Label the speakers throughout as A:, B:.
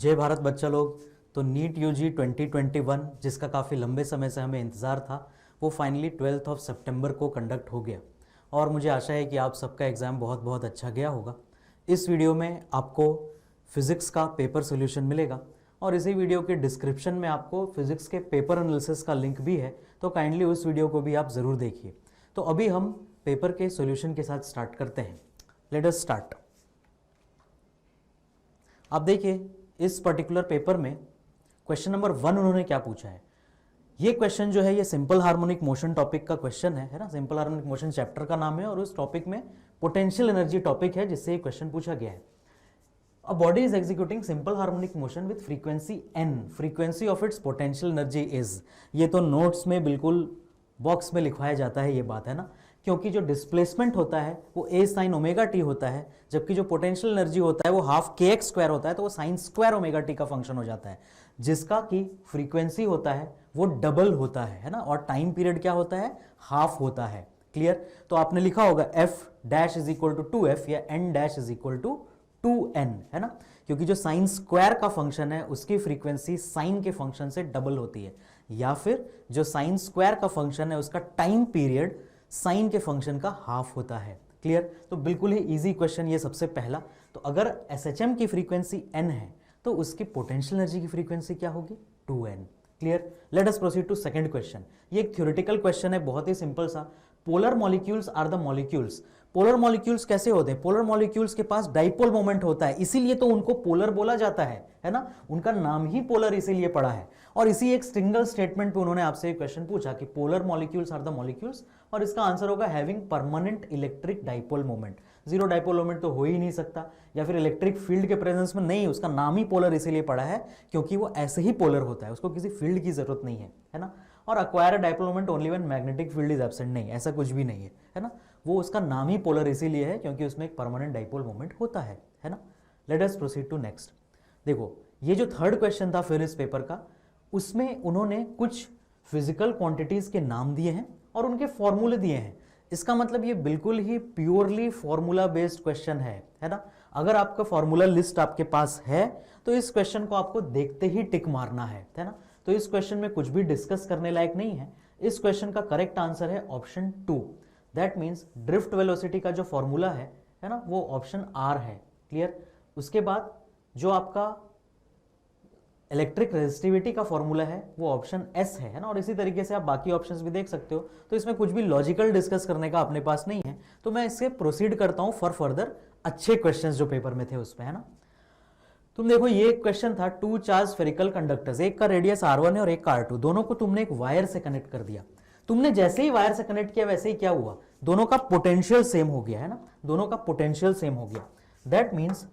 A: जय भारत बच्चा लोग। तो नीट यूजी 2021 जिसका काफ़ी लंबे समय से हमें इंतज़ार था वो फाइनली 12 सितंबर को कंडक्ट हो गया और मुझे आशा है कि आप सबका एग्ज़ाम बहुत बहुत अच्छा गया होगा। इस वीडियो में आपको फिज़िक्स का पेपर सोल्यूशन मिलेगा और इसी वीडियो के डिस्क्रिप्शन में आपको फिज़िक्स के पेपर एनालिसिस का लिंक भी है, तो काइंडली उस वीडियो को भी आप ज़रूर देखिए। तो अभी हम पेपर के सोल्यूशन के साथ स्टार्ट करते हैं। Let us start. आप देखिए इस पर्टिकुलर पेपर में क्वेश्चन नंबर 1 उन्होंने क्या पूछा है। ये क्वेश्चन जो है ये सिंपल हार्मोनिक मोशन टॉपिक का क्वेश्चन है ना। सिंपल हार्मोनिक मोशन चैप्टर का नाम है और उस टॉपिक में पोटेंशियल एनर्जी टॉपिक है जिससे ये क्वेश्चन पूछा गया है। A body is executing simple harmonic motion with frequency n, frequency of its potential energy is. ये तो नोट्स में बिल्कुल बॉक्स में लिखवाया जाता है, ये बात है ना, क्योंकि जो डिस्प्लेसमेंट होता है वो a sin ओमेगा टी होता है, जबकि जो पोटेंशियल एनर्जी होता है वो हाफ kx स्क्वायर होता है, तो वो sin स्क्वायर ओमेगा टी का फंक्शन हो जाता है, जिसका कि फ्रीक्वेंसी होता है वो डबल होता है ना, और टाइम पीरियड क्या होता है, हाफ होता है। क्लियर? तो आपने लिखा होगा f dash is equal to 2f या n dash is equal to 2n, है ना, क्योंकि जो साइन स्क्वायर का फंक्शन है उसकी फ्रीक्वेंसी साइन के फंक्शन से डबल होती है, या फिर जो साइन स्क्वायर का फंक्शन है उसका टाइम पीरियड साइन के फंक्शन का हाफ होता है। क्लियर? तो बिल्कुल ही इजी क्वेश्चन ये सबसे पहला। तो अगर SHM की फ्रीक्वेंसी n है तो उसकी पोटेंशियल एनर्जी की फ्रीक्वेंसी क्या होगी, 2n। Clear? Let us proceed to second question. ये एक थ्योरेटिकल क्वेश्चन है, बहुत ही सिंपल सा। Polar molecules are the molecules. Polar molecules कैसे होते हैं? पोलर मॉलिक्यूल्स के पास डाइपोल मोमेंट होता है, इसीलिए तो उनको पोलर बोला जाता है ना, उनका नाम ही पोलर इसीलिए पड़ा है। और इसी एक सिंगल स्टेटमेंट पे उन्होंने आपसे एक क्वेश्चन पूछा कि polar molecules are the molecules, और इसका आंसर होगा having permanent electric dipole moment. Zero dipole moment तो हो ही नहीं सकता, या फिर इलेक्ट्रिक फील्ड के प्रेजेंस में नहीं, उसका नाम ही पोलर इसीलिए पड़ा है क्योंकि वो ऐसे ही पोलर होता है, उसको किसी फील्ड की जरूरत नहीं है ना। और acquire dipole moment only when magnetic field is absent, नहीं ऐसा कुछ भी नहीं है ना। वो उसका नाम ही पोलर इसीलिए है क्योंकि उसमें एक परमानेंट डाइपोल मोमेंट होता है ना। Let us proceed to next. देखो ये जो थर्ड क्वेश्चन था फिर इस पेपर का, उसमें उन्होंने कुछ फिजिकल क्वांटिटीज के नाम दिए हैं और उनके फॉर्मूले दिए हैं। इसका मतलब ये बिल्कुल ही प्योरली फॉर्मूला बेस्ड क्वेश्चन है ना। अगर आपका फॉर्मूला लिस्ट आपके पास है तो इस क्वेश्चन को आपको देखते ही टिक मारना है ना। तो इस क्वेश्चन में कुछ भी डिस्कस करने लायक नहीं है। इस क्वेश्चन का करेक्ट आंसर है option 2। That means drift velocity का जो फॉर्मूला है ना, वो ऑप्शन आर है। क्लियर? उसके बाद जो आपका इलेक्ट्रिक रेजिस्टिविटी का फॉर्मूला है वो ऑप्शन एस है ना, और इसी तरीके से आप बाकी ऑप्शंस भी देख सकते हो। तो इसमें कुछ भी लॉजिकल डिस्कस करने का अपने पास नहीं है, तो मैं इससे प्रोसीड करता हूं फॉर फर्दर अच्छे क्वेश्चंस जो पेपर में थे उसमें, है ना। तुम देखो ये क्वेश्चन था, 2 चार्ज स्फेरिकल कंडक्टर्स, एक का रेडियस r1 है और एक का r2, दोनों को तुमने एक वायर से कनेक्ट कर दिया। तुमने जैसे ही वायर से कनेक्ट किया वैसे ही क्या हुआ, दोनों का पोटेंशियल सेम हो गया, है ना, दोनों का पोटेंशियल सेम हो गया। दैट मीन्स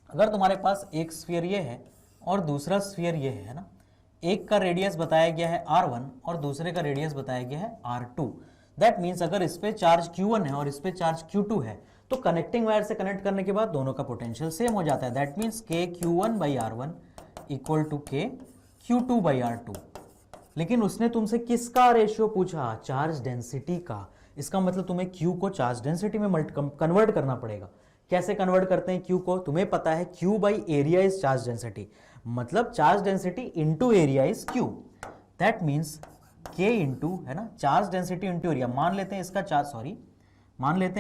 A: अगर तुम्हारे पास एक स्फीयर ये है और दूसरा स्फीयर ये है ना, एक का रेडियस बताया गया है r1 और दूसरे का रेडियस बताया गया है r2। दैट मीन्स अगर इस पे चार्ज q1 है और इस पे चार्ज q2 है तो कनेक्टिंग वायर से कनेक्ट करने के बाद दोनों का पोटेंशियल सेम हो जाता है। That means k q1/r1 equal to k q2/r2। लेकिन उसने तुमसे किसका रेशियो पूछा, चार्ज डेंसिटी का। इसका मतलब तुम्हें q को चार्ज डेंसिटी में कन्वर्ट करना पड़ेगा। कैसे कन्वर्ट करते हैं q को, तुम्हें पता है q by area is charge density, मतलब charge density into area is q। That means k into, है ना, चार्ज डेंसिटी इंटू एरिया। मान लेते हैं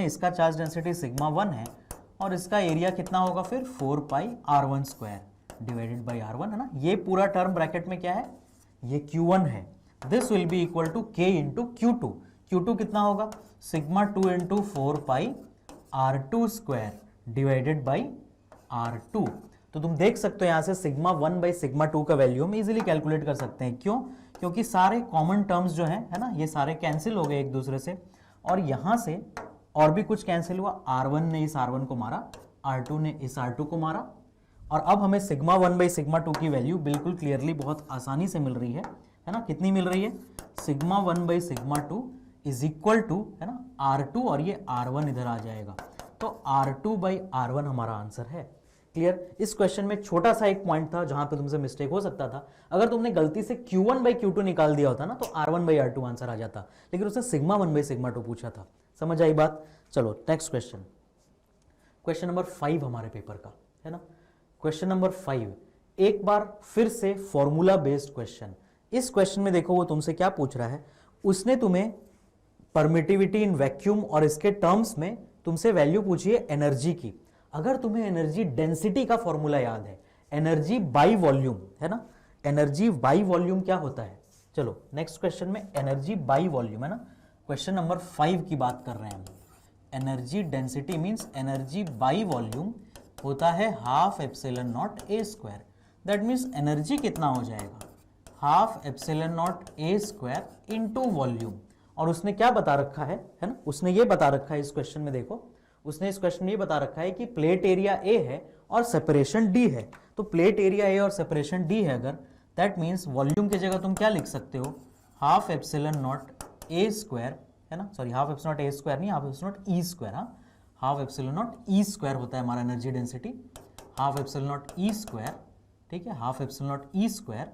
A: इसका चार्ज डेंसिटी सिग्मा 1 है और इसका एरिया कितना होगा फिर 4 पाई r1 square divided by r1, है ना। ये पूरा टर्म ब्रैकेट में क्या है, ये q1 है। This will be equal to k into q2। q2 कितना होगा, sigma 2 into 4 pi r2 square divided by r2। तो तुम देख सकते हो यहां से सिग्मा 1 बाई सिग्मा 2 का वैल्यू हम इजीली कैलकुलेट कर सकते हैं। क्यों? क्योंकि सारे कॉमन टर्म्स जो हैं, है ना, ये सारे कैंसिल हो गए एक दूसरे से, और यहां से और भी कुछ कैंसिल हुआ। r1 ने इस r1 को मारा, r2 ने इस r2 को मारा, और अब हमें सिग्मा 1 बाई सिग्मा 2 की वैल्यू बिल्कुल क्लियरली बहुत आसानी से मिल रही है ना। कितनी मिल रही है, sigma 1 by sigma 2 is equal to, है ना, r2 और ये r1 इधर आ जाएगा, तो r2 बाई r1 हमारा आंसर है। क्लियर? इस क्वेश्चन में छोटा सा एक पॉइंट था जहां पे तुमसे मिस्टेक हो सकता था। अगर तुमने गलती से q1 बाई q2 निकाल दिया होता ना तो r1 बाई r2 आंसर आ जाता, लेकिन उसने सिग्मा 1 बाई सिग्मा 2 पूछा था। समझ आई बात? चलो नेक्स्ट क्वेश्चन, क्वेश्चन नंबर 5 हमारे पेपर का, है ना। क्वेश्चन नंबर 5, एक बार फिर से फॉर्मूला बेस्ड क्वेश्चन। इस क्वेश्चन में देखो वो तुमसे क्या पूछ रहा है, उसने तुम्हें परमिटिविटी इन वैक्यूम और इसके टर्म्स में तुमसे वैल्यू पूछी है एनर्जी की। अगर तुम्हें एनर्जी डेंसिटी का फॉर्मूला याद है, एनर्जी बाई वॉल्यूम, है ना, एनर्जी बाई वॉल्यूम क्या होता है, चलो नेक्स्ट क्वेश्चन में एनर्जी बाई वॉल्यूम, है ना, क्वेश्चन नंबर 5 की बात कर रहे हैं हम। Energy density means energy by volume होता है half epsilon naught A square. That means energy कितना हो जाएगा, half epsilon naught A square into volume. और उसने क्या बता रखा है ना, उसने ये बता रखा है इस क्वेश्चन में, देखो उसने इस क्वेश्चन में ये बता रखा है कि प्लेट एरिया ए है और सेपरेशन डी है। तो प्लेट एरिया ए और सेपरेशन डी है अगर, दैट मींस वॉल्यूम की जगह तुम क्या लिख सकते हो, half epsilon naught A square, है ना, sorry half epsilon naught A square नहीं, half epsilon naught E square, हाँ half epsilon naught E square होता है हमारा energy density, half epsilon naught E square, ठीक है, half epsilon naught E square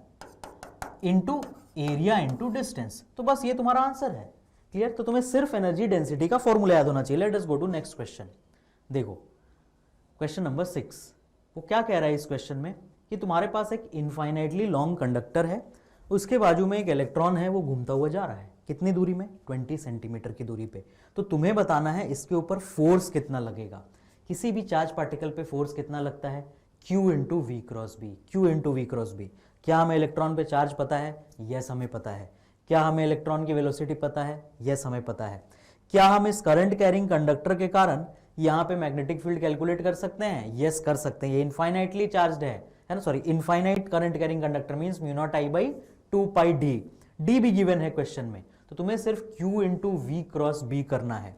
A: into area into distance. तो बस ये तुम्हारा आंसर है, क्लियर। तो तुम्हें सिर्फ एनर्जी डेंसिटी का फॉर्मूला याद होना चाहिए। Let us go to next question. देखो क्वेश्चन नंबर 6, वो क्या कह रहा है इस क्वेश्चन में कि तुम्हारे पास एक इनफाइनाइटली लॉन्ग कंडक्टर है, उसके बाजू में एक इलेक्ट्रॉन है, वो घूमता हुआ जा रहा है, कितनी दूरी में, 20 सेंटीमीटर की दूरी पे। तो तुम्हें बताना है इसके ऊपर फोर्स कितना लगेगा। किसी भी चार्ज पार्टिकल पे फोर्स कितना लगता है, Q into v cross B, Q into v cross B. क्या हमें इलेक्ट्रॉन पे चार्ज पता है, यस हमें पता है। क्या हमें इलेक्ट्रॉन की वेलोसिटी पता है, यस हमें पता है। क्या हम इस करंट कैरिंग कंडक्टर के कारण यहाँ पे मैग्नेटिक फील्ड कैलकुलेट कर सकते हैं, यस कर सकते हैं। ये इनफाइनाइटली चार्ज्ड है ना, sorry infinite current carrying conductor means mu naught I by 2 pi d, d भी गिवन है क्वेश्चन में। तो तुम्हें सिर्फ Q into v cross B करना है।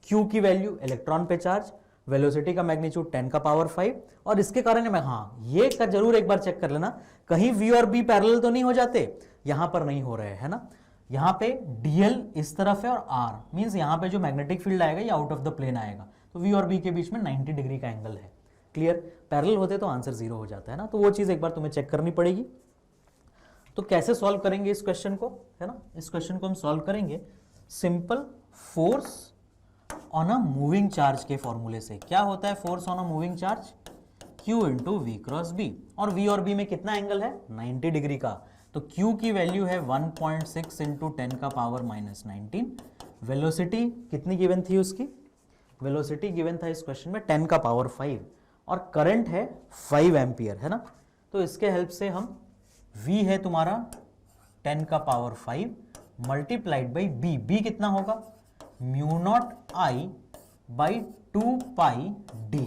A: Q की वैल्यू इलेक्ट्रॉन पे चार्ज, वेलोसिटी का मैग्नीट्यूड 10 का पावर 5, और इसके कारण मैं, हाँ ये का जरूर एक बार चेक कर लेना कहीं V और B पैरेलल तो नहीं हो जाते, यहां पर नहीं हो रहे, है ना। यहां पे DL इस तरफ है और R मींस यहां पे जो मैग्नेटिक फील्ड आएगा ये आउट ऑफ द प्लेन आएगा, तो V और B के बीच में 90 डिग्री का एंगल है, क्लियर। पैरेलल होते तो आंसर 0 हो जाता है ना, तो वो चीज एक बार तुम्हें चेक करनी पड़ेगी। तो कैसे सॉल्व करेंगे इस क्वेश्चन को, है ना, इस क्वेश्चन को हम सॉल्व करेंगे simple force on a moving charge के फॉर्मूले से। क्या होता है force on a moving charge, Q into v cross B, और B में कितना एंगल है, 90 डिग्री का। तो Q की वैल्यू है 1.6 इंटू 10 का पावर माइनस 19। वेलोसिटी कितनी गिवन थी उसकी, वेलोसिटी गिवन था इस क्वेश्चन में 10 का पावर 5, और करंट है 5 एम्पियर, है ना। तो इसके हेल्प से हम V है तुम्हारा 10 का power 5 multiplied by B, B कितना होगा, mu naught I by 2 pi d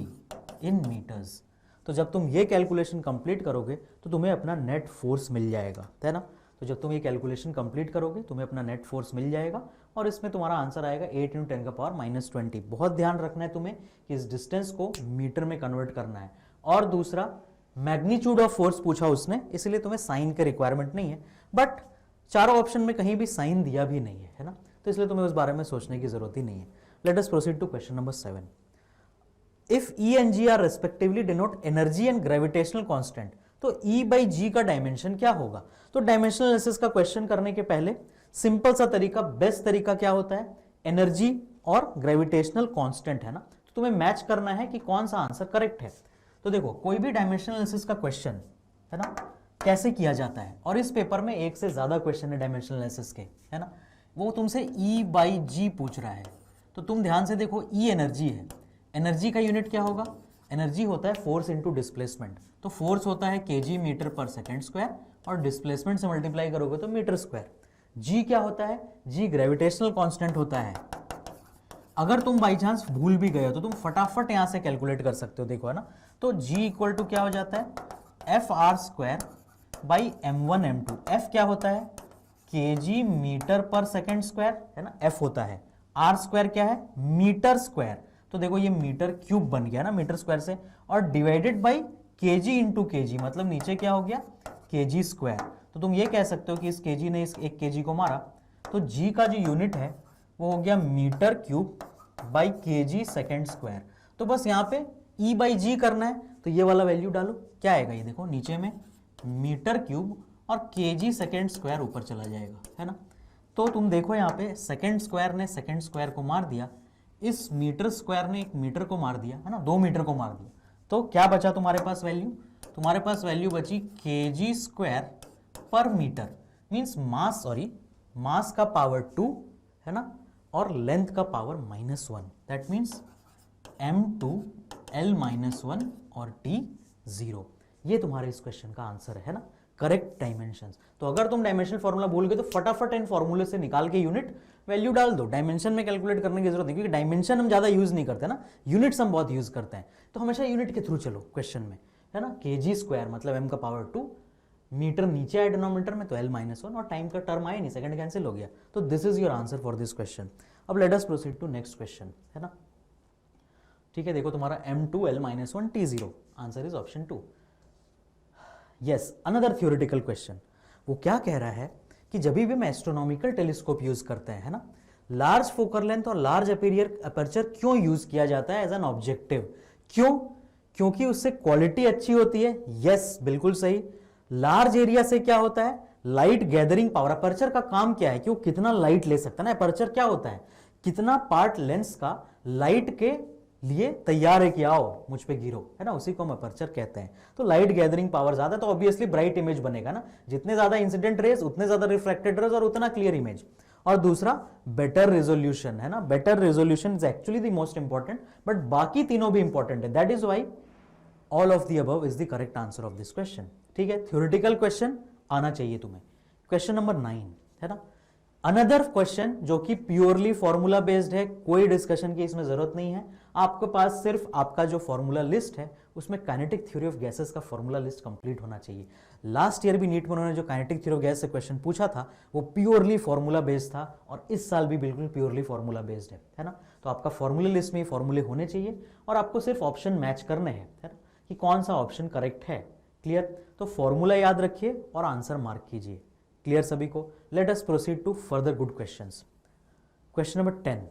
A: in metres. तो जब तुम ये कैलकुलेशन कंप्लीट करोगे तो तुम्हें अपना नेट फोर्स मिल जाएगा, है ना। तो जब तुम ये कैलकुलेशन कंप्लीट करोगे तुम्हें अपना नेट फोर्स मिल जाएगा, और इसमें तुम्हारा आंसर आएगा 8 इंटू 10 का पावर माइनस 20। बहुत ध्यान रखना है तुम्हें कि इस डिस्टेंस को मीटर में कन्वर्ट करना है। और दूसरा मैग्नीट्यूड ऑफ फोर्स पूछा उसने, इसलिए तुम्हें साइन के रिक्वायरमेंट नहीं है, बट चारों ऑप्शन में कहीं भी साइन दिया भी नहीं है ना, तो इसलिए तुम्हें उस बारे में सोचने की जरूरत ही नहीं है। Let us proceed to question number 7। If E and G are respectively denote energy and gravitational constant, तो E बाई G का डायमेंशन क्या होगा। तो डायमेंशनल एनालिसिस का क्वेश्चन करने के पहले सिंपल सा तरीका, बेस्ट तरीका क्या होता है, एनर्जी और ग्रेविटेशनल कांस्टेंट, है ना। तो तुम्हें मैच करना है कि कौन सा आंसर करेक्ट है। तो देखो कोई भी डायमेंशनल एनालिसिस का क्वेश्चन, है ना, कैसे किया जाता है, और इस पेपर में एक से ज्यादा क्वेश्चन है डायमेंशनल एनालिसिस के, है ना। वो तुमसे E बाई G पूछ रहा है, तो तुम ध्यान से देखो, E एनर्जी है, एनर्जी का यूनिट क्या होगा, एनर्जी होता है फोर्स इनटू डिस्प्लेसमेंट। तो फोर्स होता है kg मीटर पर सेकंड स्क्वायर, और डिस्प्लेसमेंट से मल्टीप्लाई करोगे तो मीटर स्क्वायर। G क्या होता है, G ग्रेविटेशनल कांस्टेंट होता है। अगर तुम बाई चांस भूल भी गए हो तो तुम फटाफट यहां से कैलकुलेट कर सकते हो, देखो, है ना। तो G इक्वल टू क्या हो जाता है, FR square by M1 M2। F क्या होता है, kg मीटर पर सेकंड स्क्वायर, है ना, F होता है। R स्क्वायर क्या है, मीटर स्क्वायर, तो देखो ये मीटर क्यूब बन गया ना मीटर स्क्वायर से, और divided by kg into kg, मतलब नीचे क्या हो गया, kg स्क्वायर। तो तुम ये कह सकते हो कि इस kg ने इस एक kg को मारा, तो G का जो यूनिट है वो हो गया metre cube by kg second square. तो बस यहाँ पे E बाई G करना है, तो ये वाला वैल्यू डालो, क्या आएगा, ये देखो नीचे में मीटर क्यूब और kg सेकेंड स्क्वायर ऊपर चला जाएगा, है ना। तो तुम देखो यहाँ पे सेकेंड स्क्वायर ने सेकेंड स्क्वायर को मार दिया, इस मीटर स्क्वायर ने एक मीटर को मार दिया, है ना, 2 मीटर को मार दिया, तो क्या बचा तुम्हारे पास वैल्यू, तुम्हारे पास वैल्यू बची kg² पर मीटर, मीन्स मास का पावर 2 है ना, और लेंथ का power -1, that means m2 l -1 और t 0। ये तुम्हारे इस क्वेश्चन का आंसर है ना, करेक्ट डायमेंशंस। तो अगर तुम डायमेंशनल फॉर्मूला भूल गए तो फटाफट इन फॉर्मूले से निकाल के यूनिट वैल्यू डाल दो, डायमेंशन में कैलकुलेट करने की जरूरत नहीं, क्योंकि डायमेंशन हम ज्यादा यूज नहीं करते ना, यूनिट्स हम बहुत यूज करते हैं, तो हमेशा यूनिट के थ्रू चलो क्वेश्चन में, है ना। kg² मतलब m का पावर 2, मीटर नीचे आए डिनोमिनेटर में तो l -1, और टाइम का टर्म आया नहीं, सेकंड कैंसिल हो गया, तो this is your answer for this question. अब let us proceed to next question, है ना। ठीक है, देखो तुम्हारा m2 l -1 t 0, answer is option 2। Yes, another theoretical question. वो क्या कह रहा है कि जब भी हम एस्ट्रोनॉमिकल टेलीस्कोप यूज करते हैं, है ना, लार्ज फोकल लेंथ और लार्ज अपर्चर क्यों यूज किया जाता है एज एन ऑब्जेक्टिव? क्यों? क्योंकि उससे क्वालिटी अच्छी होती है। यस, बिल्कुल सही। लार्ज एरिया से क्या होता है? Light gathering power. अपर्चर का काम क्या है कि वो कितना लाइट ले सकता है ना। अपर्चर क्या होता है? कितना पार्ट लेंस का लाइट के लिए तैयार है कि आओ मुझ पे गिरो, है ना, उसी को हम अपर्चर कहते हैं। तो लाइट गैदरिंग पावर ज्यादा, तो ऑब्वियसली ब्राइट इमेज बनेगा ना, जितने ज्यादा इंसिडेंट रेज उतने ज्यादा रिफ्रैक्टेड रेज और उतना क्लियर इमेज। और दूसरा बेटर रेजोल्यूशन, है ना, better resolution is actually the most important, but बाकी तीनों भी इंपॉर्टेंट है, that is why all of the above is the correct answer of this question. ठीक है, थ्योरेटिकल क्वेश्चन आना चाहिए तुम्हें। क्वेश्चन नंबर 9, है ना, अनदर क्वेश्चन जो कि प्योरली फॉर्मूला बेस्ड है, कोई डिस्कशन की इसमें जरूरत नहीं है। आपके पास सिर्फ आपका जो फॉर्मूला लिस्ट है उसमें काइनेटिक थ्योरी ऑफ गैसेस का फॉर्मूला लिस्ट कंप्लीट होना चाहिए। लास्ट ईयर भी नीट में उन्होंने जो काइनेटिक थ्योरी ऑफ गैस से क्वेश्चन पूछा था वो प्योरली फॉर्मूला बेस्ड था, और इस साल भी बिल्कुल प्योरली फॉर्मूला बेस्ड है ना। तो आपका फॉर्मूला लिस्ट में फॉर्मूले होने चाहिए और आपको सिर्फ ऑप्शन मैच करने हैं, है ना, कि कौन सा ऑप्शन करेक्ट है। क्लियर? तो फॉर्मूला याद रखिए और आंसर मार्क कीजिए। क्लियर सभी को? Let us proceed to further good questions. Question number 10।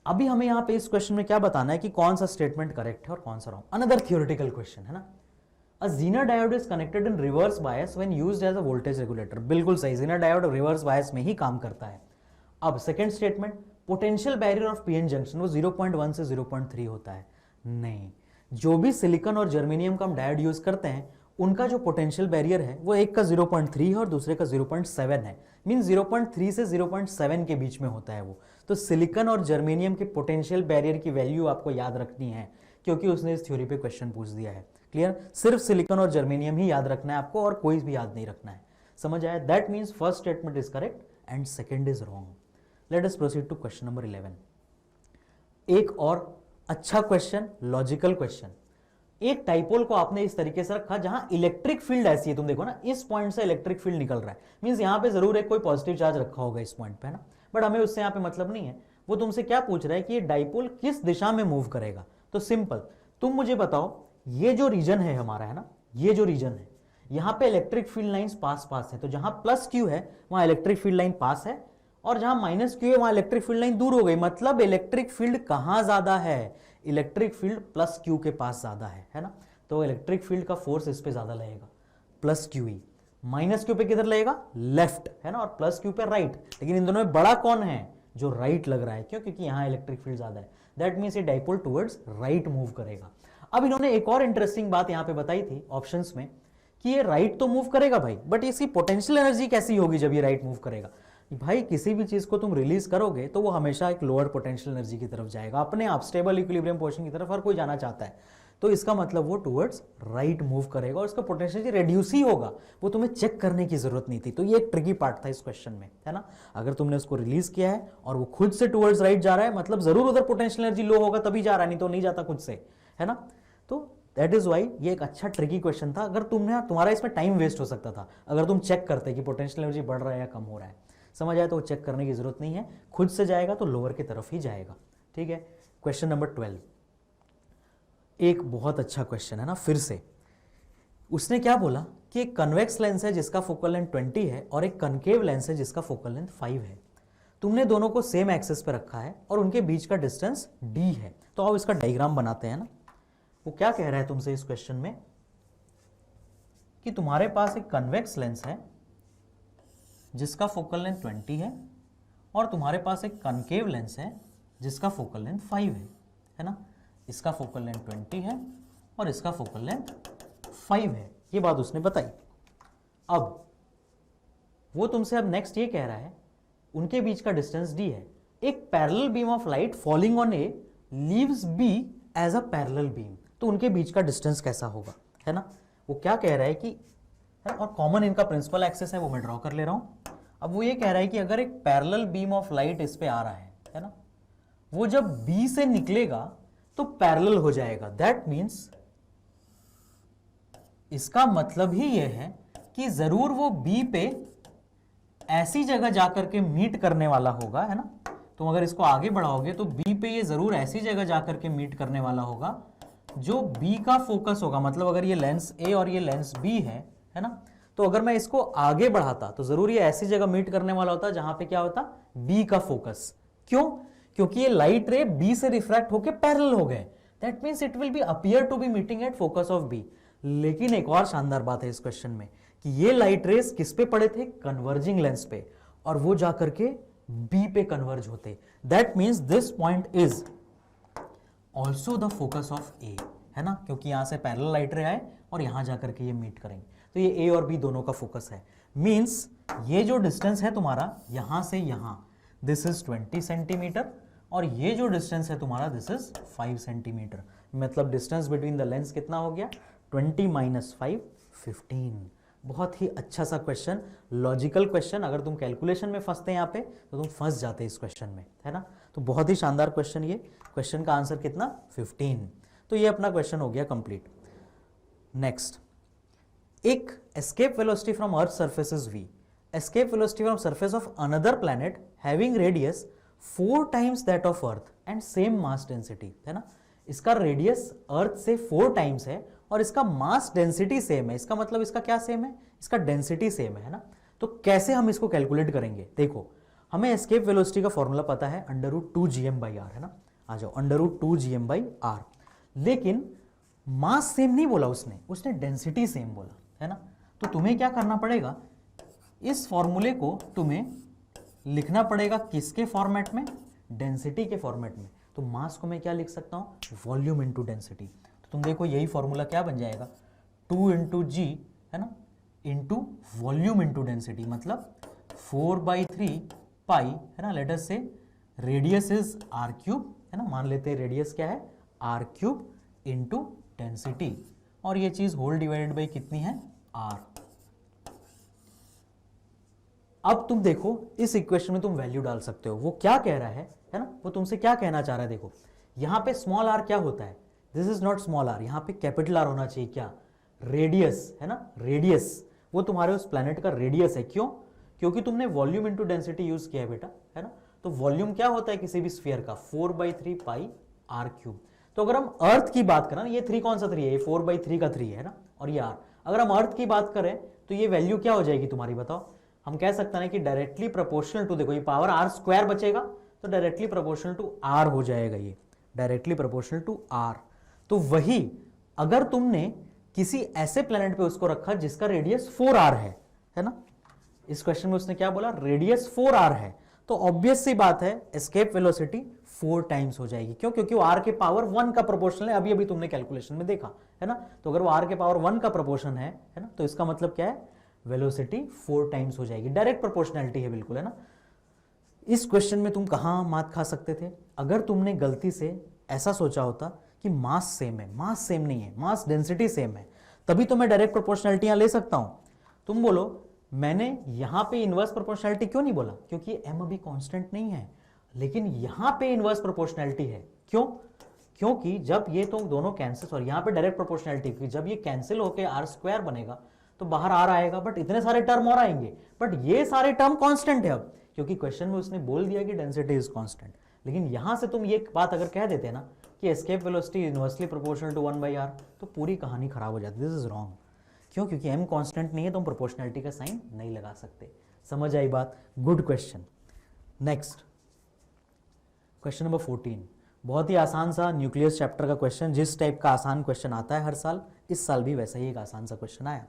A: अभी हमें यहां पे इस क्वेश्चन में क्या बताना है कि कौन सा स्टेटमेंट करेक्ट है और कौन सा रॉन्ग। अनदर थ्योरेटिकल क्वेश्चन, है ना। A Zener diode is connected in reverse bias when used as a voltage regulator. बिल्कुल सही, जीनर डायोड रिवर्स बायस में ही काम करता है। अब second statement, potential barrier of PN junction वो 0.1 से 0.3 होता है। नहीं, जो भी सिलिकॉन और जर्मेनियम का हम डायोड यूज करते हैं उनका जो पोटेंशियल बैरियर है वो एक का 0.3 है और दूसरे का 0.7 है, मीन 0.3 से 0.7 के बीच में होता है वो। तो सिलिकॉन और जर्मेनियम के पोटेंशियल बैरियर की वैल्यू आपको याद रखनी है, क्योंकि उसने इस थ्योरी पे क्वेश्चन पूछ दिया है। क्लियर? सिर्फ सिलिकॉन और जर्मेनियम ही याद रखना है आपको और कोई भी याद नहीं रखना है। समझ आया? That means first statement is correct and second is wrong. Let us proceed to question number 11। एक और अच्छा क्वेश्चन, लॉजिकल क्वेश्चन। एक डाइपोल को आपने इस तरीके से रखा जहां इलेक्ट्रिक फील्ड ऐसी है, तुम देखो ना, इस पॉइंट से इलेक्ट्रिक फील्ड निकल रहा है, मींस यहां पे जरूर एक कोई पॉजिटिव चार्ज रखा होगा इस पॉइंट पे, है ना, बट हमें उससे यहां पे मतलब नहीं है। वो तुमसे क्या पूछ रहा है कि ये डाइपोल किस दिशा में मूव करेगा। तो सिंपल, तुम मुझे बताओ, ये जो रीजन है हमारा, है ना, ये जो रीजन है, यहां पे इलेक्ट्रिक फील्ड लाइंस पास पास है, तो जहां प्लस क्यू है वहां इलेक्ट्रिक फील्ड लाइन पास है, और जहां माइनस क्यू है वहां इलेक्ट्रिक फील्ड लाइन दूर हो गई। मतलब इलेक्ट्रिक फील्ड कहां ज्यादा है? इलेक्ट्रिक फील्ड प्लस क्यू के पास ज्यादा है ना। तो इलेक्ट्रिक फील्ड का फोर्स इस पे ज्यादा लगेगा, प्लस क्यू ही। माइनस क्यू पे किधर लगेगा? लेफ्ट, है ना, और प्लस क्यू पे राइट। लेकिन इन दोनों में बड़ा कौन है? जो राइट लग रहा है। क्यों? क्योंकि यहां इलेक्ट्रिक फील्ड ज्यादा है। दैट मीन्स ये डाइपोल टुवर्ड्स राइट मूव करेगा। अब इन्होंने एक और इंटरेस्टिंग बात यहां पे बताई थी ऑप्शंस में कि ये राइट तो मूव करेगा भाई, बट इसकी पोटेंशियल एनर्जी कैसी होगी जब ये राइट मूव करेगा? भाई किसी भी चीज को तुम रिलीज करोगे तो वो हमेशा एक लोअर पोटेंशियल एनर्जी की तरफ जाएगा, अपने आप स्टेबल इक्विलिब्रियम पोजीशन की तरफ हर कोई जाना चाहता है। तो इसका मतलब वो टुवर्ड्स राइट मूव करेगा और इसका पोटेंशियल रेड्यूस ही होगा। वो तुम्हें चेक करने की जरूरत नहीं थी। तो ये एक ट्रिकी पार्ट था इस क्वेश्चन में, है ना। अगर तुमने उसको रिलीज किया है और वो खुद से टुवर्ड्स राइट जा रहा है, मतलब जरूर उधर पोटेंशियल एनर्जी लो होगा तभी जा रहा है, नहीं तो नहीं जाता खुद से, है ना। तो दैट इज वाई ये एक अच्छा ट्रिकी क्वेश्चन था। अगर तुम्हारा इसमें टाइम वेस्ट हो सकता था अगर तुम चेक करते कि पोटेंशियल एनर्जी बढ़ रहा है या कम हो रहा है। समझ आया? तो चेक करने की जरूरत नहीं है, खुद से जाएगा तो लोअर की तरफ ही जाएगा। ठीक है, क्वेश्चन नंबर 12 एक बहुत अच्छा क्वेश्चन है ना। फिर से उसने क्या बोला कि एक कन्वेक्स लेंस है जिसका फोकल लेंथ 20 है और एक कनकेव लेंस है जिसका फोकल लेंथ 5 है। तुमने दोनों को सेम एक्सिस पे रखा है और उनके बीच का डिस्टेंस d है। तो आओ इसका डायग्राम बनाते हैं ना। वो क्या कह रहा है तुमसे इस क्वेश्चन में कि तुम्हारे पास एक कन्वेक्स लेंस है जिसका फोकल लेंथ 20 है और तुम्हारे पास एक कनकेव लेंस है जिसका फोकल लेंथ 5 है ना। इसका फोकल लेंथ 20 है और इसका फोकल लेंथ 5 है, ये बात उसने बताई। अब वो तुमसे अब नेक्स्ट ये कह रहा है उनके बीच का डिस्टेंस d है, एक parallel beam of light falling on a leaves b as a parallel beam, तो उनके बीच का डिस्टेंस कैसा होगा, है ना। वो क्या कह रहा है कि है, और कॉमन इनका प्रिंसिपल एक्सिस है वो मैं ड्रॉ कर ले रहा हूं। अब वो ये कह रहा है कि अगर एक पैरेलल बीम ऑफ लाइट इस पे आ रहा है ना, वो जब B से निकलेगा तो पैरेलल हो जाएगा। दैट मीन्स इसका मतलब ही यह है कि जरूर वो B पे ऐसी जगह जाकर के मीट करने वाला होगा, है ना। तुम अगर इसको आगे बढ़ाओगे तो B पे ये जरूर ऐसी जगह जाकर के मीट करने वाला होगा जो B का फोकस होगा। मतलब अगर ये लेंस A और ये लेंस B है ना, तो अगर मैं इसको आगे बढ़ाता तो जरूर ये ऐसी जगह मीट करने वाला होता जहां पे क्या होता, B का फोकस। क्यों? क्योंकि ये लाइट रे B से रिफ्रैक्ट होके पैरेलल हो गए। That means it will be appear to be meeting at focus of B। लेकिन एक और शानदार बात है इस क्वेश्चन में कि ये लाइट रेस किस पे पड़े थे, कन्वर्जिंग लेंस पे, और वो जाकर के B पे कन्वर्ज होते। That means this point is also the focus of A, है ना, क्योंकि यहां से पैरेलल लाइट रे आए और यहां जाकर के ये मीट करेंगे, तो ये A और B दोनों का फोकस है। मींस ये जो डिस्टेंस है तुम्हारा यहां से यहां, दिस इज 20 सेंटीमीटर, और ये जो डिस्टेंस है तुम्हारा दिस इज 5 सेंटीमीटर। मतलब डिस्टेंस बिटवीन द लेंस कितना हो गया, 20 माइनस 5, 15। बहुत ही अच्छा सा क्वेश्चन, लॉजिकल क्वेश्चन। अगर तुम कैलकुलेशन में फंसते हैं यहाँ पे तो तुम फंस जाते इस क्वेश्चन में, है ना। तो बहुत ही शानदार क्वेश्चन, ये क्वेश्चन का आंसर कितना, 15। तो ये अपना क्वेश्चन हो गया कंप्लीट। नेक्स्ट, एक escape velocity from earth surface is v, escape velocity from surface of another planet having radius 4 times that of earth and same mass density, है ना। इसका रेडियस अर्थ से 4 टाइम्स है और इसका मास डेंसिटी सेम है। इसका मतलब इसका क्या सेम है, इसका डेंसिटी सेम है ना। तो कैसे हम इसको कैलकुलेट करेंगे, देखो हमें एस्केप वेलोसिटी का फॉर्मूला पता है √2gm/r, है ना। आ जाओ, √2gm/r। लेकिन मास सेम नहीं बोला उसने डेंसिटी सेम बोला, है ना। तो तुम्हें क्या करना पड़ेगा, इस फॉर्मूले को तुम्हें लिखना पड़ेगा किसके फॉर्मेट में, डेंसिटी के फॉर्मेट में। तो मास को मैं क्या लिख सकता हूं, वॉल्यूम इनटू डेंसिटी। तो तुम देखो यही फॉर्मूला क्या बन जाएगा, 2 × g, है ना, इंटू वॉल्यूम इंटू डेंसिटी, मतलब 4/3 पाई, है ना। लेट अस से रेडियस इज r3, है ना, मान लेते हैं रेडियस क्या है, r3 इंटू डेंसिटी, और ये चीज होल डिवाइडेड बाई कितनी है, r। अब तुम देखो इस इक्वेशन में तुम वैल्यू डाल सकते हो। वो क्या कह रहा है ना, वो तुमसे क्या कहना चाह रहा है, देखो यहां पे स्मॉल r क्या होता है, this is not small r, यहां पे कैपिटल R होना चाहिए, क्या, रेडियस, है ना। रेडियस वो तुम्हारे उस प्लैनेट का रेडियस है। क्यों? क्योंकि तुमने वॉल्यूम इंटू डेंसिटी यूज किया है बेटा, है ना। तो वॉल्यूम क्या होता है किसी भी स्फीयर का, 4/3 पाई r3। तो अगर हम अर्थ की बात करें, ये 3 कौन सा 3 है, ये 4/3 का 3 है ना, और ये r। अगर हम अर्थ की बात करें तो ये वैल्यू क्या हो जाएगी तुम्हारी, बताओ। हम कह सकते हैं कि डायरेक्टली प्रोपोर्शनल टू, देखो ये पावर r² बचेगा तो डायरेक्टली प्रोपोर्शनल टू r हो जाएगा, ये डायरेक्टली प्रोपोर्शनल टू r। तो वही अगर तुमने किसी ऐसे प्लेनेट पे उसको रखा जिसका रेडियस 4r है ना, इस क्वेश्चन में उसने क्या बोला, रेडियस 4r है, तो ऑब्वियस सी बात है एस्केप वेलोसिटी 4 टाइम्स हो जाएगी। क्यों? क्योंकि वो r के पावर 1 का प्रोपोर्शनल है, अभी अभी तुमने कैलकुलेशन में देखा, है ना। तो अगर वो r के पावर 1 का प्रोपोर्शन है ना, तो इसका मतलब क्या है, वेलोसिटी 4 टाइम्स हो जाएगी। डायरेक्ट प्रोपोर्शनैलिटी है बिल्कुल, है ना। इस क्वेश्चन में तुम कहां मात खा सकते थे, अगर तुमने गलती से ऐसा सोचा होता कि मास सेम है, मास सेम नहीं है, मास डेंसिटी सेम है, तभी तो मैं डायरेक्ट प्रोपोर्शनैलिटी ले सकता हूं। तुम बोलो मैंने यहां पे इनवर्स प्रोपोर्शनैलिटी क्यों नहीं बोला, क्योंकि m अभी कांस्टेंट नहीं है, लेकिन यहां पे इनवर्स प्रोपोर्शनैलिटी है। क्यों? क्योंकि जब ये तो दोनों कैंसिल, और यहां पे डायरेक्ट प्रोपोर्शनैलिटी, जब ये कैंसिल होकर r² बनेगा तो बाहर r आएगा, बट इतने सारे टर्म और आएंगे, बट ये सारे टर्म कांस्टेंट है अब, क्योंकि क्वेश्चन में उसने बोल दिया कि डेंसिटी इज कांस्टेंट। लेकिन यहां से तुम ये बात अगर कह देते ना कि escape velocity inversely proportional to 1/r, तो पूरी कहानी खराब हो जाती। This is wrong. क्यों? क्योंकि m कांस्टेंट नहीं है तो हम प्रोपोर्शनैलिटी का साइन नहीं लगा सकते। समझ आई बात? Good question. Next question number 14, बहुत ही आसान सा न्यूक्लियस चैप्टर का क्वेश्चन। जिस टाइप का आसान क्वेश्चन आता है हर साल, इस साल भी वैसा ही एक आसान सा क्वेश्चन आया।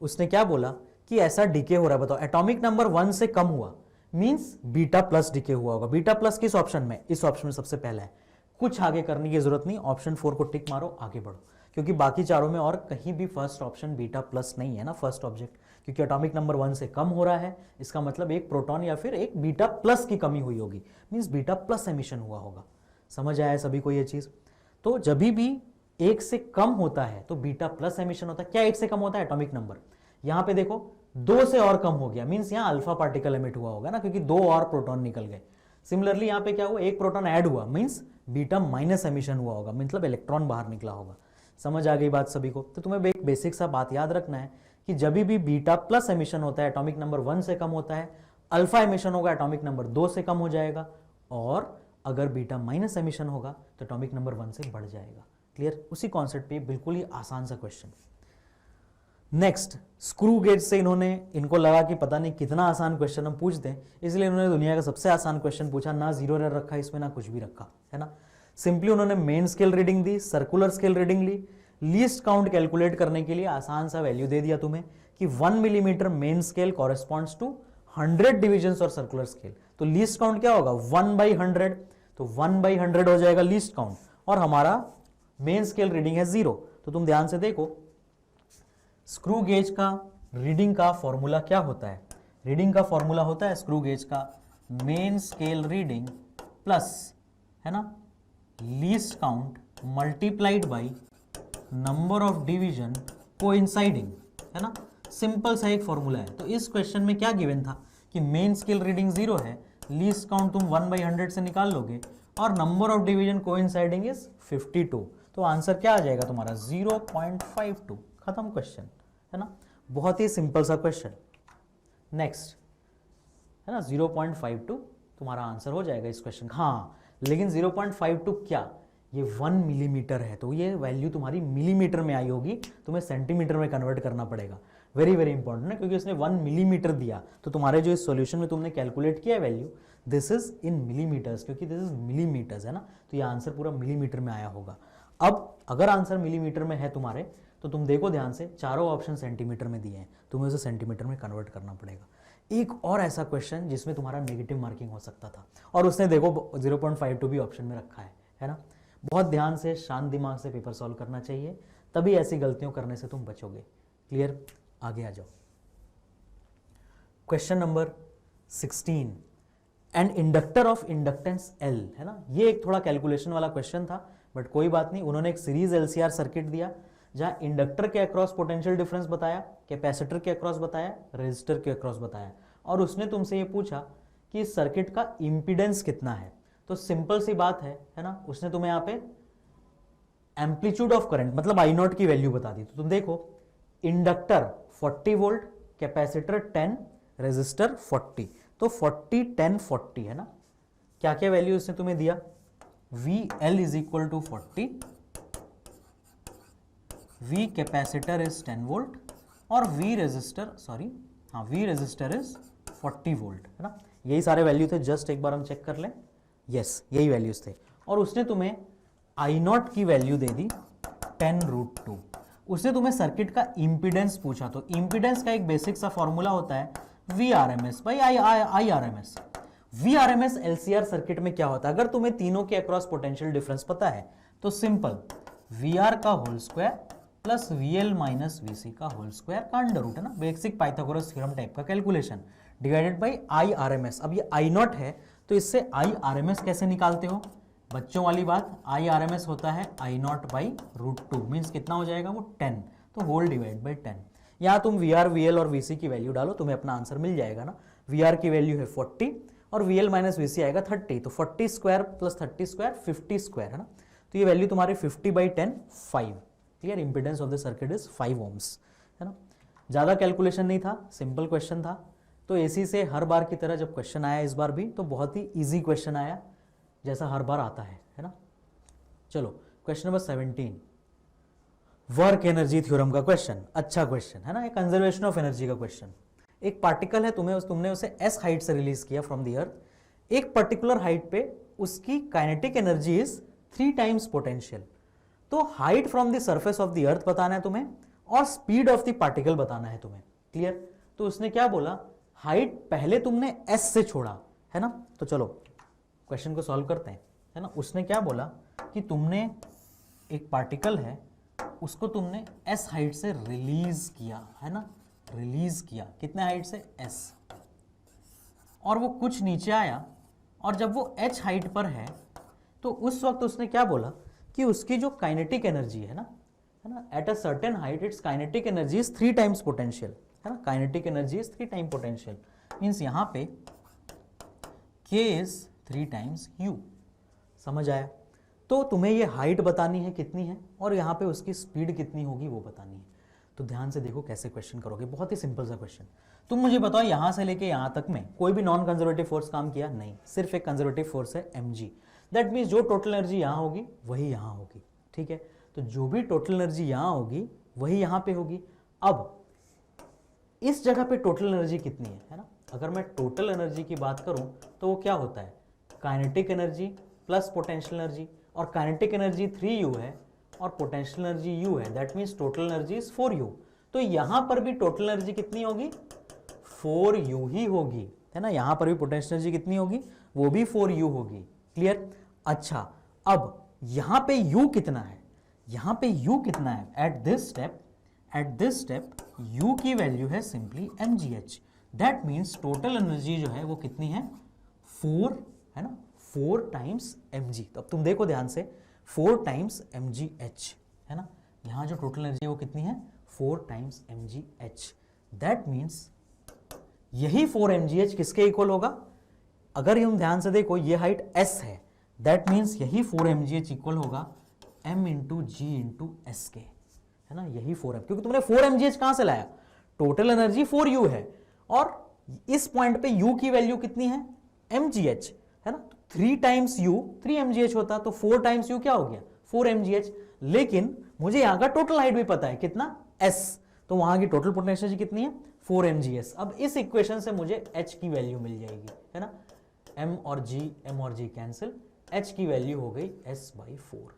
A: उसने क्या बोला कि ऐसा डीके हो रहा है, बताओ एटॉमिक नंबर 1 से कम हुआ, मींस बीटा प्लस डीके हुआ होगा। बीटा प्लस किस ऑप्शन में, इस ऑप्शन में सबसे पहला है, कुछ आगे करने की जरूरत नहीं, ऑप्शन 4 को टिक मारो, आगे बढ़ो, क्योंकि बाकी चारों में और कहीं भी फर्स्ट ऑप्शन बीटा प्लस नहीं है ना, फर्स्ट ऑब्जेक्ट, क्योंकि एटॉमिक नंबर 1 से कम हो रहा है, इसका मतलब एक प्रोटॉन या फिर एक बीटा प्लस की कमी हुई होगी, मींस बीटा प्लस एमिशन हुआ होगा। समझ आया है सभी को ये चीज? तो जब भी 1 से कम होता है तो बीटा प्लस एमिशन होता है। क्या 1 से कम होता है? Atomic number. यहां पे देखो 2 से और कम हो गया, मींस यहां अल्फा पार्टिकल एमिट हुआ होगा ना, क्योंकि 2 और प्रोटॉन निकल गए। सिमिलरली यहां पे क्या हुआ, एक प्रोटॉन ऐड हुआ, मींस बीटा माइनस एमिशन हुआ होगा, मतलब इलेक्ट्रॉन बाहर निकला होगा। समझ आ गई बात सभी को? तो तुम्हें एक बेसिक सा बात याद रखना है कि जब भी बीटा प्लस एमिशन होता है एटॉमिक नंबर 1 से कम होता है, अल्फा एमिशन होगा एटॉमिक नंबर 2 से कम हो जाएगा, और अगर बीटा माइनस एमिशन होगा तो एटॉमिक नंबर 1 से बढ़ जाएगा। क्लियर? उसी कॉन्सेप्ट पे बिल्कुल ही आसान सा क्वेश्चन। नेक्स्ट, स्क्रू गेज से इनको लगा कि पता नहीं कितना आसान क्वेश्चन हम पूछ दें, इसलिए इन्होंने दुनिया का सबसे आसान क्वेश्चन पूछा, ना जीरो एरर रखा इसमें ना कुछ भी रखा, है ना। सिंपली उन्होंने मेन स्केल रीडिंग दी, सर्कुलर स्केल रीडिंग ली, लीस्ट काउंट कैलकुलेट करने के लिए आसान सा वैल्यू दे दिया तुम्हें कि 1 millimetre main scale corresponds to 100 divisions और सर्कुलर स्केल। तो लीस्ट काउंट क्या होगा? 1/100, तो 1/100 हो जाएगा लीस्ट काउंट, और हमारा मेन स्केल रीडिंग है 0। तो तुम ध्यान से देखो, स्क्रू गेज का रीडिंग का फॉर्मूला क्या होता है? रीडिंग का फॉर्मूला होता है स्क्रू गेज का मेन स्केल रीडिंग प्लस, है ना, least count multiplied by number of division coinciding, है ना। सिंपल सा एक फॉर्मूला है। तो इस क्वेश्चन में क्या गिवन था कि मेन स्केल रीडिंग 0 है, लीस्ट काउंट तुम 1/100 से निकाल लोगे, और number of division coinciding is 52। तो आंसर क्या आ जाएगा तुम्हारा? 0.52। खत्म क्वेश्चन, है ना। बहुत ही सिंपल सा क्वेश्चन। नेक्स्ट, है ना, 0.52 तुम्हारा आंसर हो जाएगा इस क्वेश्चन। हाँ, लेकिन 0.52 क्या? ये 1 मिलीमीटर है, तो ये वैल्यू तुम्हारी मिलीमीटर में आई होगी, तुम्हें सेंटीमीटर में कन्वर्ट करना पड़ेगा। वेरी वेरी इंपॉर्टेंट है, क्योंकि उसने 1 मिलीमीटर दिया, तो तुम्हारे जो इस सॉल्यूशन में तुमने कैलकुलेट किया value, this is in millimetres, क्योंकि दिस इज मिलीमीटर्स, है ना। तो ये आंसर पूरा मिलीमीटर में आया होगा। अब अगर आंसर मिलीमीटर में है तुम्हारे, तो तुम देखो ध्यान से, चारों ऑप्शन सेंटीमीटर में दिए हैं, तुम्हें उसे सेंटीमीटर में कन्वर्ट करना पड़ेगा। एक और ऐसा क्वेश्चन जिसमें तुम्हारा नेगेटिव मार्किंग हो सकता था, और उसने देखो 0.52 भी ऑप्शन में रखा है ना। बहुत ध्यान से, शांत दिमाग से पेपर सॉल्व करना चाहिए, तभी ऐसी गलतियों करने से तुम बचोगे। क्लियर? आगे आ जाओ। Question number 16, and inductor of inductance L, है ना। ये एक थोड़ा कैलकुलेशन वाला क्वेश्चन था, बट कोई बात नहीं। उन्होंने एक सीरीज LCR सर्किट दिया, जहां इंडक्टर के अक्रॉस पोटेंशियल डिफरेंस बताया, कैपेसिटर के अक्रॉस बताया, रेजिस्टर के अक्रॉस बताया, और उसने तुमसे ये पूछा कि इस सर्किट का इंपीडेंस कितना है। तो सिंपल सी बात है ना, उसने तुम्हें यहाँ पे एम्पलीट्यूड ऑफ करंट मतलब I0 की वैल्यू बता दी। तो तुम देखो, इंडक्टर 40 वोल्ट, कैपेसिटर 10, रेजिस्टर 40, तो 40 10 40, है ना। क्या क्या वैल्यू उसने तुम्हें दिया? VL is equal to 40, V capacitor is 10 volt, और V रेजिस्टर इज 40 वोल्ट, है ना। यही सारे वैल्यू थे, जस्ट एक बार हम चेक कर लें। यस, यही वैल्यूज थे, और उसने तुम्हें I0 की वैल्यू दे दी 10√2। उसने तुम्हें सर्किट का इंपीडेंस पूछा, तो इंपीडेंस का एक बेसिक सा फॉर्मूला होता है VRMS by IRMS। VRMS LCR circuit में क्या होता है? अगर तुम्हें तीनों के अक्रॉस पोटेंशियल डिफरेंस पता है, तो सिंपल VR का whole square plus VL minus VC का होल स्क्वायर का अंडर रूट, है ना। बेसिक पाइथागोरस थ्योरम टाइप का कैलकुलेशन, डिवाइडेड बाई IRMS। अब ये I0 है, तो इससे IRMS कैसे निकालते हो? बच्चों वाली बात, IRMS होता है I0 बाई √2, मीन्स कितना हो जाएगा वो? 10, तो होल डिवाइड बाई 10। यहाँ तुम VR, VL और VC की वैल्यू डालो, तुम्हें अपना आंसर मिल जाएगा ना। VR की वैल्यू है 40 और VL माइनस VC आएगा 30, तो 40 स्क्वायर प्लस 30 स्क्वायर 50 स्क्वायर, है ना। तो ये वैल्यू तुम्हारी 50/10 5। Clear? Impedance of the circuit is 5 ohms, है ना। ज़्यादा कैलकुलेशन नहीं था, सिंपल क्वेश्चन था। तो एसी से हर बार की तरह जब क्वेश्चन आया इस बार भी, तो बहुत ही ईजी क्वेश्चन आया, जैसा हर बार आता है ना। चलो question number 17, work energy theorem का क्वेश्चन। अच्छा क्वेश्चन है ना, एक कंजर्वेशन ऑफ एनर्जी का क्वेश्चन। एक पार्टिकल है, तुमने उसे s हाइट से रिलीज किया फ्रॉम द अर्थ, एक पर्टिकुलर हाइट पे उसकी kinetic energy is 3 times potential. तो height from the surface of the earth बताना है तुम्हें, और स्पीड ऑफ द पार्टिकल बताना है तुम्हें। क्लियर? तो उसने क्या बोला, हाइट पहले तुमने s से छोड़ा, है ना। तो चलो क्वेश्चन को सॉल्व करते हैं, है ना। उसने क्या बोला कि तुमने एक पार्टिकल है उसको तुमने s हाइट से रिलीज किया, है ना, रिलीज किया, कितने हाइट से, s, और वो कुछ नीचे आया, और जब वो h हाइट पर है तो उस वक्त उसने क्या बोला कि उसकी जो काइनेटिक एनर्जी है ना, at a certain height it's kinetic energy is 3 times potential, है ना, kinetic energy is 3 time potential, means यहां पे k इज 3 टाइम्स u। समझ आया? तो तुम्हें ये हाइट बतानी है कितनी है, और यहाँ पे उसकी स्पीड कितनी होगी वो बतानी है। तो ध्यान से देखो कैसे क्वेश्चन करोगे, बहुत ही सिंपल सा क्वेश्चन। तुम मुझे बताओ यहाँ से लेके यहाँ तक में कोई भी नॉन कंजर्वेटिव फोर्स काम किया? नहीं, सिर्फ एक कंजर्वेटिव फोर्स है mg। दैट मीन्स जो टोटल एनर्जी यहाँ होगी वही यहाँ होगी, ठीक है। तो जो भी टोटल एनर्जी यहाँ होगी वही यहाँ पे होगी। अब इस जगह पे टोटल एनर्जी कितनी है ना, अगर मैं टोटल एनर्जी की बात करूं तो वो क्या होता है, kinetic energy plus potential energy, और काइनेटिक एनर्जी 3u है और पोटेंशियल एनर्जी u है, that means total energy is 4u। तो यहां पर भी टोटल एनर्जी कितनी होगी, 4u ही होगी, है ना। यहां पर भी पोटेंशियल एनर्जी कितनी होगी, वो भी 4u होगी। क्लियर? अच्छा, अब यहां पे u कितना है, यहां पे u कितना है, एट दिस स्टेप u की वैल्यू है simply mgh। That means total energy जो है वो कितनी है, 4, है ना, 4 टाइम्स mg। तो अब तुम देखो ध्यान से, 4 टाइम्स mgh, है ना, यहां जो टोटल एनर्जी है वो कितनी है, 4 टाइम्स mgh। दैट मीन्स यही 4 mgh किसके इक्वल होगा, अगर हम ध्यान से देखो ये हाइट s है, दैट मीन्स यही 4 mgh इक्वल होगा m into G into S के, है ना, यही 4m, क्योंकि तुमने 4 mgh कहां से लाया, टोटल एनर्जी 4u है, और इस पॉइंट पे u की वैल्यू कितनी है, mgh, है ना। 3 टाइम्स u 3 mgh होता, तो 4 टाइम्स u क्या हो गया, 4 mgh। लेकिन मुझे यहां का टोटल हाइट भी पता है कितना, s, तो वहां की टोटल पोटेंशियल कितनी है, 4 mgs। अब इस इक्वेशन से मुझे h की वैल्यू मिल जाएगी, है ना, m और g कैंसिल, h की वैल्यू हो गई s/4,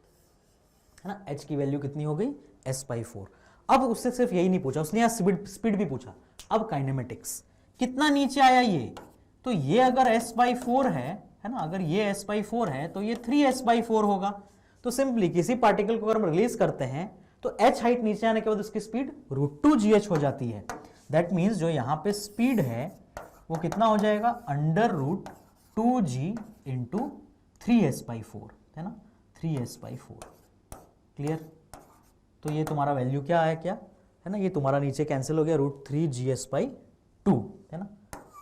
A: है ना, h की वैल्यू कितनी हो गई, s/4। अब उससे सिर्फ यही नहीं पूछा उसने, यहां स्पीड भी पूछा। अब काइनेमेटिक्स कितना नीचे आया ये, तो ये अगर s/4 है ना, अगर ये s/4 है तो ये 3s/4 होगा। तो सिंपली किसी पार्टिकल को अगर हम रिलीज करते हैं तो h हाइट नीचे आने के बाद उसकी स्पीड √2gh हो जाती है। दैट मीन्स जो यहां पे स्पीड है वो कितना हो जाएगा, √2g इंटू 3s/4, है ना, 3s/4। क्लियर? तो ये तुम्हारा वैल्यू क्या है, क्या है ना, ये तुम्हारा नीचे कैंसिल हो गया, √3gs/2, है ना,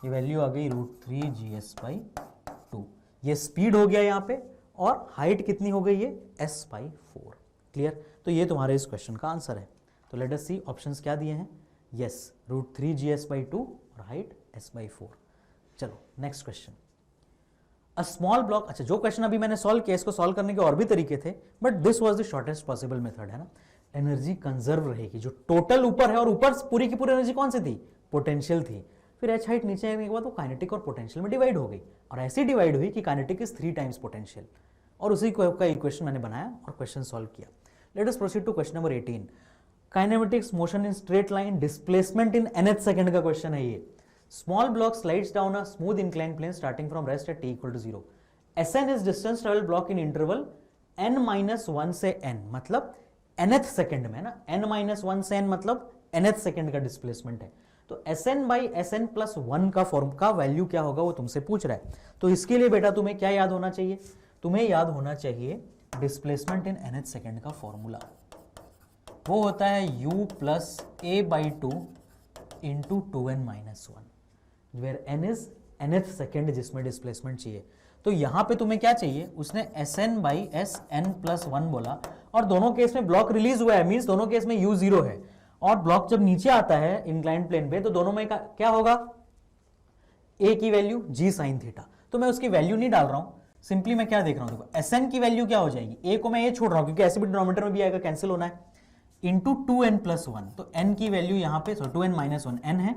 A: ये वैल्यू आ गई √3gs/2। ये स्पीड हो गया यहाँ पे, और हाइट कितनी हो गई, ये s/4। क्लियर? तो ये तुम्हारे इस क्वेश्चन का आंसर है। तो लेट अस सी ऑप्शंस क्या दिए हैं, यस, √3gs/2 और हाइट s/4। चलो next question, a small block. अच्छा, जो क्वेश्चन अभी मैंने सॉल्व किया, इसको सॉल्व करने के और भी तरीके थे, but this was the shortest possible method, है ना। एनर्जी कंजर्व रहेगी, जो टोटल ऊपर है, और ऊपर पूरी की पूरी एनर्जी कौन सी थी, पोटेंशियल थी। फिर h हाइट नीचे आने के बाद वो काइनेटिक और पोटेंशियल में डिवाइड हो गई, और ऐसी डिवाइड हुई कि काइनेटिक इज 3 टाइम्स पोटेंशियल, और उसी का इक्वेशन मैंने बनाया और क्वेश्चन सॉल्व किया। Let us proceed to question number 18। Kinematics motion in straight line, displacement in nth second का क्वेश्चन है ये। Small block slides down a smooth inclined plane starting from rest at t = 0। Sn is distance travel block in interval n-1 से n, मतलब nth second में, ना, n-1 से n मतलब nth second का डिस्प्लेसमेंट है। तो Sn/Sn+1 का फॉर्म का वैल्यू क्या होगा वो तुमसे पूछ रहा है। तो इसके लिए बेटा तुम्हें क्या याद होना चाहिए, तुम्हें याद होना चाहिए डिस्प्लेसमेंट इन nth सेकंड का फॉर्मूला, वो होता है u + a/2 into 2n-1, where n is nth second जिसमें डिस्प्लेसमेंट चाहिए। तो यहां पे तुम्हें क्या चाहिए, उसने Sn/Sn+1 बोला, और दोनों केस में ब्लॉक रिलीज हुआ है, मींस दोनों केस में u 0 है, और ब्लॉक जब नीचे आता है इंक्लाइंड प्लेन पे तो दोनों में क्या होगा, a की वैल्यू g sin थीटा। तो मैं उसकी वैल्यू नहीं डाल रहा हूं, सिंपली मैं क्या देख रहा हूं, देखो Sn की वैल्यू क्या हो जाएगी, a को मैं a छोड़ रहा हूं क्योंकि ऐसे भी डिनोमिनेटर में भी आएगा, कैंसिल होना है, इंटू 2n+1। तो n की वैल्यू यहाँ पे 2n-1 n है,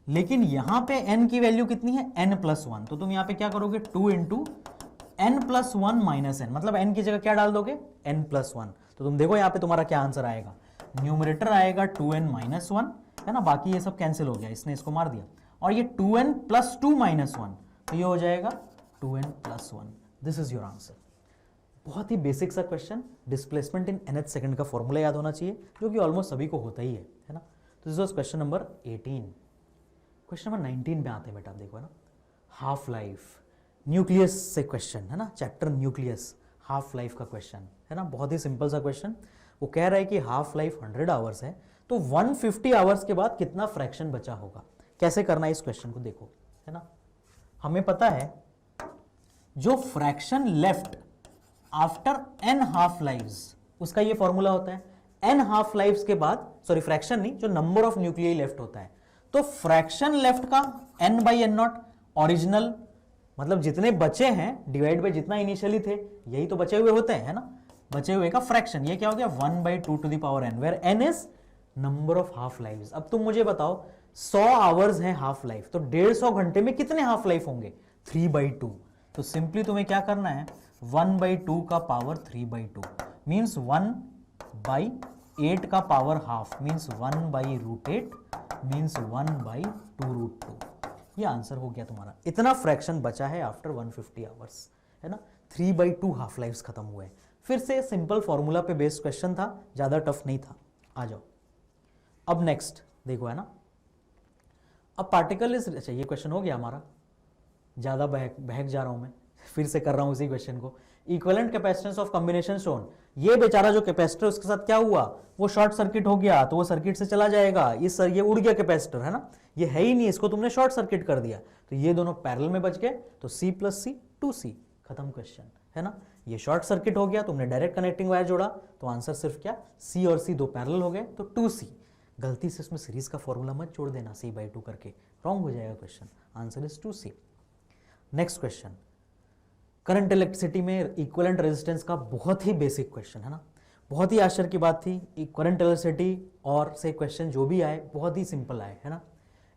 A: लेकिन यहाँ पे n की वैल्यू कितनी है, n+1। तो तुम यहाँ पे क्या करोगे, 2 इंटू n+1 - n, मतलब n की जगह क्या डाल दोगे, n+1। तो तुम देखो यहाँ पे तुम्हारा क्या आंसर आएगा, न्यूमरेटर आएगा 2n-1, है ना, बाकी ये सब कैंसिल हो गया, इसने इसको मार दिया, और ये 2n+2 - 1, तो ये हो जाएगा 2n+1। This is your answer. बहुत ही बेसिक सा question, displacement in nth second का फॉर्मूला याद होना चाहिए, जो कि ऑलमोस्ट सभी को होता ही है ना। तो this was question number 18। Question number 19 पे आते हैं बेटा, देखो है ना, हाफ लाइफ, न्यूक्लियस से क्वेश्चन है ना, चैप्टर न्यूक्लियस, हाफ लाइफ का क्वेश्चन है ना, बहुत ही सिंपल सा क्वेश्चन। वो कह रहा है कि हाफ लाइफ 100 आवर्स है, तो 150 आवर्स के बाद कितना फ्रैक्शन बचा होगा। कैसे करना है इस क्वेश्चन को, देखो है ना, हमें पता है जो fraction left after n half lives, उसका ये फॉर्मूला होता है, n हाफ लाइव्स के बाद, सॉरी फ्रैक्शन नहीं, जो नंबर ऑफ न्यूक्लियाई लेफ्ट होता है, तो फ्रैक्शन लेफ्ट का n by n not, original मतलब जितने बचे हैं डिवाइड बाई जितना इनिशियली थे, यही तो बचे हुए होते हैं है ना, बचे हुए का फ्रैक्शन, ये क्या हो गया 1/2 to the power n, where n is number of half lives. अब तुम मुझे बताओ 100 आवर्स है हाफ लाइफ, तो 150 घंटे में कितने हाफ लाइफ होंगे, 3/2। तो सिंपली तुम्हें क्या करना है, 1/2 का पावर 3/2 मीन्स 1/8 का पावर हाफ मीन्स 1/√8 मीन्स 1/2√2। ये आंसर हो गया तुम्हारा। इतना फ्रैक्शन बचा है आफ्टर 150 आवर्स है ना, 3/2 हाफ लाइफ्स खत्म हुए। फिर से सिंपल फॉर्मूला पे बेस्ड क्वेश्चन था, ज्यादा टफ नहीं था। आ जाओ अब नेक्स्ट देखो है ना, अब पार्टिकल इज, अच्छा ये क्वेश्चन हो गया हमारा, ज्यादा बहक जा रहा हूं मैं, फिर से कर रहा हूं उसी क्वेश्चन को। Equivalent capacitance of combination shown, ये बेचारा जो कैपेसिटर उसके साथ क्या हुआ, वो शॉर्ट सर्किट हो गया, तो वो सर्किट से चला जाएगा, ये उड़ गया कैपेसिटर है ना, ये है ही नहीं, इसको तुमने शॉर्ट सर्किट कर दिया, तो ये दोनों पैरेलल में बच गए, तो C + C 2C, खत्म क्वेश्चन है ना। ये शॉर्ट सर्किट हो गया, तुमने डायरेक्ट कनेक्टिंग वायर जोड़ा, तो आंसर सिर्फ क्या, C और C दो पैरेलल हो गए, तो 2C। गलती से इसमें सीरीज का फॉर्मूला मत जोड़ देना C/2 करके, रॉन्ग हो जाएगा question, answer is 2C। Next question, current electricity में इक्विवेलेंट रेजिस्टेंस का बहुत ही बेसिक क्वेश्चन है ना, बहुत ही आश्चर्य की बात थी, करंट इलेक्ट्रिसिटी और से क्वेश्चन जो भी आए बहुत ही सिंपल आए है ना।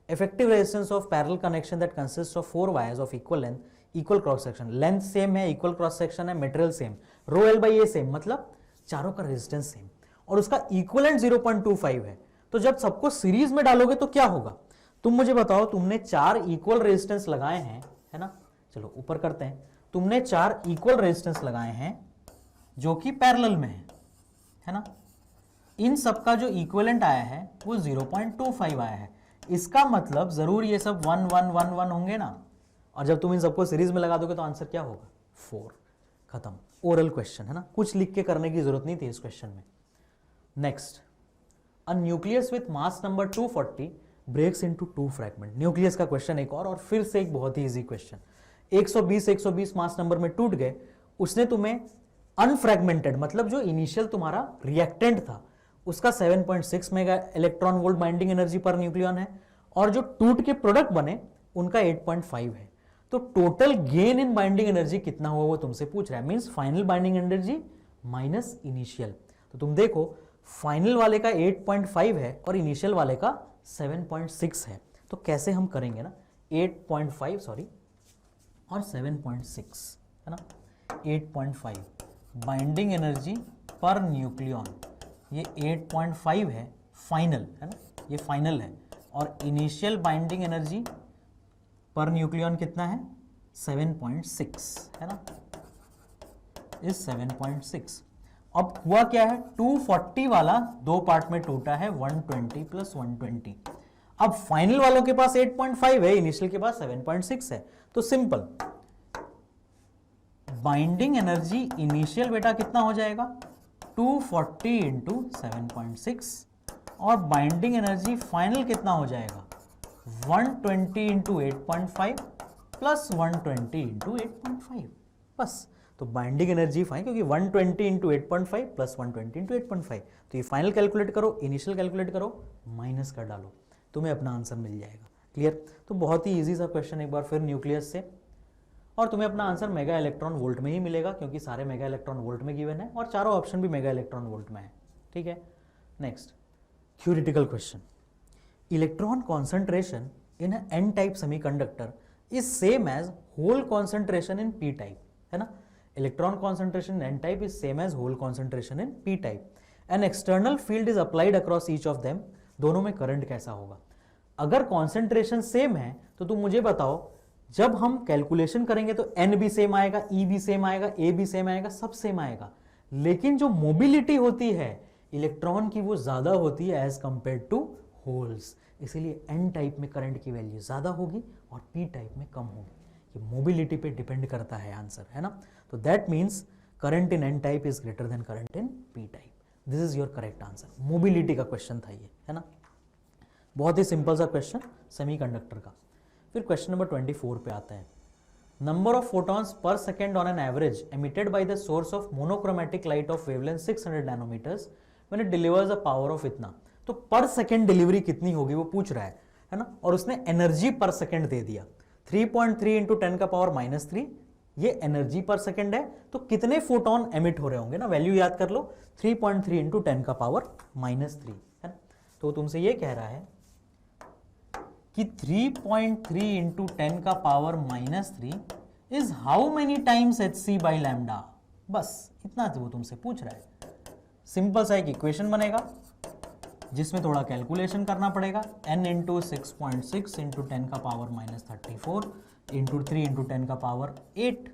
A: Effective resistance of parallel connection that consist of 4 wires of equal length, equal cross section, length same है, इक्वल क्रॉस सेक्शन है, मटेरियल सेम, रो L/A सेम, मतलब चारों का रेजिस्टेंस सेम, और उसका इक्विवेलेंट 0.25 है। तो जब सबको सीरीज में डालोगे तो क्या होगा, तुम मुझे बताओ, तुमने 4 इक्वल रेजिस्टेंस लगाए हैं है ना, चलो ऊपर करते हैं, तुमने 4 इक्वल रेजिस्टेंस लगाए हैं जो कि पैरेलल में है ना, इन सब का जो इक्विवेलेंट आया है वो 0.25 आया है, इसका मतलब जरूर ये सब 1 1 1 1 होंगे ना, और जब तुम इन सबको सीरीज में लगा दोगे तो आंसर क्या होगा 4, खत्म। ओरल क्वेश्चन है ना, कुछ लिख के करने की जरूरत नहीं थी इस क्वेश्चन में। Next, a nucleus with mass number 240 breaks into 2 fragment. Nucleus का क्वेश्चन एक और फिर से एक बहुत ही इजी क्वेश्चन, 120 मास नंबर में टूट गए, उसने तुम्हें अनफ्रैगमेंटेड, मतलब जो इनिशियल तुम्हारा रिएक्टेंट था उसका 7.6 mega electron volt binding energy per nucleon है, और जो टूट के प्रोडक्ट बने उनका 8.5 है। तो total gain in binding energy कितना हुआ वो तुमसे पूछ रहा है, means final binding energy minus initial. तो तुम देखो फाइनल वाले का 8.5 है और इनिशियल वाले का 7.6 है, तो कैसे हम करेंगे ना, 8.5 सॉरी और 7.6 है ना, 8.5 बाइंडिंग एनर्जी पर न्यूक्लियन, ये 8.5 है फाइनल है ना, ये फाइनल है, और initial binding energy per nucleon कितना है 7.6 है ना, इस 7.6। अब हुआ क्या है, 240 वाला 2 पार्ट में टूटा है, 120 + 120। अब फाइनल वालों के पास 8.5 है, इनिशियल के पास 7.6 है, तो सिंपल बाइंडिंग एनर्जी इनिशियल बेटा कितना हो जाएगा 240 × 7.6, और बाइंडिंग एनर्जी फाइनल कितना हो जाएगा 120 × 8.5 प्लस 120 × 8.5, बस। तो बाइंडिंग एनर्जी फाइन, क्योंकि 120 × 8.5 प्लस 120 × 8.5, तो ये फाइनल कैलकुलेट करो, इनिशियल कैलकुलेट करो, माइनस कर डालो, तुम्हें अपना आंसर मिल जाएगा। क्लियर। तो बहुत ही इजी सा क्वेश्चन एक बार फिर न्यूक्लियस से, और तुम्हें अपना आंसर मेगा इलेक्ट्रॉन वोल्ट में ही मिलेगा, क्योंकि सारे मेगा इलेक्ट्रॉन वोल्ट में गिवन है और चारों ऑप्शन भी मेगा इलेक्ट्रॉन वोल्ट में है। ठीक है। Next, theoretical question, electron concentration in n type semiconductor is same as hole concentration in p type, है ना। Electron concentration in n type is same as hole concentration in p type. An external field is applied across each of them, दोनों में current कैसा होगा। अगर concentration same है तो तुम मुझे बताओ जब हम कैलकुलेशन करेंगे तो n भी सेम आएगा, e भी सेम आएगा, a भी सेम आएगा, सब सेम आएगा, लेकिन जो मोबिलिटी होती है इलेक्ट्रॉन की वो ज्यादा होती है एज कंपेयर टू होल्स, इसीलिए n टाइप में करंट की वैल्यू ज्यादा होगी और p टाइप में कम होगी। ये मोबिलिटी पे डिपेंड करता है आंसर, है ना। तो that means current in n type is greater than current in p type. This is your correct answer. Mobility का क्वेश्चन था ये, है ना। बहुत ही सिंपल सा क्वेश्चन सेमीकंडक्टर का। फिर क्वेश्चन नंबर 24 पे आता है। Number of photons per second on an average emitted by the source of monochromatic light of wavelength 600 nanometres when it delivers a power of इतना। तो पर सेकेंड डिलीवरी कितनी होगी वो पूछ रहा है ना। और उसने एनर्जी पर सेकेंड दे दिया 3.3 इंटू 10 का पावर -3, ये एनर्जी पर सेकेंड है। तो कितने फोटोन एमिट हो रहे होंगे ना, वैल्यू याद कर लो, 3.3 इंटू 10 का पावर -3, है ना। तो तुमसे ये कह रहा है कि 3.3 इंटू 10 का power -3 is how many times hc by lambda. बस इतना वो तुमसे पूछ रहा है। सिंपल सा एक इक्वेशन बनेगा जिसमें थोड़ा कैलकुलेशन करना पड़ेगा। n इंटू 6.6 इंटू 10 का पावर -34 इंटू 3 इंटू 10 का पावर 8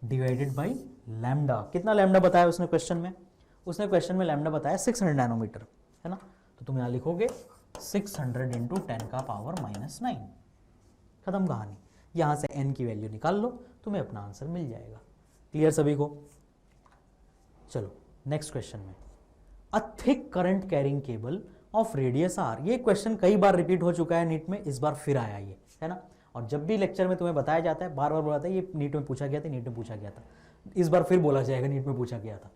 A: डिवाइडेड बाई लैम्डा। कितना लैम्डा बताया उसने क्वेश्चन में? उसने क्वेश्चन में लैम्डा बताया 600 नैनोमीटर, है ना। तो तुम यहाँ लिखोगे 600 इंटू 10 का पावर -9। खत्म कहानी। यहाँ से n की वैल्यू निकाल लो, तुम्हें अपना आंसर मिल जाएगा। क्लियर सभी को? चलो नेक्स्ट क्वेश्चन में। A thick current carrying cable of radius r। ये क्वेश्चन कई बार रिपीट हो चुका है नीट में, इस बार फिर आया ये, है ना। और जब भी लेक्चर में तुम्हें बताया जाता है, बार बार बोला था ये नीट में पूछा गया था, नीट में पूछा गया था, इस बार फिर बोला जाएगा नीट में पूछा गया था।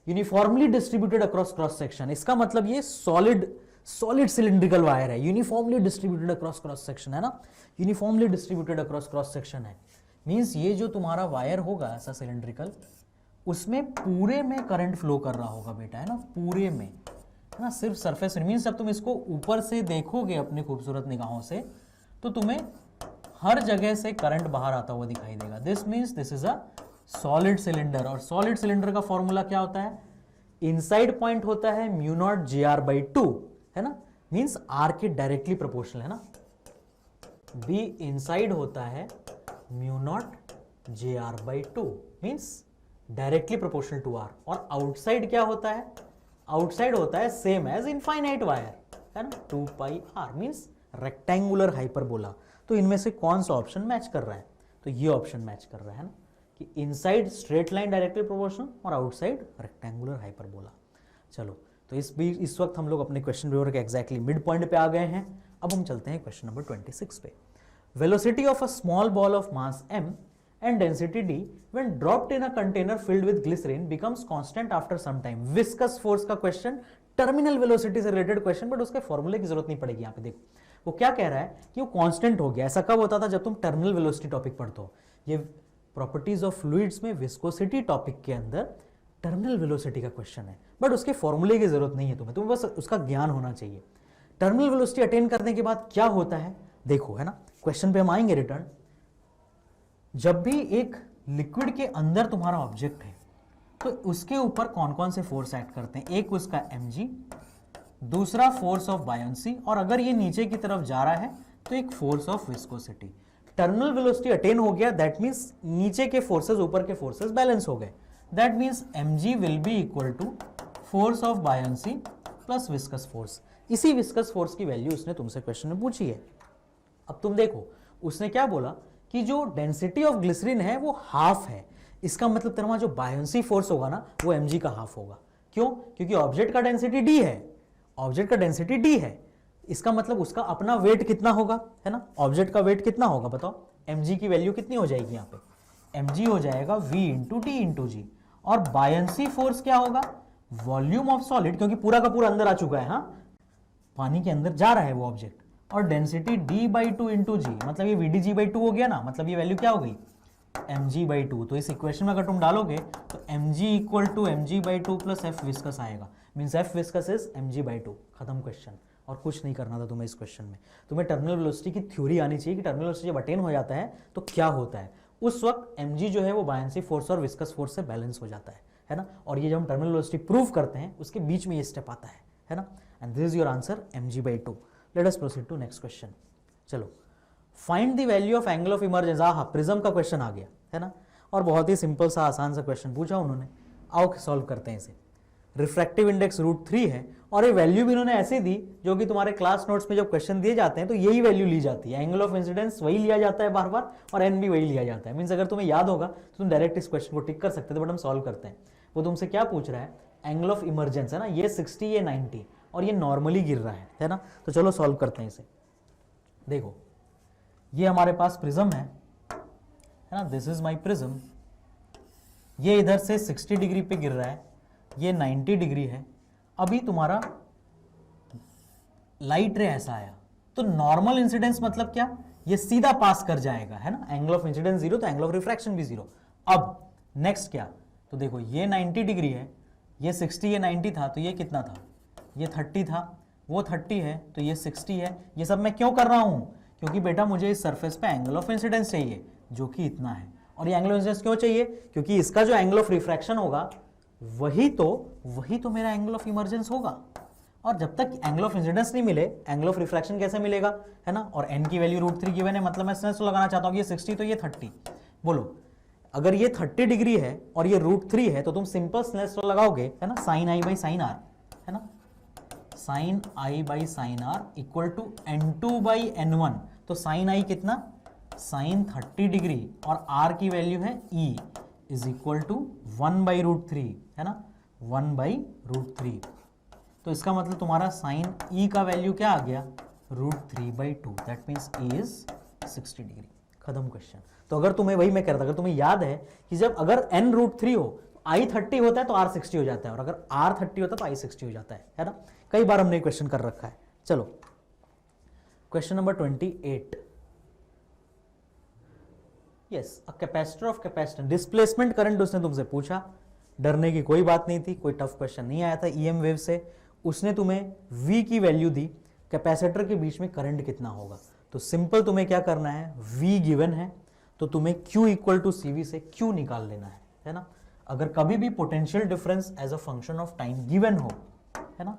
A: Uniformly distributed across cross section, इसका मतलब ये सॉलिड सिलिंड्रिकल वायर है। Uniformly distributed across cross section, है ना। Uniformly distributed across cross section है, मीन्स ये जो तुम्हारा वायर होगा ऐसा सिलिंड्रिकल, उसमें पूरे में करंट फ्लो कर रहा होगा बेटा, है ना, पूरे में, है ना। सिर्फ सरफेस मीन्स जब तुम इसको ऊपर से देखोगे अपनी खूबसूरत निगाहों से तो तुम्हें हर जगह से करंट बाहर आता हुआ दिखाई देगा। This means this is a solid cylinder. और सॉलिड सिलेंडर का फॉर्मूला क्या होता है? इनसाइड पॉइंट होता है μ0 JR/2, है ना, मीन्स R के डायरेक्टली प्रोपोर्शनल, है ना। बी इनसाइड होता है μ0 JR/2 means directly proportional to R। और आउटसाइड क्या होता है? आउटसाइड होता है सेम एज इनफाइनाइट वायर, है ना, 2πr मीन्स रेक्टेंगुलर हाइपरबोला। तो इनमें से कौन सा ऑप्शन मैच कर रहा है? तो ये ऑप्शन मैच कर रहा है ना, कि inside straight line directly proportional और आउटसाइड रेक्टेंगुलर हाइपरबोला। चलो तो इस वक्त हम लोग अपने क्वेश्चन पेपर के एग्जैक्टली मिड पॉइंट पे आ गए हैं। अब हम चलते हैं क्वेश्चन नंबर 26 पे। Velocity of a small ball of mass m and density d when dropped in a container filled with glycerin becomes constant after some time। Viscous force का question, terminal velocity से related question, but उसके फॉर्मूले की जरूरत नहीं पड़ेगी। यहाँ पे देखो वो क्या कह रहा है कि वो कांस्टेंट हो गया। ऐसा कब होता था? जब तुम टर्मिनल वेलोसिटी टॉपिक पढ़ते हो। ये प्रॉपर्टीज ऑफ फ्लूइड्स में विस्कोसिटी टॉपिक के अंदर टर्मिनल वेलोसिटी का क्वेश्चन है, बट उसके फॉर्मूले की जरूरत नहीं है तुम्हें बस उसका ज्ञान होना चाहिए। टर्मिनल वेलोसिटी अटेन करने के बाद क्या होता है देखो, है ना। क्वेश्चन पे हम आएंगे रिटर्न। जब भी एक लिक्विड के अंदर तुम्हारा ऑब्जेक्ट है तो उसके ऊपर कौन कौन से फोर्स एक्ट करते हैं? एक उसका mg, दूसरा फोर्स ऑफ बायोंसी, और अगर ये नीचे की तरफ जा रहा है तो एक force of viscosity. Terminal velocity attain हो गया, दैट मीन्स नीचे के फोर्सेस ऊपर के फोर्सेस बैलेंस हो गए। That means mg will be equal to force of buoyancy plus viscous force. इसी विस्कस फोर्स की वैल्यू उसने तुमसे क्वेश्चन में पूछी है। अब तुम देखो उसने क्या बोला कि जो डेंसिटी ऑफ ग्लिसरीन है वो हाफ है। इसका मतलब तुम्हारा जो बायोंसी फोर्स होगा ना वो mg का हाफ होगा। क्यों? क्योंकि ऑब्जेक्ट का डेंसिटी d है, ऑब्जेक्ट का डेंसिटी d है, इसका मतलब उसका अपना वेट कितना होगा, है ना। ऑब्जेक्ट का वेट कितना होगा बताओ? mg की वैल्यू कितनी हो जाएगी यहाँ पे? mg हो जाएगा v इंटू डी इंटू जी। और बायोंसी फोर्स क्या होगा? वॉल्यूम ऑफ सॉलिड, क्योंकि पूरा का पूरा अंदर आ चुका है, हाँ पानी के अंदर जा रहा है वो ऑब्जेक्ट। और डेंसिटी d/2 इंटू जी, मतलब ये vdg/2 हो गया ना, मतलब ये वैल्यू क्या हो गई? mg/2। तो इस इक्वेशन में अगर तुम डालोगे तो mg equal to mg/2 plus f viscous आएगा, means f viscous is mg/2। खत्म क्वेश्चन। और कुछ नहीं करना था तुम्हें इस क्वेश्चन में। तुम्हें टर्मिनल वेलोसिटी की थ्योरी आनी चाहिए कि टर्मिनल वेलोसिटी जब अटेन हो जाता है तो क्या होता है। उस वक्त mg जो है वो बायोंसी फोर्स और विस्कस फोर्स से बैलेंस हो जाता है ना। और ये जब हम टर्मिनल वेलोसिटी प्रूव करते हैं उसके बीच में ये स्टेप आता है ना। And this is your answer mg/2। Let us proceed to next question. चलो find the value of angle of emergence. हाँ, प्रिज्म का क्वेश्चन आ गया है ना, और बहुत ही सिंपल सा आसान सा क्वेश्चन पूछा उन्होंने। आओ सॉल्व करते हैं इसे। रिफ्रैक्टिव इंडेक्स √3 है और ये वैल्यू भी इन्होंने ऐसी दी जो कि तुम्हारे क्लास नोट्स में जब क्वेश्चन दिए जाते हैं तो यही वैल्यू ली जाती है। एंगल ऑफ इंसिडेंस वही लिया जाता है बार बार और एन भी वही लिया जाता है। मीन्स अगर तुम्हें याद होगा तो तुम डायरेक्ट इस क्वेश्चन को टिक कर सकते थे, बट हम सॉल्व करते हैं। वो तुमसे क्या पूछ रहा है, एंगल ऑफ इमर्जेंस है ना, ये 60 ये 90 और ये नॉर्मली गिर रहा है ना। तो चलो सॉल्व करते हैं इसे। देखो ये हमारे पास प्रिज्म है ना, दिस इज माई प्रिज्म। ये इधर से 60 डिग्री पे गिर रहा है, ये 90 डिग्री है। अभी तुम्हारा लाइट रे ऐसा आया तो नॉर्मल इंसिडेंस मतलब क्या, ये सीधा पास कर जाएगा है ना। एंगल ऑफ इंसिडेंस 0 तो एंगल ऑफ रिफ्रैक्शन भी 0। अब नेक्स्ट क्या, तो देखो ये 90 डिग्री है, ये 60 ये 90 था तो ये कितना था, ये 30 था, वो 30 है तो ये 60 है। ये सब मैं क्यों कर रहा हूं, क्योंकि बेटा मुझे इस सरफेस पे एंगल ऑफ इंसिडेंस चाहिए जो कि इतना है। और ये एंगल ऑफ इंसिडेंस क्यों चाहिए, क्योंकि इसका जो एंगल ऑफ रिफ्रैक्शन होगा वही तो मेरा एंगल ऑफ इमर्जेंस होगा। और जब तक एंगल ऑफ इंसिडेंस नहीं मिले एंगल ऑफ रिफ्रैक्शन कैसे मिलेगा, है ना। और n की वैल्यू √3 गिवन है, मतलब मैं सेंस लगाना चाहता हूं कि ये 60 तो ये 30। बोलो अगर ये 30 डिग्री है और ये √3 है तो तुम सिंपल स्नेस लगाओगे है ना, sin i by sin r है ना, sin i by sin r equal to n2 by n1। तो sin i कितना, sin 30 डिग्री और r की वैल्यू है e is equal to 1 by √3 है ना, 1 बाई √3। तो इसका मतलब तुम्हारा साइन e का वैल्यू क्या आ गया, √3/2। That means e is 60 degree. खत्म क्वेश्चन। तो अगर तुम्हें, वही मैं कह रहा था, अगर तुम्हें याद है कि जब अगर n √3 हो i 30 होता है तो r 60 हो जाता है, और अगर r 30 होता है तो i 60 हो जाता है ना। कई बार हमने क्वेश्चन कर रखा है। चलो question number 28। Yes, a capacitor of capacitance, displacement current उसने तुमसे पूछा। डरने की कोई बात नहीं थी, कोई टफ क्वेश्चन नहीं आया था EM वेव से। उसने तुम्हें V की वैल्यू दी, कैपेसिटर के बीच में करंट कितना होगा। तो सिंपल तुम्हें क्या करना है, V गिवन है तो तुम्हें Q इक्वल टू CV से Q निकाल लेना है ना। अगर कभी भी potential difference as a function of time given हो है ना,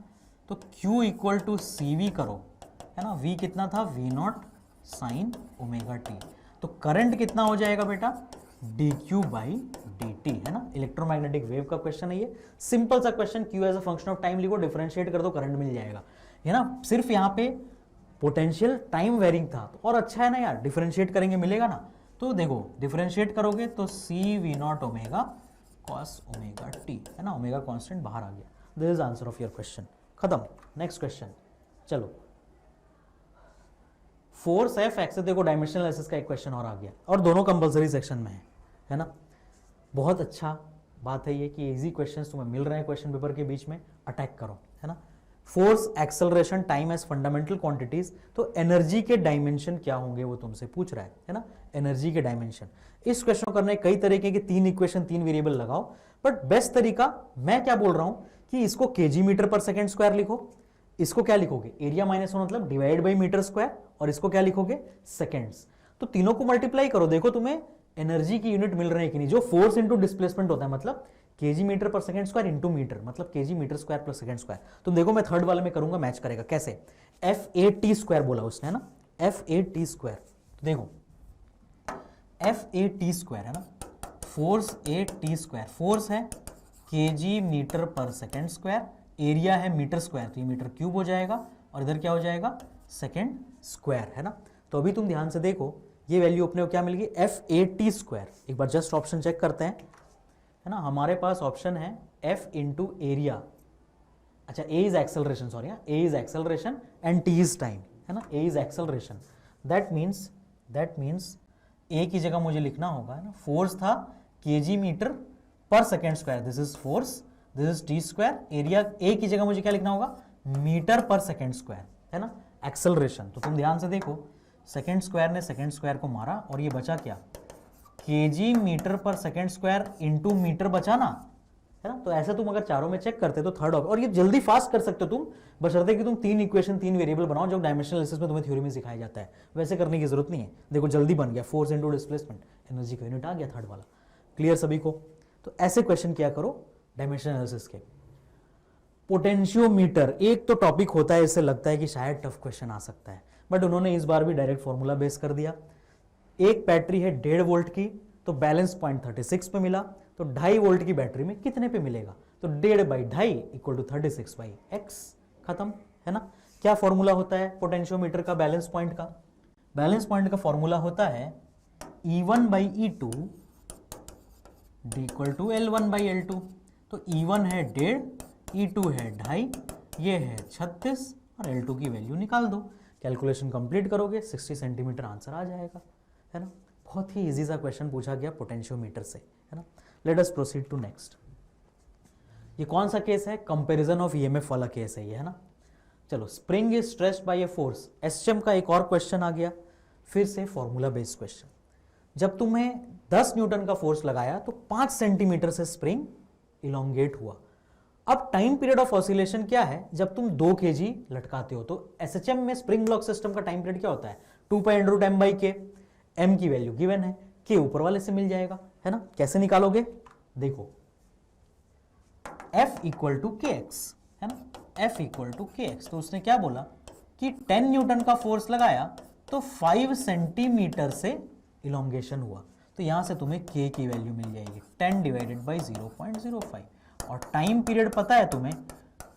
A: तो Q इक्वल टू CV करो है ना। V कितना था, V0 साइन ओमेगा t। तो करंट कितना हो जाएगा बेटा, dq/dt है ना। इलेक्ट्रोमैग्नेटिक वेव का क्वेश्चन है ये, सिंपल सा question. Q as a function of time लिखो, डिफरेंशिएट कर दो, करंट मिल जाएगा है ना। सिर्फ यहाँ पे पोटेंशियल टाइम वेरिंग था तो और अच्छा है ना यार, डिफरेंशिएट करेंगे मिलेगा ना। तो देखो डिफरेंशिएट करोगे तो CV0 omega cos omega t है ना, ओमेगा कांस्टेंट बाहर आ गया। This is answer of your question. खत्म। Next question. चलो फोर्स F से देखो डायमेंशनल एनालिसिस का एक क्वेश्चन और आ गया, और दोनों कंपलसरी सेक्शन में है ना। बहुत अच्छा बात है ये कि इजी क्वेश्चंस तुम्हें मिल रहे हैं क्वेश्चन पेपर के बीच में, अटैक करो है ना। Force, acceleration, time as fundamental quantities. तो एनर्जी के डायमेंशन क्या होंगे वो तुमसे पूछ रहा है ना, एनर्जी के डायमेंशन। इस क्वेश्चन को करने कई तरीके के 3 इक्वेशन 3 वेरिएबल लगाओ, बट बेस्ट तरीका मैं क्या बोल रहा हूं कि इसको kg metre per second square लिखो। इसको क्या लिखोगे, एरिया -1 मतलब डिवाइड बाई मीटर स्क्वायर, और इसको क्या लिखोगे, सेकेंड्स। तो तीनों को मल्टीप्लाई करो, देखो तुम्हें एनर्जी की यूनिट मिल रहे हैं कि नहीं। जो फोर्स इंटू डिस्प्लेसमेंट होता है मतलब kg metre per second square into metre, मतलब kg metre square plus second square. तुम देखो मैं थर्ड वाले में करूंगा, मैच करेगा कैसे। FAT स्क्वायर बोला उसने है ना, FAT स्क्वायर। तो देखो FAT स्क्वायर है ना, फोर्स AT स्क्वायर, फोर्स है kg metre per second square, area है मीटर स्क्वायर तो ये मीटर क्यूब हो जाएगा, और इधर क्या हो जाएगा, सेकेंड स्क्वायर है ना। तो अभी तुम ध्यान से देखो ये वैल्यू अपने को क्या मिल गई, FAT स्क्वायर। एक बार जस्ट ऑप्शन चेक करते हैं है ना। हमारे पास ऑप्शन है F इंटू एरिया, अच्छा A is acceleration, sorry A is acceleration and T is time है ना, A is acceleration. That means A की जगह मुझे लिखना होगा है ना, फोर्स था kg metre per second square, this is force, this is T square. Area A की जगह मुझे क्या लिखना होगा, मीटर पर सेकेंड स्क्वायर है ना, एक्सेलरेशन। तो तुम ध्यान से देखो, सेकेंड स्क्वायर ने सेकेंड स्क्वायर को मारा और ये बचा क्या, kg metre per second square into metre बचा ना है ना। तो ऐसे तुम अगर चारों में चेक करते तो थर्ड ऑप्शन, और ये जल्दी फास्ट कर सकते हो तुम, बशर्ते कि तुम 3 इक्वेशन 3 वेरिएबल बनाओ जो डायमेंशनल एनालिसिस में तुम्हें थ्योरी में सिखाया जाता है। वैसे करने की जरूरत नहीं है, देखो जल्दी बन गया, फोर्स इंटू डिस्प्लेसमेंट, एनर्जी का यूनिट आ गया थर्ड वाला। क्लियर सभी को। तो ऐसे क्वेश्चन किया करो डायमेंशनल एनालिसिस के। पोटेंशियोमीटर एक तो टॉपिक होता है, इससे लगता है कि शायद टफ क्वेश्चन आ सकता है, बट उन्होंने इस बार भी डायरेक्ट फॉर्मूला बेस कर दिया। एक बैटरी है 1.5 वोल्ट की, तो बैलेंस पॉइंट 36 पे मिला, तो 2.5 वोल्ट की बैटरी में कितने पे मिलेगा, तो 1.5/2 इक्वल टू 36/x, खत्म, है ना। क्या फॉर्मूला होता है पोटेंशियोमीटर का बैलेंस पॉइंट का? बैलेंस पॉइंट का फॉर्मूला होता है E1/E2 इक्वल टू L1/L2। तो E1 है 1.5, E2 है 2.5, ये है 36 और L2 की वैल्यू निकाल दो। कैलकुलेशन कंप्लीट करोगे 60 सेंटीमीटर आंसर आ जाएगा, है ना। बहुत ही इजी सा क्वेश्चन पूछा गया पोटेंशियोमीटर से, है ना। Let us proceed to next. ये कौन सा केस है? कंपैरिजन ऑफ ईएमएफ वाला केस है ये, है ना। चलो, spring is stressed by a force, SHM का एक और क्वेश्चन आ गया, फिर से फॉर्मूला बेस्ड क्वेश्चन। जब तुम्हें 10 न्यूटन का फोर्स लगाया तो 5 सेंटीमीटर से स्प्रिंग इलोंगेट हुआ। अब टाइम पीरियड ऑफ ऑसिलेशन क्या है? जब तुम 2 kg लटकाते हो, तो एसएचएम में स्प्रिंग ब्लॉक सिस्टम का टाइम पीरियड क्या होता है? 2π/m/k। m की वैल्यू गिवन है, k ऊपर वाले से मिल जाएगा, है ना। कैसे निकालोगे? देखो, F इक्वल टू kx, है ना, F इक्वल टू kx। तो उसने क्या बोला कि 10 न्यूटन का फोर्स लगाया तो 5 सेंटीमीटर से इलोंगेशन हुआ, तो यहां से तुम्हें k की वैल्यू मिल जाएगी 10 डिवाइडेड बाई 0.05। और टाइम पीरियड पता है तुम्हें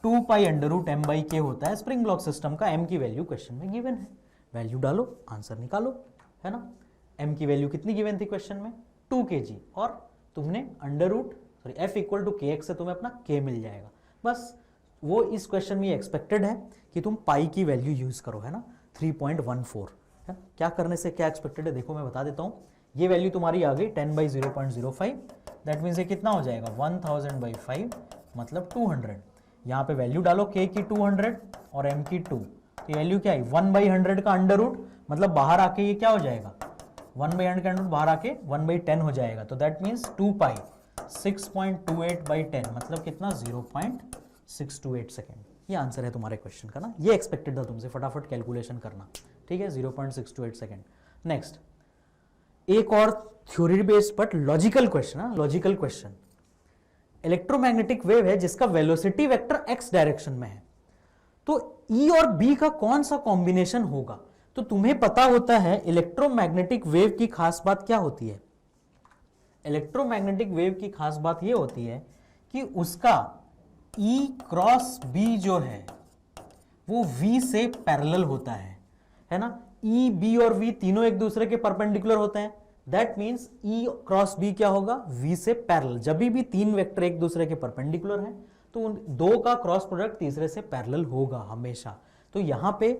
A: 2π/m/k होता है स्प्रिंग ब्लॉक सिस्टम का। m की वैल्यू क्वेश्चन में गिवन है, वैल्यू डालो, आंसर निकालो, है ना। m की वैल्यू कितनी गिवन थी क्वेश्चन में? 2 kg, और तुमने F इक्वल टू kx से तुम्हें अपना k मिल जाएगा। बस वो इस क्वेश्चन में एक्सपेक्टेड है कि तुम पाई की वैल्यू यूज करो, है ना, 3.14। है क्या करने से क्या एक्सपेक्टेड है देखो मैं बता देता हूं। ये वैल्यू तुम्हारी आ गई 10/0.05, दैट मीन्स ये कितना हो जाएगा 1000/5 मतलब 200। यहाँ पे वैल्यू डालो k की 200 और m की 2, तो वैल्यू क्या आई 1/100 का अंडर रूट, मतलब बाहर आके ये क्या हो जाएगा 1/100 का अंडर रूट बाहर आके 1/10 हो जाएगा। तो दैट मीन्स 2π 6.28/10 मतलब कितना 0.628 सेकेंड। ये आंसर है तुम्हारे क्वेश्चन का ना, ये एक्सपेक्टेड था तुमसे, फटाफट कैलकुलेशन करना, ठीक है, 0.628 सेकेंड। नेक्स्ट, एक और theory based but logical question है, लॉजिकल क्वेश्चन। इलेक्ट्रोमैग्नेटिक वेव है जिसका वेलोसिटी वेक्टर x डायरेक्शन में है, तो E और B का कौन सा कॉम्बिनेशन होगा? तो तुम्हें पता होता है इलेक्ट्रोमैग्नेटिक वेव की खास बात क्या होती है? इलेक्ट्रोमैग्नेटिक वेव की खास बात यह होती है कि उसका E क्रॉस B जो है वो V से पैरेलल होता है ना। E, B और V तीनों एक दूसरे के परपेंडिकुलर होते हैं, that means E cross B क्या होगा? V से पैरेलल। जब भी 3 वेक्टर एक दूसरे के परपेंडिकुलर हैं तो उन 2 का क्रॉस प्रोडक्ट तीसरे से पैरेलल होगा हमेशा। तो यहां पे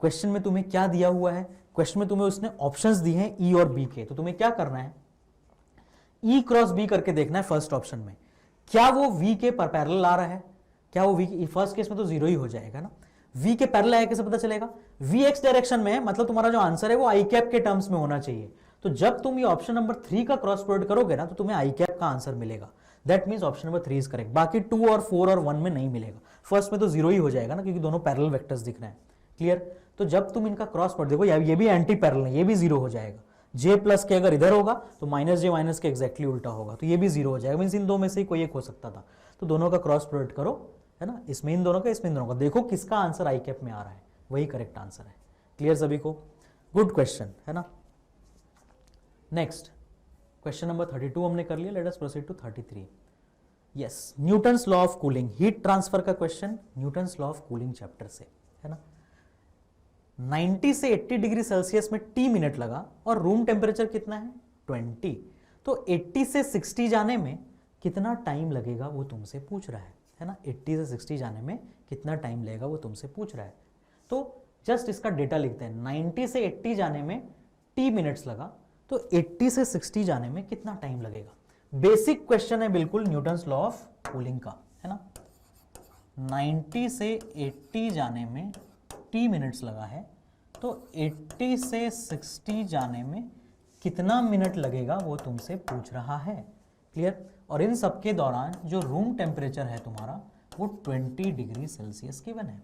A: क्वेश्चन में तुम्हें क्या दिया हुआ है? क्वेश्चन में तुम्हें उसने ऑप्शंस दिए हैं E और B के, तो तुम्हें क्या करना है E क्रॉस B करके देखना है फर्स्ट ऑप्शन में, क्या वो V के पर पैरेलल आ रहा है? क्या वो V, फर्स्ट केस में तो 0 ही हो जाएगा ना। V के पैरेलल आया कैसे पता चलेगा? V x डायरेक्शन में है, मतलब तुम्हारा जो आंसर है वो I कैप के टर्म्स में होना चाहिए। तो जब तुम ये ऑप्शन नंबर 3 का क्रॉस प्रोडक्ट करोगे ना तो तुम्हें I कैप का आंसर मिलेगा, that means option number 3 is correct. बाकी 2 और 4 और 1 में नहीं मिलेगा, फर्स्ट में तो 0 ही हो जाएगा ना क्योंकि दोनों पैरेलल वेक्टर्स दिख रहे हैं, क्लियर। तो जब तुम इनका क्रॉस प्रोडक्ट देखो, ये भी एंटी पैरेलल है, ये भी 0 हो जाएगा। J प्लस के अगर इधर होगा तो माइनस J माइनस के एग्जैक्टली उल्टा होगा, तो ये भी 0 हो जाएगा। मीन्स इन दो में से कोई एक हो सकता था, तो दोनों का क्रॉस प्रोडक्ट करो, है ना, इसमें इन दोनों का, इसमें इन दोनों का, देखो किसका आंसर आई कैप में आ रहा है, वही करेक्ट आंसर है। क्लियर सभी को? गुड क्वेश्चन, है ना। नेक्स्ट क्वेश्चन नंबर 32 हमने कर लिया, let us proceed to 33। Yes, Newton's law of cooling, heat transfer का question Newton's law of cooling chapter से, है ना। 90 से 80 डिग्री सेल्सियस में T मिनट लगा और रूम टेम्परेचर कितना है 20, तो 80 से 60 जाने में कितना टाइम लगेगा वो तुमसे पूछ रहा है ना। 80 से 60 जाने में कितना टाइम लगेगा वो तुमसे पूछ रहा है। तो जस्ट इसका डेटा लिखते हैं, 90 से 80 जाने में T मिनट्स लगा, तो 80 से 60 जाने में कितना टाइम लगेगा? बेसिक क्वेश्चन है बिल्कुल न्यूटन्स लॉ ऑफ कूलिंग का, है ना। 90 से 80 जाने में T मिनट्स लगा है, तो 80 से 60 जाने में कितना मिनट लगेगा वो तुमसे पूछ रहा है, क्लियर। और इन सब के दौरान जो रूम टेम्परेचर है तुम्हारा वो 20 डिग्री सेल्सियस गिवन है।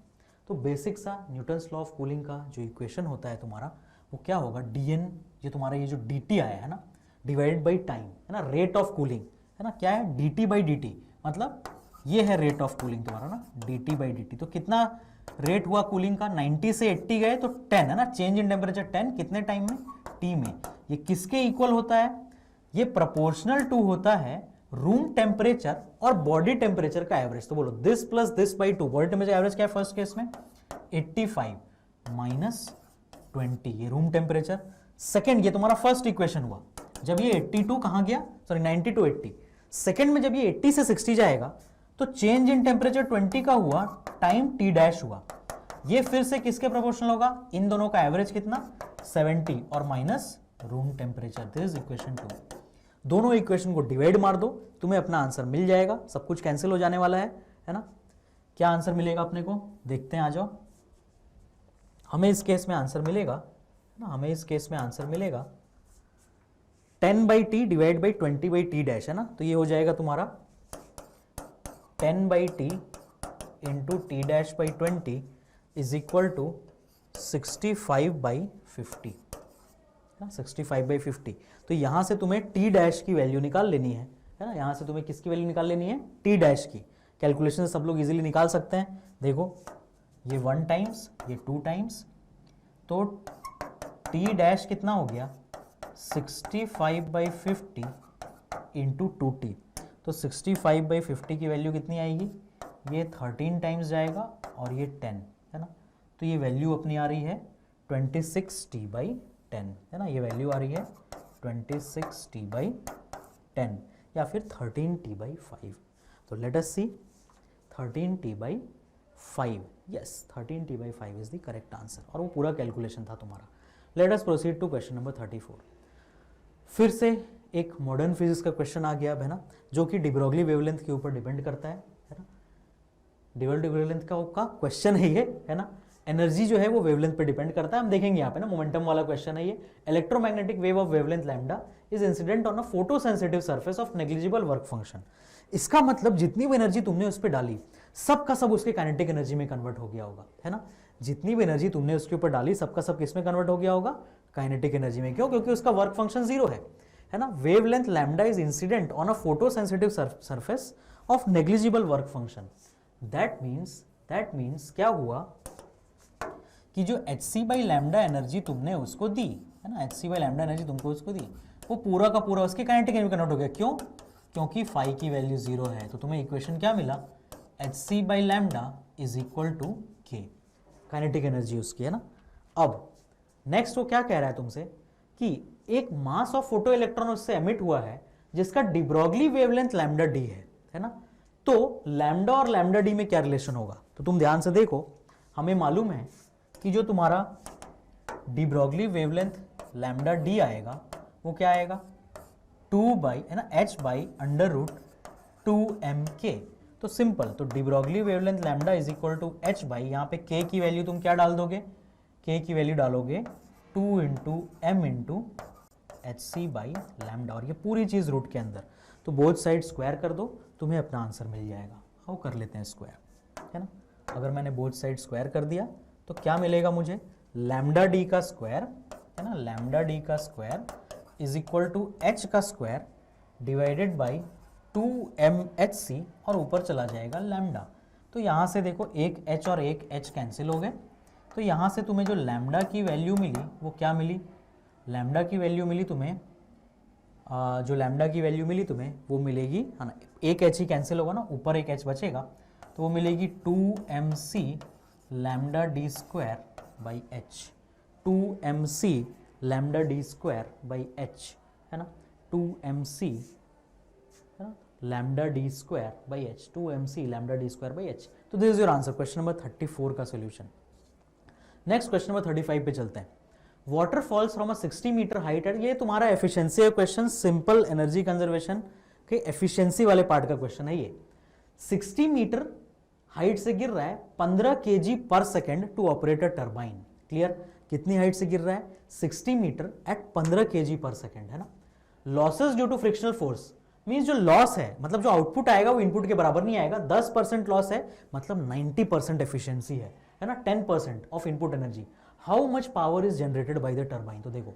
A: तो बेसिक सा न्यूटन्स लॉ ऑफ कूलिंग का जो इक्वेशन होता है तुम्हारा वो क्या होगा, dN, ये तुम्हारा ये जो dt आया है ना, डिवाइडेड बाई टाइम, है ना, रेट ऑफ कूलिंग, है ना, क्या है dt/dt, मतलब ये है रेट ऑफ कूलिंग तुम्हारा ना, dt/dt। तो कितना रेट हुआ कूलिंग का 90 से 80 गए तो 10 है ना, चेंज इन टेम्परेचर 10 कितने टाइम में, टी में। ये किसके इक्वल होता है, ये प्रोपोर्शनल टू होता है रूम टेम्परेचर और बॉडी टेम्परेचर का एवरेज। तो बोलो this plus this by 2, body temperature average क्या है फर्स्ट केस में 85 माइनस 20, ये रूम टेम्परेचर। सेकेंड, ये तुम्हारा फर्स्ट इक्वेशन हुआ, जब ये 82 कहां गया, सॉरी 90 टू 80। सेकेंड में जब ये 80 से 60 जाएगा तो चेंज इन टेम्परेचर 20 का हुआ टाइम टी डैश हुआ, ये फिर से किसके प्रोपोर्शनल होगा, इन दोनों का एवरेज कितना 70 और minus room temperature, this is equation 2। दोनों इक्वेशन को डिवाइड मार दो, तुम्हें अपना आंसर मिल जाएगा, सब कुछ कैंसिल हो जाने वाला है ना। क्या आंसर मिलेगा अपने को, देखते हैं, आ जाओ। हमें इस केस में आंसर मिलेगा ना, हमें इस केस में आंसर मिलेगा 10 by t divide by 20 by t dash, है ना। तो ये हो जाएगा तुम्हारा 10 by t into t dash by 20 is equal to 65 by 50, 65 by 50। तो यहां से तुम्हें टी डैश की वैल्यू निकाल लेनी है ना, यहां से तुम्हें किसकी वैल्यू निकाल लेनी है, टी डैश की। कैलकुलेशन से सब लोग इजीली निकाल सकते हैं। देखो ये 1 टाइम्स, ये 2 टाइम्स, तो टी डैश कितना हो गया 65 बाई 50 इंटू 2t। तो 65 बाई 50 की वैल्यू कितनी आएगी, ये 13 टाइम्स जाएगा और ये 10, है ना। तो ये वैल्यू अपनी आ रही है 26t बाई 10, है ना। ये वैल्यू आ रही है 26t बाई 10 या फिर 13t बाई 5। तो let us see 13t by 5, yes 13t by 5 is the correct answer, और वो पूरा कैलकुलेशन था तुम्हारा। Let us proceed to question number 34। फिर से एक मॉडर्न फिजिक्स का क्वेश्चन आ गया अब, है ना, जो कि डिब्रोगली वेवलेंथ के ऊपर डिपेंड करता है ना। डिब्रोगली वेवलेंथ का क्वेश्चन है ये, है ना। एनर्जी जो है वो वेवलेंथ पे डिपेंड करता है, हम देखेंगे यहाँ पे ना, मोमेंटम वाला क्वेश्चन है ये। Electromagnetic wave of wavelength lambda is incident on a photosensitive surface of negligible work function. इसका मतलब जितनी भी एनर्जी तुमने उस पर डाली सब का सब उसके काइनेटिक एनर्जी में कन्वर्ट हो गया होगा, है ना। जितनी भी एनर्जी तुमने उसके ऊपर डाली सब का सब किस में कन्वर्ट हो गया होगा, काइनेटिक एनर्जी में। क्यों, क्योंकि उसका वर्क फंक्शन 0 है ना। Wavelength lambda is incident on a photosensitive surface of negligible work function. That means क्या हुआ कि जो hc बाई लैम्डा एनर्जी तुमने उसको दी, है ना, hc बाई लैम्डा एनर्जी तुमको उसको दी, वो पूरा का पूरा उसके काइनेटिक एनर्जी में कन्वर्ट हो गया। क्यों, क्योंकि फाई की वैल्यू 0 है। तो तुम्हें इक्वेशन क्या मिला, hc by lambda is equal to k, kinetic energy उसकी, है ना। अब नेक्स्ट वो क्या कह रहा है तुमसे कि एक मास ऑफ फोटो इलेक्ट्रॉन उससे एमिट हुआ है जिसका डिब्रोगली वेवलेंथ लैम्डा डी है ना। तो लैम्डा और लैम्डा डी में क्या रिलेशन होगा, तो तुम ध्यान से देखो, हमें मालूम है कि जो तुम्हारा डिब्रोगली वेवलेंथ लैम्डा डी आएगा वो क्या आएगा 2 बाई, है ना, h by under root 2mk। तो सिंपल, तो de Broglie wavelength lambda is equal to h by, यहाँ पे k की वैल्यू तुम क्या डाल दोगे, k की वैल्यू डालोगे 2 into m into hc by lambda, और ये पूरी चीज रूट के अंदर। तो बोथ साइड स्क्वायर कर दो, तुम्हें अपना आंसर मिल जाएगा। आओ कर लेते हैं स्क्वायर, है ना। अगर मैंने बोथ साइड स्क्वायर कर दिया तो क्या मिलेगा मुझे, लैम्डा डी का स्क्वायर, है ना, लैम्डा डी का square is equal to h का स्क्वायर डिवाइडेड बाई 2mhc, और ऊपर चला जाएगा लैम्डा। तो यहाँ से देखो एक h और एक h कैंसिल हो गए, तो यहाँ से तुम्हें जो लैम्डा की वैल्यू मिली वो क्या मिली, लैम्डा की वैल्यू मिली तुम्हें, जो लैम्डा की वैल्यू मिली तुम्हें वो मिलेगी, है ना, एक h ही कैंसिल होगा ना, ऊपर एक h बचेगा, तो वो मिलेगी 2mc lambda D square by H, 2mc lambda D square by H, है ना, 2mc, है ना, lambda D square by H, 2mc lambda D square by H. तो this is your answer, question number 34 का सॉल्यूशन। नेक्स्ट क्वेश्चन नंबर 35 पे चलते हैं। Water falls from a 60 metre height at, ये तुम्हारा efficiency question, simple energy conservation के efficiency वाले part का क्वेश्चन है ये। 60 मीटर हाइट से गिर रहा है 15 kg per second to operate a turbine. Clear, कितनी हाइट से गिर रहा है, 60 metre at 15 kg per second, है ना। Losses due to frictional force, means जो लॉस है, मतलब जो आउटपुट आएगा वो इनपुट के बराबर नहीं आएगा। 10% लॉस है, मतलब 90% एफिशिएंसी है ना, 10% of input energy. How much power is generated by the turbine, तो देखो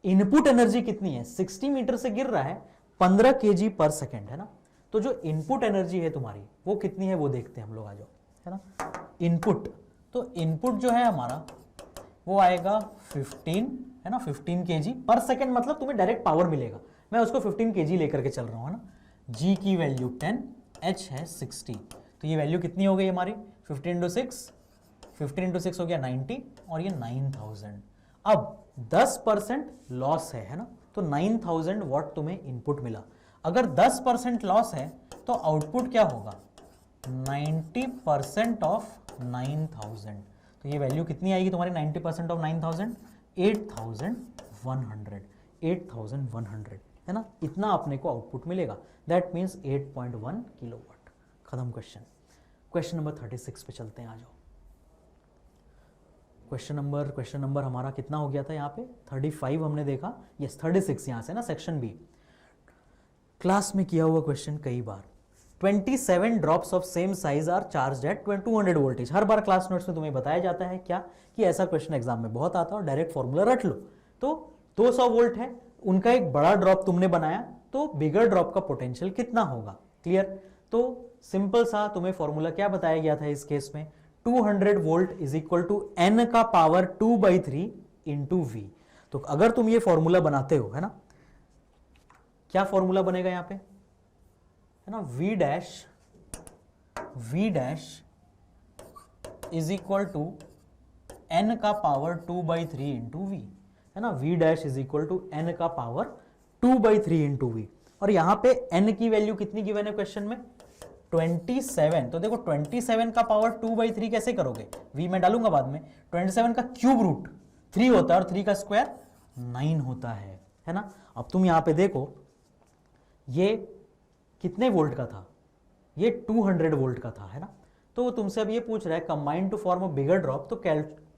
A: इनपुट एनर्जी कितनी है, 60 मीटर से गिर रहा है 15 kg पर सेकेंड, है ना। तो जो इनपुट एनर्जी है तुम्हारी वो कितनी है वो देखते हैं हम लोग, आ जाओ, है ना, इनपुट, तो इनपुट जो है हमारा वो आएगा 15, है ना, 15 kg पर सेकेंड, मतलब तुम्हें डायरेक्ट पावर मिलेगा, मैं उसको 15 kg लेकर के चल रहा हूँ, है ना। जी की वैल्यू 10, एच है 60, तो ये वैल्यू कितनी हो गई हमारी 15 इंटू 6 हो गया 90 और ये 9000। अब 10% लॉस है ना, तो 9000 वॉट तुम्हें इनपुट मिला। अगर 10% लॉस है तो आउटपुट क्या होगा 90% ऑफ 9000, तो ये वैल्यू कितनी आएगी तुम्हारी 90% ऑफ 9000, 8100, है ना, इतना अपने को आउटपुट मिलेगा, दैट मीन्स 8.1 किलोवाट। खत्म क्वेश्चन। क्वेश्चन नंबर 36 पे चलते हैं, आ जाओ। क्वेश्चन नंबर हमारा कितना हो गया था यहाँ पे 35 हमने देखा, यस 36 यहाँ से ना, सेक्शन बी, क्लास में किया हुआ क्वेश्चन कई बार। 27 drops of same size are charged at 200 voltage. हर बार क्लास नोट्स में तुम्हें बताया जाता है क्या कि ऐसा क्वेश्चन एग्जाम में बहुत आता है और डायरेक्ट फॉर्मूला रट लो। तो 200 वोल्ट है, उनका एक बड़ा ड्रॉप तुमने बनाया, तो बिगर ड्रॉप का पोटेंशियल कितना होगा, क्लियर। तो सिंपल सा तुम्हें फॉर्मूला क्या बताया गया था इस केस में, 200 volt is equal to n का पावर 2/3 इंटू वी। तो अगर तुम ये फॉर्मूला बनाते हो, है ना, क्या फॉर्मूला बनेगा यहां पे, है ना, v dash is equal to n का पावर 2/3 इंटू वी, है ना, v dash is equal to n का पावर 2/3 इंटू वी। और यहां पे n की वैल्यू कितनी गिवन है क्वेश्चन में 27। तो देखो 27 का पावर 2/3 कैसे करोगे, v में डालूंगा बाद में, 27 का क्यूब रूट 3 होता है और 3 का स्क्वायर 9 होता है ना। अब तुम यहां पे देखो ये कितने वोल्ट का था, ये 200 वोल्ट का था, है ना। तो वो तुमसे अब ये पूछ रहा है combined to form a bigger drop, तो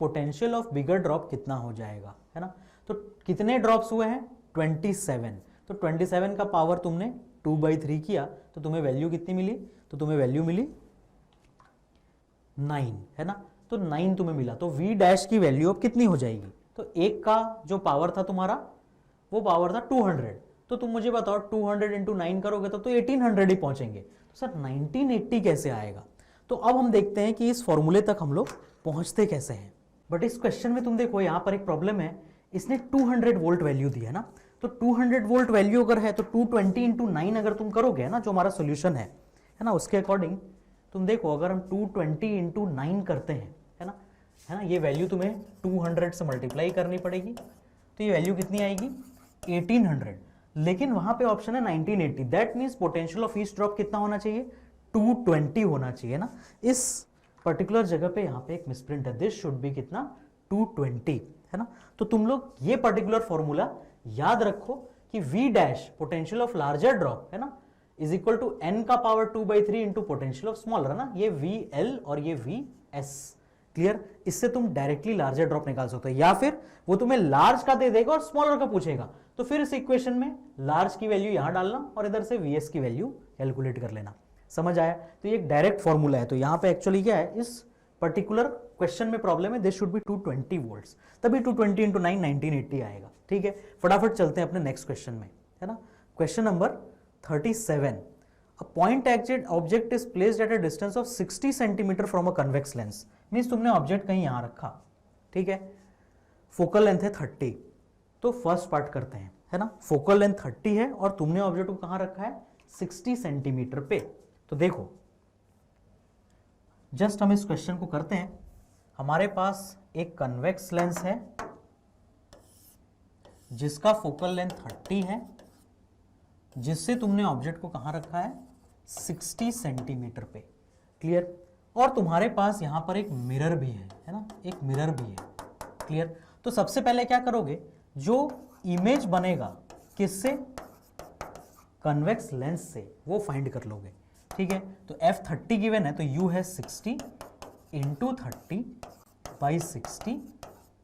A: पोटेंशियल ऑफ बिगर ड्रॉप कितना हो जाएगा, है ना। तो कितने ड्रॉप्स हुए हैं 27, तो 27 का पावर तुमने 2/3 किया तो तुम्हें वैल्यू कितनी मिली, तो तुम्हें वैल्यू मिली 9, है ना। तो 9 तुम्हें मिला, तो v डैश की वैल्यू अब कितनी हो जाएगी, तो एक का जो पावर था तुम्हारा वो पावर था 200, तो तुम मुझे बताओ 200 इंटू 9 करोगे तो 1800 ही पहुंचेंगे। तो सर 1980 कैसे आएगा, तो अब हम देखते हैं कि इस फॉर्मूले तक हम लोग पहुंचते कैसे हैं। बट इस क्वेश्चन में तुम देखो यहां पर एक प्रॉब्लम है, इसने 200 वोल्ट वैल्यू दी है ना, तो 200 वोल्ट वैल्यू अगर है तो 220 इंटू 9 अगर तुम करोगे ना, जो हमारा सोल्यूशन है ना, उसके अकॉर्डिंग तुम देखो अगर हम 220 इंटू 9 करते हैं, है ना, ये वैल्यू तुम्हें 200 से मल्टीप्लाई करनी पड़ेगी, तो ये वैल्यू कितनी आएगी 1800। लेकिन वहां पे ऑप्शन है 1980, that means potential of each drop कितना होना चाहिए 220 होना चाहिए ना। इस पर्टिकुलर जगह पे यहाँ पे एक मिसप्रिंट है, दिस शुड बी कितना 220, है ना। तो तुम लोग ये पर्टिकुलर फॉर्मूला याद रखो कि v dash potential of larger drop, है ना, इज इक्वल टू n का power 2/3 into potential of smaller, है ना, ये vl और ये vs, क्लियर। इससे तुम डायरेक्टली लार्जर ड्रॉप निकाल सकते हो, या फिर वो तुम्हें लार्ज का दे देगा और स्मॉलर का पूछेगा, तो फिर इस इक्वेशन में लार्ज की वैल्यू यहां डालना और इधर से vs की वैल्यू कैलकुलेट कर लेना। समझ आया, तो ये एक डायरेक्ट फॉर्मूला है। तो यहां पे एक्चुअली क्या है, इस पर्टिकुलर क्वेश्चन में प्रॉब्लम है, दिस शुड बी 220 वोल्ट्स, तभी 220 इंटू 9 1980 आएगा। ठीक है, फटाफट चलते हैं अपने नेक्स्ट क्वेश्चन में, है ना। Question number 37, a point object is placed at a distance of 60 centimetre from a convex lens, means तुमने ऑब्जेक्ट कहीं यहां रखा, ठीक है, फोकल लेंथ है 30। तो फर्स्ट पार्ट करते हैं, है ना, फोकल लेंथ 30 है और तुमने ऑब्जेक्ट को कहां रखा है 60 सेंटीमीटर पे। तो देखो जस्ट हम इस क्वेश्चन को करते हैं, हमारे पास एक कन्वेक्स लेंस है जिसका फोकल लेंथ 30 है, जिससे तुमने ऑब्जेक्ट को कहां रखा है 60 सेंटीमीटर पे, क्लियर। और तुम्हारे पास यहां पर एक मिरर भी है ना, एक मिरर भी है, क्लियर। तो सबसे पहले क्या करोगे, जो इमेज बनेगा किससे, कन्वेक्स लेंस से, वो फाइंड कर लोगे, ठीक है। तो f30 गिवन है, तो u है 60 इंटू 30 बाई 60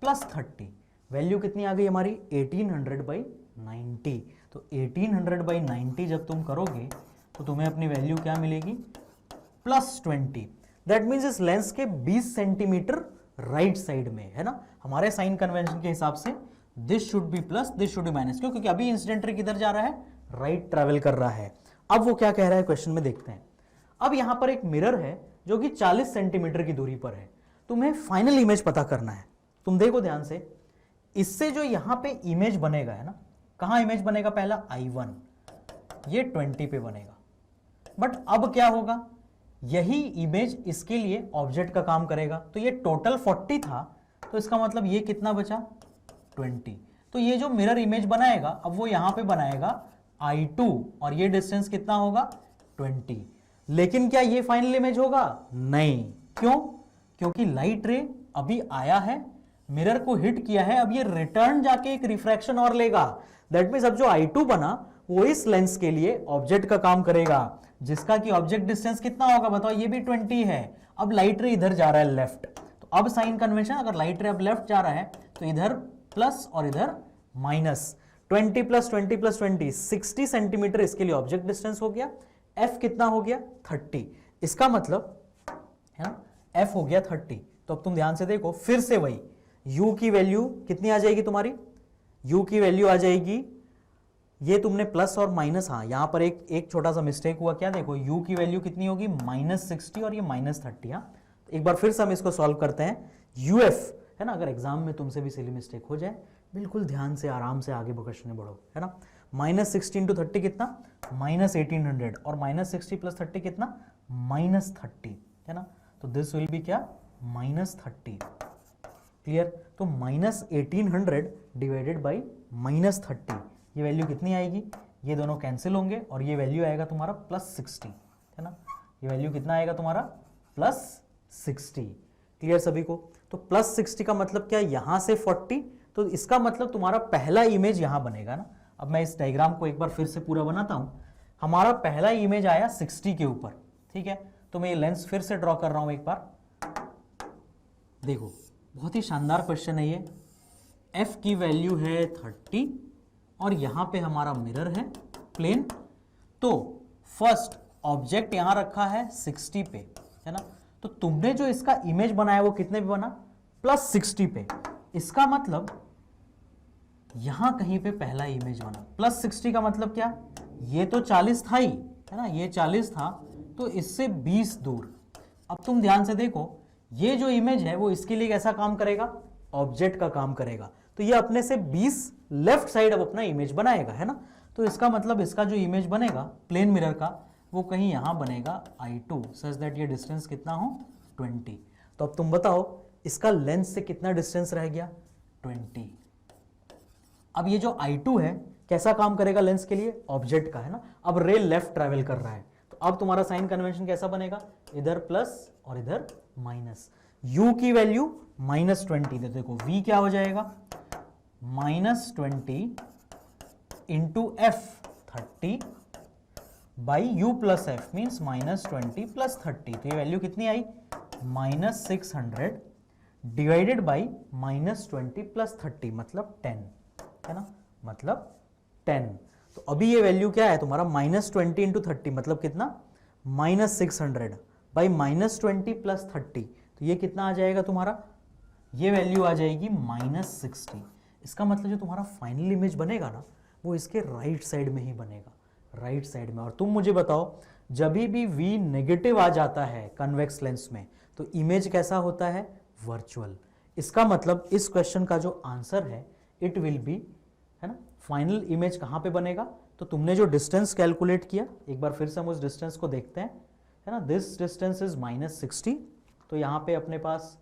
A: प्लस 30, वैल्यू कितनी आ गई हमारी 1800 बाई 90। तो 1800 बाई 90 जब तुम करोगे तो तुम्हें अपनी वैल्यू क्या मिलेगी प्लस 20, दैट मीन्स इस लेंस के 20 सेंटीमीटर राइट साइड में, है ना। हमारे साइन कन्वेंशन के हिसाब से this should be plus, this should be minus, क्यों, क्योंकि अभी इंसिडेंट रे किधर जा रहा है, राइट ट्रैवल कर रहा है। अब वो क्या कह रहा है क्वेश्चन में देखते हैं। अब यहां पर एक मिरर है जो कि 40 सेंटीमीटर की दूरी पर है। तुम्हें फाइनल इमेज पता करना है। तुम देखो ध्यान से, इससे जो यहां पे इमेज बनेगा है ना, कहां इमेज बनेगा, पहला I1 ये 20 पे बनेगा। बट अब क्या होगा, यही इमेज इसके लिए ऑब्जेक्ट का काम करेगा। तो ये टोटल 40 था, तो इसका मतलब ये कितना बचा, 20। तो ये जो मिरर इमेज बनाएगा अब वो यहां पे बनाएगा I2 और ये डिस्टेंस कितना होगा, 20। लेकिन क्या ये फाइनल इमेज होगा, नहीं। क्यों, क्योंकि लाइट रे अभी आया है, मिरर को हिट किया है, अब ये रिटर्न जाके एक रिफ्रैक्शन और लेगा। दैट मींस अब जो I2 बना वो इस लेंस के लिए ऑब्जेक्ट का काम करेगा, जिसका कि ऑब्जेक्ट डिस्टेंस कितना होगा बताओ, ये भी 20 है। अब लाइट रे इधर जा रहा है लेफ्ट, तो अब साइन कन्वेंशन, अगर लाइट रे अब लेफ्ट जा रहा है तो इधर प्लस और इधर माइनस, 20 प्लस 20 प्लस 20 60 सेंटीमीटर इसके लिए ऑब्जेक्ट डिस्टेंस हो गया। एफ कितना हो गया, 30। इसका मतलब है ना, एफ हो गया 30। तो अब तुम ध्यान से देखो, फिर से वही u की वैल्यू कितनी आ जाएगी तुम्हारी, u की वैल्यू आ जाएगी, ये तुमने प्लस और माइनस, हाँ यहां पर एक छोटा सा मिस्टेक हुआ, क्या देखो u की वैल्यू कितनी होगी, -60 और ये -30। हाँ एक बार फिर से हम इसको सॉल्व करते हैं। uf है ना, अगर एग्जाम में तुमसे भी सिली मिस्टेक हो जाए, बिल्कुल ध्यान से आराम से आगे क्वेश्चन में बढ़ो, है ना। -60 × 30 कितना, -1800, और -60 + 30 कितना, -30, है ना। तो दिस विल बी क्या, -30। क्लियर। तो -1800 डिवाइडेड बाई -30, ये वैल्यू कितनी आएगी, ये दोनों कैंसिल होंगे और ये वैल्यू आएगा तुम्हारा +60, है ना। ये वैल्यू कितना आएगा तुम्हारा, +60। क्लियर सभी को। तो +60 का मतलब क्या, यहां से 40, तो इसका मतलब तुम्हारा पहला इमेज यहां बनेगा ना। अब मैं इस डायग्राम को एक बार फिर से पूरा बनाता हूं। हमारा पहला इमेज आया 60 के ऊपर, ठीक है। तो मैं ये लेंस फिर से ड्रॉ कर रहा हूं एक बार। देखो बहुत ही शानदार क्वेश्चन है ये। f की वैल्यू है 30 और यहां पे हमारा मिरर है प्लेन। तो फर्स्ट ऑब्जेक्ट यहां रखा है 60 पे, है ना। तो तुमने जो इसका इमेज बनाया वो कितने पे बना, +60 पे। इसका मतलब यहां कहीं पे पहला इमेज बना। +60 का मतलब क्या, ये तो 40 था ही, है ना, ये 40 था, तो इससे 20 दूर। अब तुम ध्यान से देखो, ये जो इमेज है वो इसके लिए कैसा काम करेगा, ऑब्जेक्ट का काम करेगा। तो ये अपने से 20 लेफ्ट साइड अब अपना इमेज बनाएगा, है ना। तो इसका मतलब इसका जो इमेज बनेगा प्लेन मिरर का, वो कहीं यहां बनेगा I2, सच दैट ये डिस्टेंस कितना हो, 20। तो अब तुम बताओ इसका लेंस से कितना डिस्टेंस रह गया, 20। अब ये जो I2 है कैसा काम करेगा लेंस के लिए, ऑब्जेक्ट का, है ना। अब रे लेफ्ट ट्रैवल कर रहा है, तो अब तुम्हारा साइन कन्वेंशन कैसा बनेगा, इधर प्लस और इधर माइनस। u की वैल्यू -20, देखो v क्या हो जाएगा, -20 into f 30 by u plus F means -20 + 30। तो ये वैल्यू कितनी आई, -600 डिवाइडेड बाई -20 + 30 मतलब 10, है ना, मतलब 10। तो अभी ये वैल्यू क्या है तुम्हारा, -20 इंटू 30 मतलब कितना, -600 बाई -20 + 30। तो ये कितना आ जाएगा तुम्हारा, ये वैल्यू आ जाएगी -60। इसका मतलब जो तुम्हारा फाइनल इमेज बनेगा ना, वो इसके राइट साइड में ही बनेगा, राइट साइड में। और तुम मुझे बताओ, जब भी v नेगेटिव आ जाता है कन्वेक्स लेंस में, तो इमेज कैसा होता है, वर्चुअल। इसका मतलब इस क्वेश्चन का जो आंसर है इट विल बी, है ना, फाइनल इमेज कहां पे बनेगा। तो तुमने जो डिस्टेंस कैलकुलेट किया, एक बार फिर से हम उस डिस्टेंस को देखते हैं, है ना। This distance is -60। तो यहाँ पे अपने पास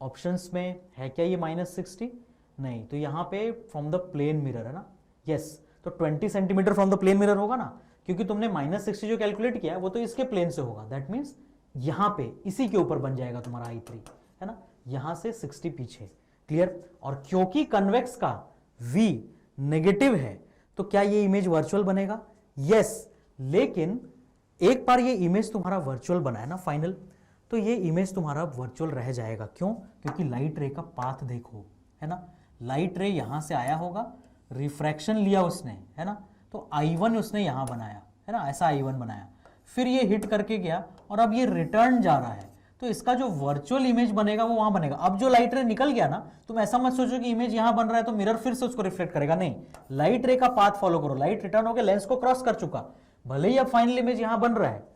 A: ऑप्शंस में है क्या ये -60, नहीं। तो यहाँ पे फ्रॉम द प्लेन मिरर, है ना, यस। तो 20 centimetre from the plane mirror होगा ना, क्योंकि तुमने -60 जो कैलकुलेट किया है वो तो इसके प्लेन से होगा। दैट मीन्स यहाँ पे इसी के ऊपर बन जाएगा तुम्हारा I3, है ना, यहाँ से 60 पीछे। क्लियर। और क्योंकि कन्वेक्स का v नेगेटिव है, तो क्या ये इमेज वर्चुअल बनेगा, यस। लेकिन एक बार ये इमेज तुम्हारा वर्चुअल बना है ना फाइनल, तो ये इमेज तुम्हारा वर्चुअल रह जाएगा। क्यों, क्योंकि लाइट रे का पाथ देखो, है ना। लाइट रे यहां से आया होगा, रिफ्रैक्शन लिया उसने, है ना, तो I1 उसने यहां बनाया, है ना, ऐसा I1 बनाया, फिर ये हिट करके गया और अब ये रिटर्न जा रहा है। तो इसका जो वर्चुअल इमेज बनेगा वो वहां बनेगा। अब जो लाइट रे निकल गया ना, तुम ऐसा मत सोचो कि इमेज यहां बन रहा है तो मिरर फिर से उसको रिफ्लेक्ट करेगा, नहीं। लाइट रे का पाथ फॉलो करो। लाइट रिटर्न होकर लेंस को क्रॉस कर चुका, भले ही अब फाइनल इमेज यहां बन रहा है,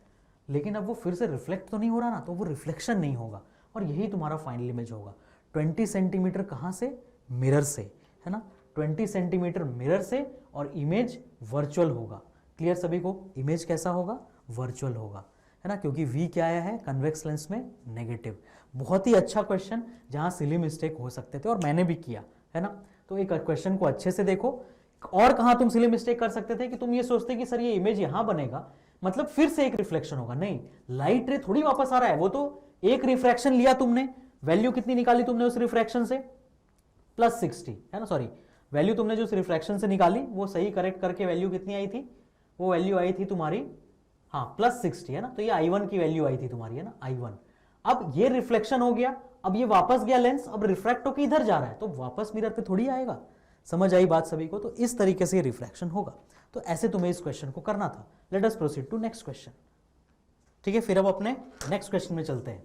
A: लेकिन अब वो फिर से रिफ्लेक्ट तो नहीं हो रहा ना, तो वो रिफ्लेक्शन नहीं होगा और यही तुम्हारा फाइनल इमेज होगा। 20 सेंटीमीटर कहाँ से? मिरर से, है ना, 20 सेंटीमीटर मिरर से और इमेज वर्चुअल होगा। क्लियर सभी को? इमेज कैसा होगा? वर्चुअल होगा, है ना, क्योंकि V क्या आया है कन्वेक्स लेंस में? नेगेटिव। बहुत ही अच्छा क्वेश्चन जहां सिली मिस्टेक हो सकते थे और मैंने भी किया, है ना। तो एक क्वेश्चन को अच्छे से देखो। और कहां तुम सिली मिस्टेक कर सकते थे कि तुम ये सोचते कि सर ये इमेज यहां बनेगा मतलब फिर से एक रिफ्लेक्शन होगा। नहीं, लाइट रे थोड़ी वापस आ रहा है, वो तो एक रिफ्रैक्शन लिया तुमने, वैल्यू कितनी निकाली तुमने उस रिफ्रैक्शन से? +60, है ना, सॉरी, वैल्यू तुमने जो उस रिफ्रैक्शन से निकाली वो सही करेक्ट करके वैल्यू कितनी आई थी? वो वैल्यू आई थी तुम्हारी, हाँ, +60, है ना। तो ये I1 की वैल्यू आई थी तुम्हारी, है ना, I1। अब ये रिफ्लेक्शन हो गया, अब ये वापस गया लेंस, अब रिफ्रैक्ट होकर इधर जा रहा है तो वापस मिरर पे थोड़ी आएगा। समझ आई बात सभी को? तो इस तरीके से रिफ्रैक्शन होगा। तो ऐसे तुम्हें इस क्वेश्चन को करना था। Let us proceed to next question. ठीक है, फिर अब अपने नेक्स्ट क्वेश्चन में चलते हैं।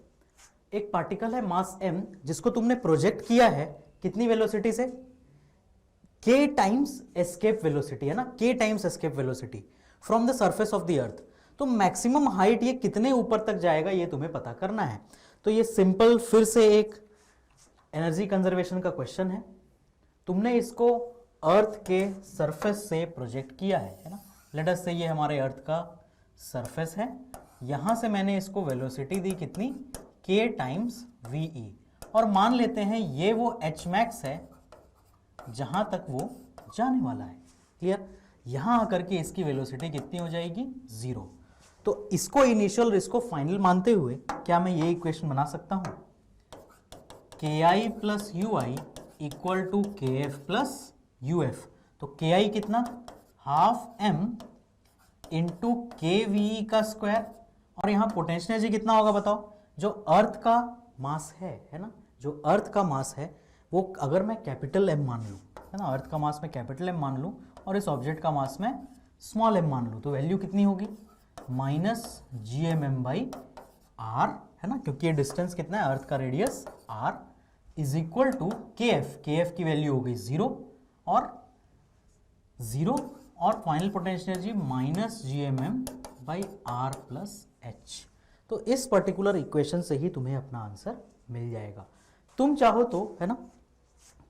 A: एक पार्टिकल है मास m जिसको तुमने प्रोजेक्ट किया है कितनी वेलोसिटी से? k टाइम्स एस्केप वेलोसिटी, है ना, k times escape velocity from the surface of the अर्थ। तो मैक्सिमम हाइट ये कितने ऊपर तक जाएगा ये तुम्हें पता करना है। तो ये सिंपल फिर से एक एनर्जी कंजर्वेशन का क्वेश्चन है। तुमने इसको अर्थ के सरफेस से प्रोजेक्ट किया है ना। लेट अस से ये हमारे अर्थ का सरफेस है, यहां से मैंने इसको वेलोसिटी दी कितनी? k टाइम्स VE, और मान लेते हैं ये वो h max है जहां तक वो जाने वाला है। क्लियर? यहां आकर के इसकी वेलोसिटी कितनी हो जाएगी? 0। तो इसको इनिशियल और इसको फाइनल मानते हुए क्या मैं ये इक्वेशन बना सकता हूं? KI plus UI equal to KF plus UF। तो KI कितना? हाफ m इंटू KVE का स्क्वायर, और यहां पोटेंशियल एनर्जी कितना होगा बताओ? जो अर्थ का मास है ना, जो अर्थ का मास है वो अगर मैं कैपिटल M मान लूं, है ना, अर्थ का मास में कैपिटल M मान लूं और इस ऑब्जेक्ट का मास में स्मॉल m मान लूं, तो वैल्यू कितनी होगी? -gmm/r, है ना, क्योंकि ये डिस्टेंस कितना है? अर्थ का radius r is equal to KF की वैल्यू हो गई 0 और final potential energy -gmm/r plus h। तो इस पर्टिकुलर इक्वेशन से ही तुम्हें अपना आंसर मिल जाएगा। तुम चाहो तो, है ना,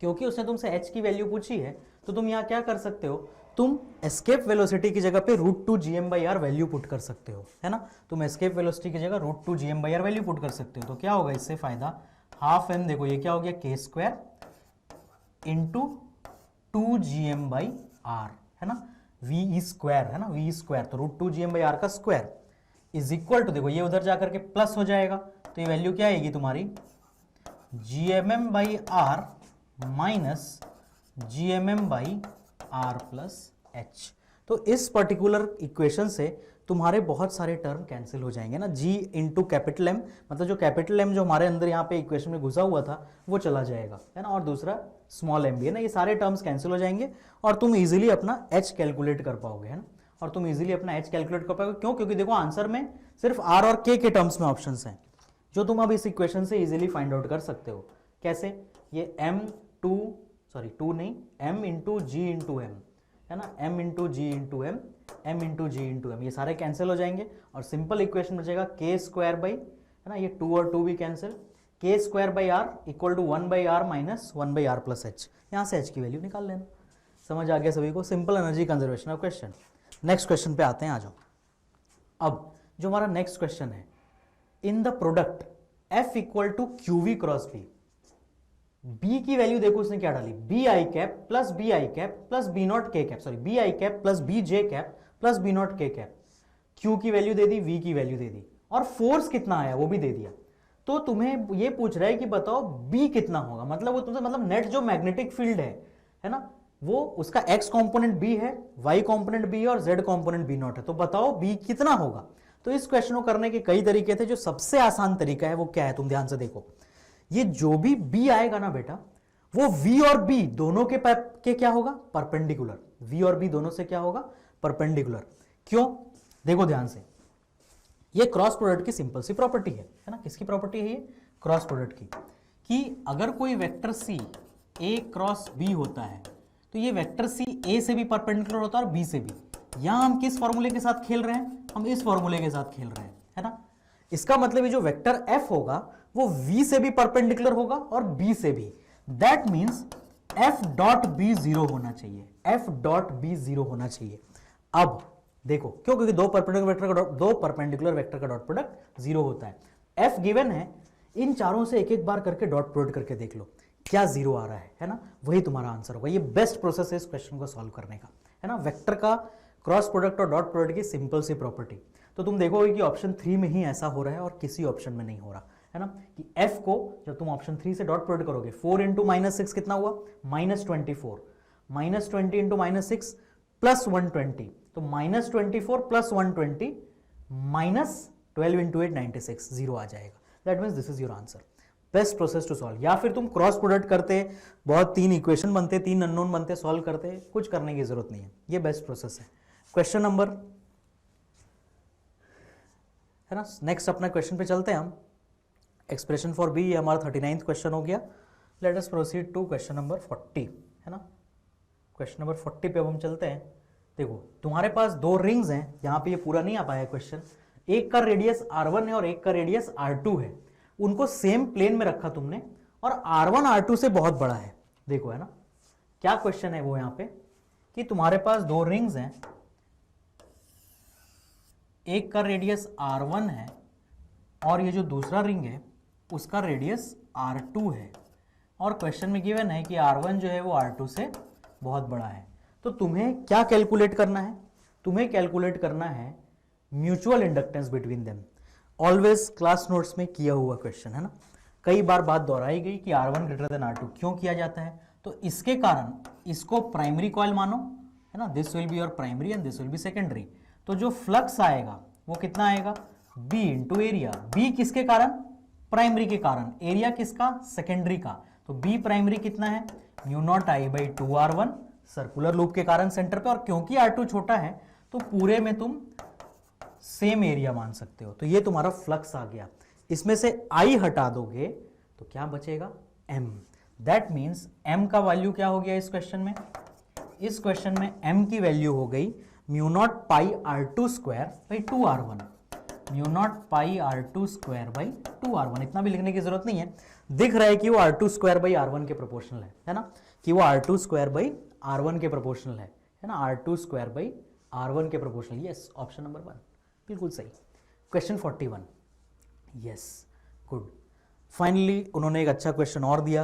A: क्योंकि उसने तुमसे h की वैल्यू पूछी है तो तुम यहाँ क्या कर सकते हो? तुम एस्केप वेलोसिटी की जगह पे √2gm/r वैल्यू पुट कर सकते हो, है ना। तुम एस्केप वेलोसिटी की जगह √2gm/r वैल्यू पुट कर सकते हो। तो क्या होगा इससे फायदा? हाफ m, देखो ये क्या हो गया? k² इंटू 2gm/r, है ना, VE², है ना, VE², तो √2gm/r का स्क्वायर इज इक्वल टू, देखो ये उधर जाकर के प्लस हो जाएगा, तो ये वैल्यू क्या आएगी तुम्हारी? gmm/r minus gmm/r plus h। तो इस पर्टिकुलर इक्वेशन से तुम्हारे बहुत सारे टर्म कैंसिल हो जाएंगे ना। g इंटू कैपिटल M, मतलब जो कैपिटल M जो हमारे अंदर यहाँ पे इक्वेशन में घुसा हुआ था वो चला जाएगा, है ना, और दूसरा स्मॉल m भी है ना, ये सारे टर्म्स कैंसिल हो जाएंगे और तुम इजीली अपना h कैलकुलेट कर पाओगे, है ना, और तुम इजीली अपना h कैलकुलेट कर पाओगे। क्यों? क्योंकि देखो आंसर में सिर्फ r और k के टर्म्स में ऑप्शंस हैं जो तुम अब इस इक्वेशन से इजीली फाइंड आउट कर सकते हो। कैसे? ये m into g into m, है ना, m into g into m, m into g into m, ये सारे कैंसिल हो जाएंगे और सिंपल इक्वेशन बचेगा k² बाई, है ना, ये 2 और 2 भी cancel, k²/r equal to 1/r minus 1/r plus h। यहाँ से h की वैल्यू निकाल लेना। समझ आ गया सभी को? Simple energy conservation of question. Next question पे आते हैं, आ जाओ। अब जो हमारा नेक्स्ट क्वेश्चन है, in the product F equal to QV cross B, B की वैल्यू देखो उसने क्या डाली? BI plus BI plus B0 K, sorry BI plus BJ plus B0 K। Q की वैल्यू दे दी, V की वैल्यू दे दी और फोर्स कितना आया वो भी दे दिया। तो तुम्हें ये पूछ रहा है कि बताओ B कितना होगा, मतलब वो तुमसे, मतलब नेट जो मैग्नेटिक फील्ड है ना, वो उसका x कंपोनेंट B है, y कंपोनेंट B है और z कंपोनेंट B0 है। तो बताओ B कितना होगा? तो इस क्वेश्चन को करने के कई तरीके थे, जो सबसे आसान तरीका है वो क्या है? तुम ध्यान से देखो, ये जो भी B आएगा ना बेटा, वो V और B दोनों के क्या होगा? परपेंडिकुलर। V और B दोनों से क्या होगा? परपेंडिकुलर। क्यों? देखो ध्यान से, ये क्रॉस प्रोडक्ट की सिंपल सी प्रॉपर्टी है ना। किसकी प्रॉपर्टी है ये? क्रॉस प्रोडक्ट की, कि अगर कोई vector C A cross B होता है तो ये वेक्टर C A से भी परपेंडिकुलर होता है और B से भी। यहां हम किस फॉर्मूले के साथ खेल रहे हैं? हम इस फॉर्मूले के साथ खेल रहे हैं, है ना। इसका मतलब ये जो वेक्टर f होगा वो v से भी परपेंडिकुलर होगा और b से भी। That means f dot b 0 होना चाहिए, f डॉट b 0 होना चाहिए। अब देखो क्यों, क्योंकि दो परपेंडिकुलर वेक्टर का डॉट प्रोडक्ट 0 होता है। f गिवन है, इन चारों से एक एक बार करके डॉट प्रोडक्ट करके देख लो क्या 0 आ रहा है ना, वही तुम्हारा आंसर होगा। ये बेस्ट प्रोसेस है इस क्वेश्चन को सॉल्व करने का, है ना। वेक्टर का क्रॉस प्रोडक्ट और डॉट प्रोडक्ट की सिंपल सी प्रॉपर्टी। तो तुम देखोगे कि ऑप्शन 3 में ही ऐसा हो रहा है और किसी ऑप्शन में नहीं हो रहा, है ना, कि f को जब तुम ऑप्शन 3 से डॉट प्रोडक्ट करोगे 4 इंटू -6 कितना हुआ -24, -20 इंटू -6 प्लस 120, तो -24 प्लस 120 -12 इंटू 8 96, 0 आ जाएगा। That means this is your answer. Best process to solve. या फिर तुम क्रॉस प्रोडक्ट करते, बहुत 3 इक्वेशन बनते, 3 अननोन बनते, सॉल्व करते, कुछ करने की जरूरत नहीं है, ये बेस्ट प्रोसेस है। क्वेश्चन नंबर, है ना, नेक्स्ट अपना क्वेश्चन पे चलते हैं हम। एक्सप्रेशन फॉर बी, ये हमारा 39th क्वेश्चन हो गया। Let us proceed to question number 40, है ना। क्वेश्चन नंबर 40 पे अब हम चलते हैं। देखो तुम्हारे पास 2 रिंग्स हैं, यहाँ पे ये पूरा नहीं आ पाया क्वेश्चन। एक का रेडियस r1 है और एक का रेडियस r2 है। उनको सेम प्लेन में रखा तुमने और r1 r2 से बहुत बड़ा है। देखो, है ना, क्या क्वेश्चन है वो यहाँ पे कि तुम्हारे पास 2 रिंग्स हैं, एक का रेडियस r1 है और ये जो दूसरा रिंग है उसका रेडियस r2 है, और क्वेश्चन में गिवन है कि r1 जो है वो r2 से बहुत बड़ा है। तो तुम्हें क्या कैलकुलेट करना है? तुम्हें कैलकुलेट करना है mutual inductance between them. Always class notes में किया हुआ क्वेश्चन, है ना, कई बार बात दोहराई गई कि r1 ग्रेटर देन r2 क्यों किया जाता है। तो इसके कारण इसको प्राइमरी कॉइल मानो, है ना, this will be your primary and this will B secondary. तो जो फ्लक्स आएगा वो कितना आएगा, b इंटू एरिया। b किसके कारण? प्राइमरी के कारण। एरिया किसका? सेकेंडरी का। तो b प्राइमरी कितना है, μ0I/2r1, सर्कुलर लूप के कारण सेंटर पे, और क्योंकि r2 छोटा है तो पूरे में तुम सेम एरिया मान सकते हो। तो ये तुम्हारा फ्लक्स आ गया। इसमें से I हटा दोगे तो क्या बचेगा, m। दैट मीन्स m का वैल्यू क्या हो गया इस क्वेश्चन में? इस क्वेश्चन में m की वैल्यू हो गई μ0πr2/2r1, μ0πr2/2r1। इतना भी लिखने की जरूरत नहीं है, दिख रहा है कि वो r2/r1 के प्रोपोर्शनल है ना, कि वो r2/r1 के प्रोपोर्शनल है ना, r2/r1 के प्रोपोर्शनल। यस, ऑप्शन नंबर 1 बिल्कुल सही। Question 41, yes, good. फाइनली उन्होंने एक अच्छा क्वेश्चन और दिया,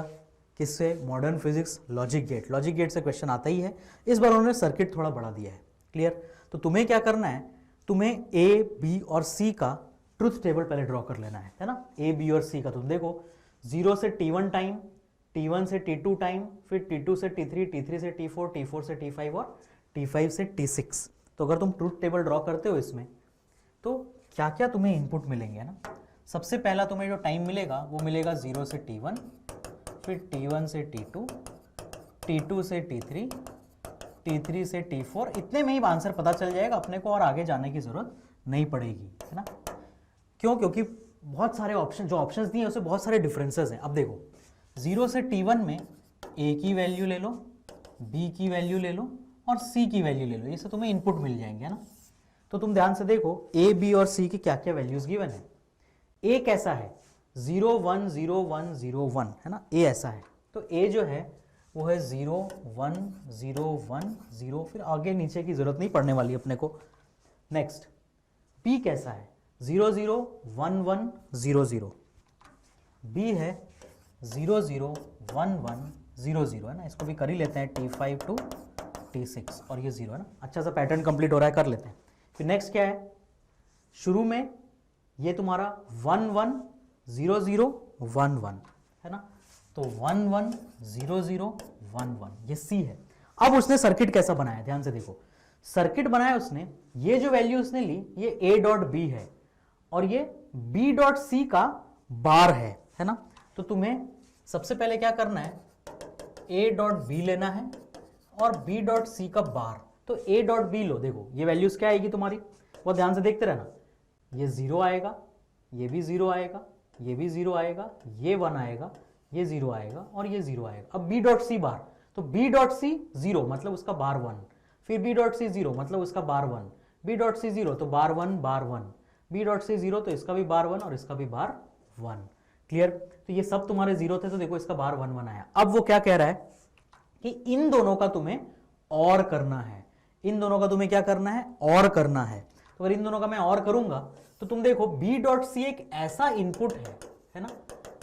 A: किससे? Modern physics logic gate. Logic gate से क्वेश्चन आता ही है, इस बार उन्होंने सर्किट थोड़ा बढ़ा दिया है। क्लियर? तो तुम्हें क्या करना है, तुम्हें ए, बी और सी का ट्रुथ टेबल पहले ड्रॉ कर लेना है ना, ए, बी और सी का। तुम देखो 0 से T1 टाइम, T1 से T2 टाइम, फिर T2 से T3, T3 से T4, T4 से T5 और T5 से T6। तो अगर तुम ट्रुथ टेबल ड्रॉ करते हो इसमें, तो क्या क्या तुम्हें इनपुट मिलेंगे, है ना। सबसे पहला तुम्हें जो टाइम मिलेगा वो मिलेगा 0 से T1, फिर T1 से T2, T2 से T3, T3 से T4। इतने में ही आंसर पता चल जाएगा अपने को और आगे जाने की जरूरत नहीं पड़ेगी, है ना। क्यों? क्योंकि बहुत सारे ऑप्शन, जो ऑप्शंस दिए उसमें बहुत सारे डिफरेंसेस हैं। अब देखो 0 से T1 में A की वैल्यू ले लो, B की वैल्यू ले लो और C की वैल्यू ले लो, ये सब तुम्हें इनपुट मिल जाएंगे, है ना। तो तुम ध्यान से देखो A, B और C की क्या क्या वैल्यूज गिवन है। A कैसा है, 0 1 0 1 0 1, है ना, A ऐसा है। तो A जो है वो है 0 1 0 1 0, फिर आगे नीचे की जरूरत नहीं पड़ने वाली अपने को। नेक्स्ट B कैसा है, 0 0 1 1 0 0। B है 0 0 1 1 0 0, है ना, इसको भी कर ही लेते हैं, T5 to T6 और ये 0, है ना। अच्छा सा पैटर्न कंप्लीट हो रहा है, कर लेते हैं। फिर नेक्स्ट क्या है, शुरू में ये तुम्हारा 1 1 0 0 1 1, है ना, तो 1 1 0 0 1 1, ये C है। अब उसने सर्किट कैसा बनाया, ध्यान से देखो। सर्किट बनाया उसने, ये जो वैल्यू उसने ली ये A डॉट B है और ये B डॉट C का बार है ना। तो तुम्हें सबसे पहले क्या करना है, A डॉट B लेना है और B डॉट C का बार। तो A डॉट B लो, देखो ये वैल्यूज क्या आएगी तुम्हारी, वो ध्यान से देखते रहना। ये 0 आएगा, ये भी 0 आएगा, ये भी 0 आएगा, ये 1 आएगा, ये 0 आएगा और ये 0 आएगा। अब B डॉट C बार, तो B डॉट C 0 मतलब उसका बार 1, फिर B डॉट C 0 मतलब उसका बार 1, B डॉट C 0 तो बार 1 बार 1, बी डॉट सी 0 तो इसका भी बार 1 और इसका भी बार 1। क्लियर? तो ये सब तुम्हारे 0 थे तो देखो इसका बार 1 1 आया। अब वो क्या कह रहा है कि इन दोनों का तुम्हें और करना है, इन दोनों का तुम्हें क्या करना है, और करना है। तो अगर इन दोनों का मैं और करूंगा तो तुम देखो बी डॉट सी एक ऐसा इनपुट है ना,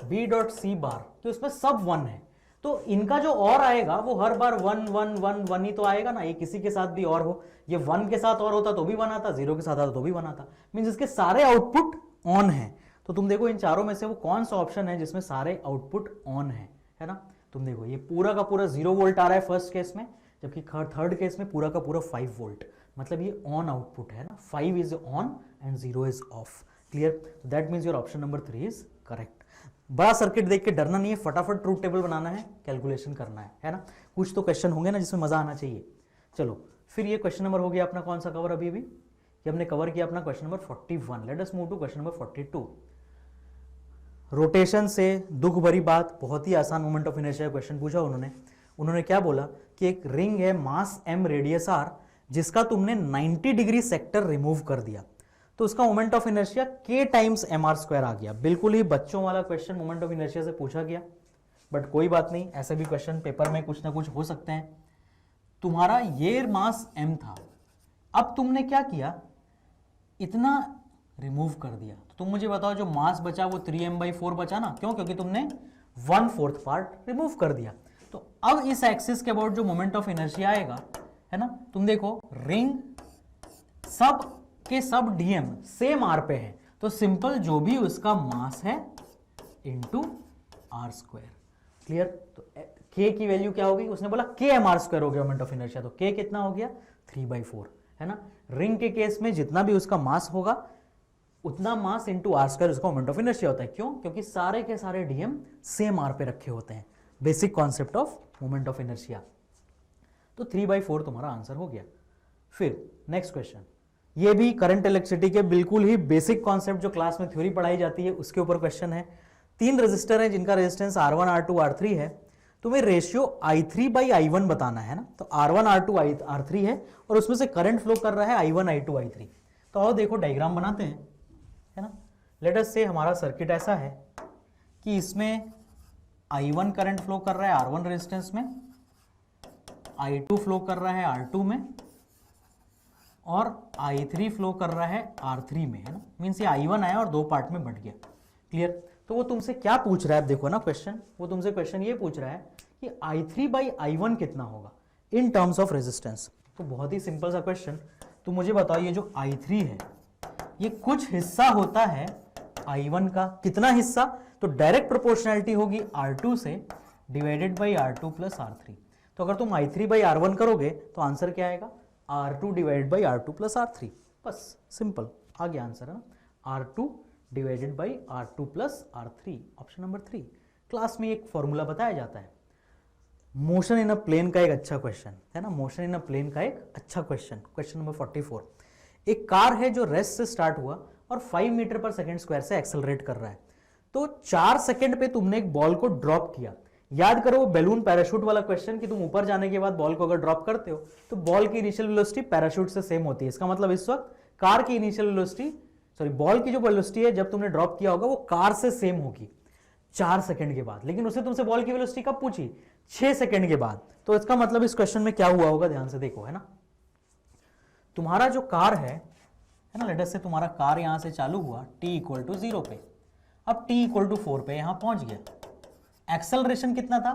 A: बी डॉट सी बार, तो इसमें सब 1 है, तो इनका जो और आएगा वो हर बार 1 1 1 1 ही तो आएगा ना, ये किसी के साथ भी और हो, ये 1 के साथ और होता तो भी 1 आता, 0 के साथ आता तो भी 1 आता, मींस इसके सारे आउटपुट ऑन है। तो तुम देखो इन चारों में से वो कौन सा ऑप्शन है जिसमें सारे आउटपुट ऑन है ना। तुम देखो ये पूरा का पूरा 0 वोल्ट आ रहा है फर्स्ट केस में, जबकि थर्ड केस में पूरा का पूरा 5 वोल्ट, मतलब ये ऑन आउटपुट है ना, 5 is on and 0 is of. Clear? That means your option number 3 is correct. बड़ा सर्किट देख के डरना नहीं है, फटाफट ट्रूथ टेबल बनाना है, कैलकुलेशन करना है ना। कुछ तो क्वेश्चन होंगे ना जिसमें मजा आना चाहिए। चलो फिर ये क्वेश्चन नंबर हो गया अपना कौन सा कवर, अभी ये हमने कवर किया अपना question number 41। Let us move to question number 42। Rotation से दुख भरी बात, बहुत ही आसान मोमेंट ऑफ इनर्शिया क्वेश्चन पूछा उन्होंने क्या बोला कि एक रिंग है मास m रेडियस r जिसका तुमने 90 डिग्री सेक्टर रिमूव कर दिया, तो उसका moment of inertia k times mr² आ गया। बिल्कुल ही बच्चों वाला क्वेश्चन मोमेंट ऑफ इनर्शिया से पूछा गया, बट कोई बात नहीं, ऐसे भी क्वेश्चन पेपर में कुछ ना कुछ हो सकते हैं। तुम्हारा ये मास m था, अब तुमने क्या किया, इतना रिमूव कर दिया, तो तुम मुझे बताओ जो मास बचा वो 3m/4 बचा ना, क्यों? क्योंकि तुमने 1/4 पार्ट रिमूव कर दिया। तो अब इस एक्सिस के अबाउट जो मोमेंट ऑफ इनर्शिया आएगा, है ना, तुम देखो रिंग सब के सब डीएम सेम आर पे है, तो सिंपल जो भी उसका मास है इनटू r²। क्लियर? तो k की वैल्यू क्या होगी, उसने बोला kmr² हो गया मोमेंट ऑफ इनर्शिया, तो k कितना हो गया 3/4, है ना। रिंग के केस में जितना भी उसका मास होगा उतना मास इंटू r² उसका मोमेंट ऑफ इनर्शिया होता है। क्यों? क्योंकि सारे के सारे डीएम सेम आर पे रखे होते हैं। Basic concept of moment of inertia. तो 3/4 तुम्हारा आंसर हो गया। फिर नेक्स्ट क्वेश्चन, ये भी करंट इलेक्ट्रिसिटी के बिल्कुल ही बेसिक कॉन्सेप्ट जो क्लास में थ्योरी पढ़ाई जाती है उसके ऊपर क्वेश्चन है। 3 रजिस्टर हैं जिनका रेजिस्टेंस R1 R2 R3 है, तुम्हें रेशियो I3/I1 बताना है ना। तो R1 R2 R3 है और उसमें से करंट फ्लो कर रहा है I1 I2 I3। तो आओ देखो डायग्राम बनाते हैं, है ना। लेट अस से हमारा सर्किट ऐसा है कि इसमें I1 करंट फ्लो कर रहा है R1 रेजिस्टेंस में, I2 फ्लो कर रहा है R2 में और I3 फ्लो कर रहा है R3 में, है ना। मीन्स ये I1 आया और 2 पार्ट में बंट गया। क्लियर? तो वो तुमसे क्या पूछ रहा है, देखो ना क्वेश्चन, वो तुमसे क्वेश्चन ये पूछ रहा है कि I3/I1 कितना होगा इन टर्म्स ऑफ रेजिस्टेंस। तो बहुत ही सिंपल सा क्वेश्चन, तो मुझे बताओ ये जो I3 है ये कुछ हिस्सा होता है I1 का, कितना हिस्सा? तो डायरेक्ट प्रोपोर्शनैलिटी होगी R2 से divided by R2 plus R3। तो अगर तुम I3/R1 करोगे तो आंसर क्या आएगा, R2 divided by R2 plus R3। बस सिंपल, आ गया आंसर, है ना, R2 divided by R2 plus R3, option number 3। Class में एक फॉर्मूला बताया जाता है, मोशन इन अ प्लेन का एक अच्छा क्वेश्चन है ना, मोशन इन अ प्लेन का एक अच्छा क्वेश्चन, क्वेश्चन नंबर 44। एक कार है जो रेस्ट से स्टार्ट हुआ और 5 मीटर पर सेकंड स्क्वायर से एक्सेलरेट कर रहा है, तो 4 सेकंड पे तुमने एक बॉल को ड्रॉप किया। याद करो वो बैलून पैराशूट वाला क्वेश्चन कि तुम ऊपर जाने के बाद बॉल को अगर ड्रॉप करते हो तो बॉल की इनिशियल वेलोसिटी पैराशूट से सेम होती है। इसका मतलब इस वक्त कार की इनिशियल वेलोसिटी, सॉरी बॉल की जो वेलोसिटी है जब तुमने ड्रॉप किया होगा वो कार से सेम होगी 4 सेकंड के बाद। लेकिन उसने तुमसे बॉल की वेलोसिटी कब पूछी, 6 सेकंड के बाद। तो इसका मतलब इस क्वेश्चन में क्या हुआ होगा, ध्यान से देखो, है ना। तुम्हारा जो कार है ना, लेट अस से तुम्हारा कार यहां से चालू हुआ t = 0 पे, अब t = 4 पे यहां पहुंच गया। एक्सेलरेशन कितना था,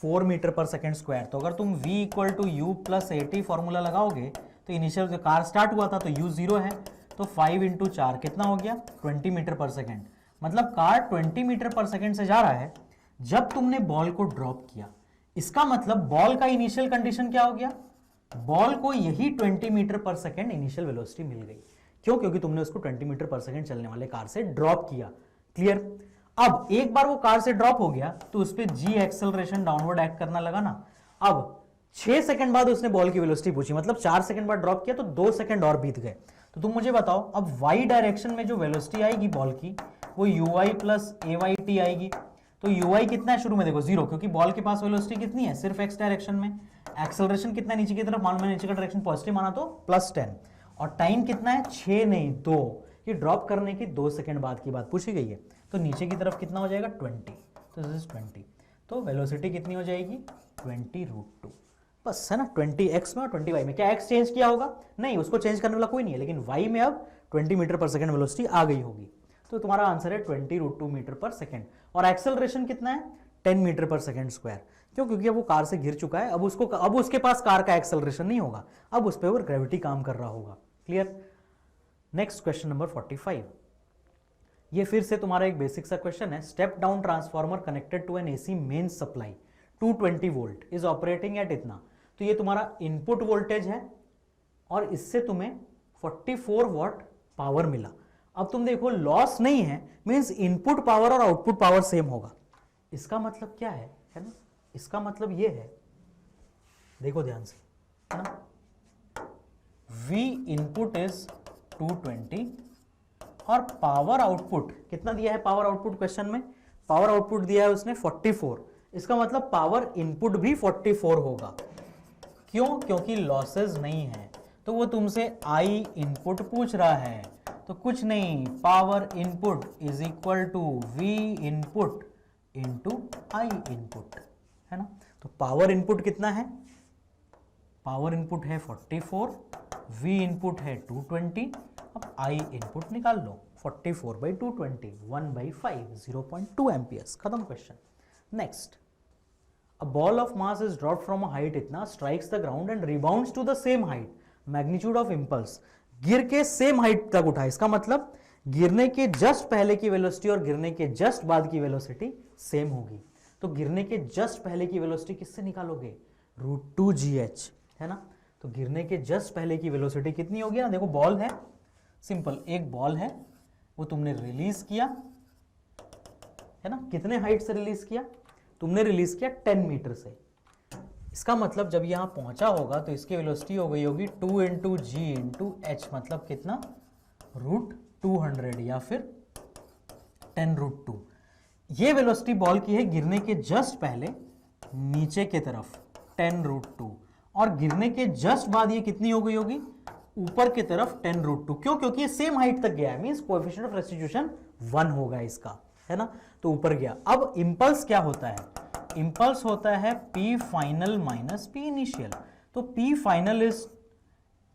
A: 4 मीटर पर सेकंड स्क्वायर। तो अगर तुम v = u + at फॉर्मूला लगाओगे तो इनिशियल जो कार स्टार्ट हुआ था तो u 0 है, तो 5 × 4 कितना हो गया, 20 मीटर पर सेकंड। मतलब कार 20 मीटर पर सेकंड से जा रहा है जब तुमने बॉल को ड्रॉप किया। इसका मतलब बॉल का इनिशियल कंडीशन क्या हो गया, बॉल को यही 20 मीटर पर सेकंड इनिशियल वेलोसिटी मिल गई। क्यों? क्योंकि तुमने उसको 20 मीटर पर सेकंड चलने वाले कार से ड्रॉप किया। क्लियर? अब एक बार वो कार से ड्रॉप हो गया तो उस पर जी एक्सेलरेशन डाउनवर्ड एक्ट करना लगा ना। अब 6 सेकंड बाद उसने बॉल की वेलोसिटी पूछी, मतलब 4 सेकंड बाद ड्रॉप किया तो 2 सेकंड और बीत गए। तो तुम मुझे बताओ अब y डायरेक्शन में जो वेलोसिटी आएगी बॉल की वो ui + ayt आएगी। तो ui कितना है शुरू में, देखो 0, क्योंकि बॉल के पास वेलोसिटी कितनी है, सिर्फ x डायरेक्शन में। एक्सेलरेशन कितना है नीचे की तरफ, मान लो नीचे का डायरेक्शन पॉजिटिव माना तो +10, और टाइम कितना है 6 नहीं 2, कि ड्रॉप करने की 2 सेकंड बाद की बात पूछी गई है। तो नीचे की तरफ कितना हो जाएगा 20, तो दिस इज 20, तो वेलोसिटी कितनी हो जाएगी 20√2, बस है ना। 20x में और 20y में, क्या x चेंज किया होगा? नहीं, उसको चेंज करने वाला कोई नहीं है, लेकिन y में अब 20 मीटर पर सेकंड वेलोसिटी आ गई होगी। तो तुम्हारा आंसर है 20√2 मीटर पर सेकंड। और एक्सेलरेशन कितना है 10 मीटर पर सेकंड स्क्वायर। क्यों? क्योंकि अब वो कार से गिर चुका है, अब उसके पास कार का एक्सेलरेशन नहीं होगा, अब उस पर ग्रेविटी काम कर रहा होगा। क्लियर? नेक्स्ट क्वेश्चन नंबर 45, ये फिर से तुम्हारा एक बेसिक सा क्वेश्चन है। Step down transformer connected to an AC main supply 220 volt is operating at इतना। तो ये तुम्हारा इनपुट वोल्टेज है और इससे तुम्हें 44 वॉट पावर मिला। अब तुम देखो लॉस नहीं है, मींस इनपुट पावर और आउटपुट पावर सेम होगा। इसका मतलब क्या है ना? इसका मतलब ये है, देखो ध्यान से, है ना, V इनपुट इज 220 और पावर आउटपुट कितना दिया है? पावर आउटपुट क्वेश्चन में पावर आउटपुट दिया है उसने 44। इसका मतलब पावर इनपुट भी 44 होगा। क्यों? क्योंकि लॉसेस नहीं है, तो वो तुमसे आई इनपुट पूछ रहा है। तो कुछ नहीं, power input is equal to V input into I input, है ना। तो पावर इनपुट कितना है? पावर इनपुट है 44, वी इनपुट है 220, अब आई इनपुट निकाल लो, 44/220, 1/5, 0.2 एम्पियर्स। खत्म question. Next, a ball of mass is dropped from a height इतना, strikes the ground and rebounds to the same height, magnitude of impulse, गिर के सेम हाइट तक उठा। इसका मतलब गिरने के जस्ट पहले की वेलोसिटी और गिरने के जस्ट बाद की वेलोसिटी सेम होगी। तो गिरने के जस्ट पहले की वेलोसिटी किससे निकालोगे? √2gh, है ना। तो गिरने के जस्ट पहले की वेलोसिटी कितनी होगी ना? देखो बॉल है, सिंपल एक बॉल है, वो तुमने रिलीज किया, है ना। कितने हाइट से रिलीज किया? तुमने रिलीज किया 10 मीटर से। इसका मतलब जब यहां पहुंचा होगा तो इसकी वेलोसिटी हो गई होगी 2 × g × h, मतलब कितना? √200 या फिर 10√2। ये वेलोसिटी बॉल की है गिरने के जस्ट पहले नीचे के तरफ 10√2, और गिरने के जस्ट बाद ये कितनी हो गई होगी? ऊपर की तरफ 10√2। क्यों? क्योंकि ये सेम हाइट तक गया है, मींस कोएफिशिएंट ऑफ रेस्टिट्यूशन 1 होगा इसका, है ना। तो ऊपर गया। अब इंपल्स क्या होता है? इंपल्स होता है P final minus P initial. तो P फाइनल इज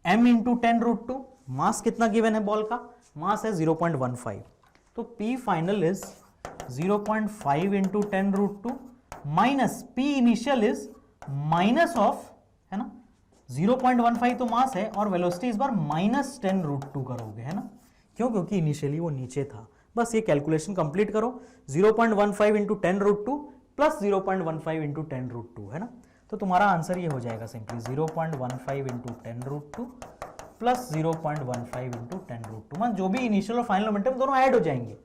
A: m × 10√2। मास कितना गिवन है बॉल का? मास है 0.15। तो P final is 0.5 × 10√2 minus P initial is minus of, है ना, 0.15 तो मास है और वेलोसिटी इस बार -10√2 करोगे, है ना। क्यों? क्योंकि इनिशियली वो नीचे था। बस ये कैलकुलेशन कंप्लीट करो, 0.15 × 10√2 प्लस 0.15 × 10√2, है ना। तो तुम्हारा आंसर ये हो जाएगा सिंपली 0.15 × 10√2 प्लस 0.15 × 10√2। मतलब जो भी इनिशियल और फाइनल मोमेंटम दोनों ऐड हो जाएंगे।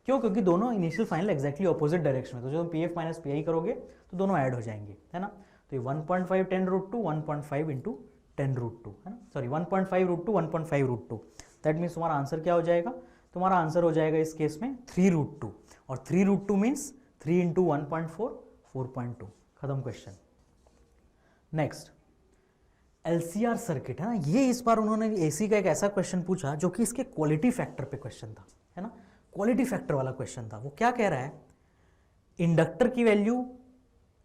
A: क्यों? क्योंकि दोनों initial final exactly opposite direction में, तो जो तुम PF माइनस PI करोगे तो दोनों ऐड हो जाएंगे, है ना। तो ये 1.5 10√2 1.5 × 10√2, है ना, सॉरी 1.5√2 1.5√2। दैट मीन्स तुम्हारा आंसर क्या हो जाएगा? तुम्हारा आंसर हो जाएगा इस केस में 3√2, और 3√2 मीन्स 3 × 1.4 4.2। खत्म क्वेश्चन। नेक्स्ट, LCR सर्किट, है ना। ये इस बार उन्होंने AC का एक ऐसा क्वेश्चन पूछा जो कि इसके क्वालिटी फैक्टर पे क्वेश्चन था, है ना। क्वालिटी फैक्टर वाला क्वेश्चन था। वो क्या कह रहा है? इंडक्टर की वैल्यू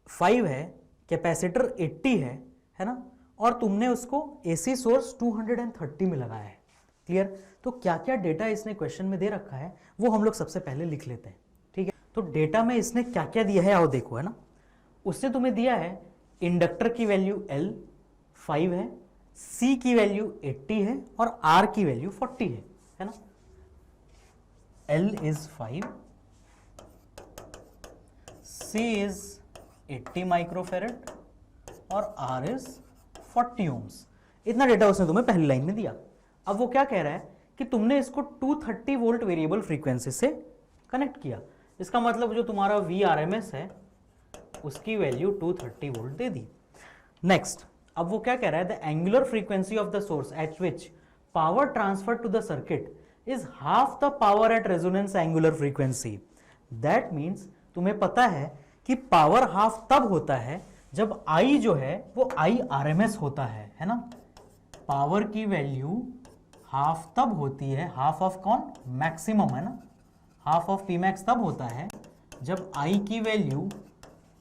A: 5 है, कैपेसिटर 80 है ना, और तुमने उसको AC सोर्स 230 में लगाया है। क्लियर? तो क्या क्या डेटा इसने क्वेश्चन में दे रखा है वो हम लोग सबसे पहले लिख लेते हैं, ठीक है। तो डेटा में इसने क्या क्या दिया है आओ देखो, है ना। उसने तुम्हें दिया है इंडक्टर की वैल्यू L 5 है, C की वैल्यू 80 है और R की वैल्यू 40 है ना। L is 5, C is 80 microfarad और R इज 40 ओम्स। इतना डेटा उसने तुम्हें पहली लाइन में दिया। अब वो क्या कह रहा है कि तुमने इसको 230 वोल्ट वेरिएबल फ्रीक्वेंसी से कनेक्ट किया। इसका मतलब जो तुम्हारा VRMS है उसकी वैल्यू 230 वोल्ट दे दी। नेक्स्ट, अब वो क्या कह रहा है? The angular frequency of the source at which power transfer to the circuit is half the power at resonance angular frequency. That means तुम्हें पता है कि पावर हाफ तब होता है जब I जो है वो IRMS होता है ना। पावर की वैल्यू हाफ तब होती है, हाफ ऑफ कौन, मैक्सिमम है ना, हाफ ऑफ पी मैक्स तब होता है जब आई की value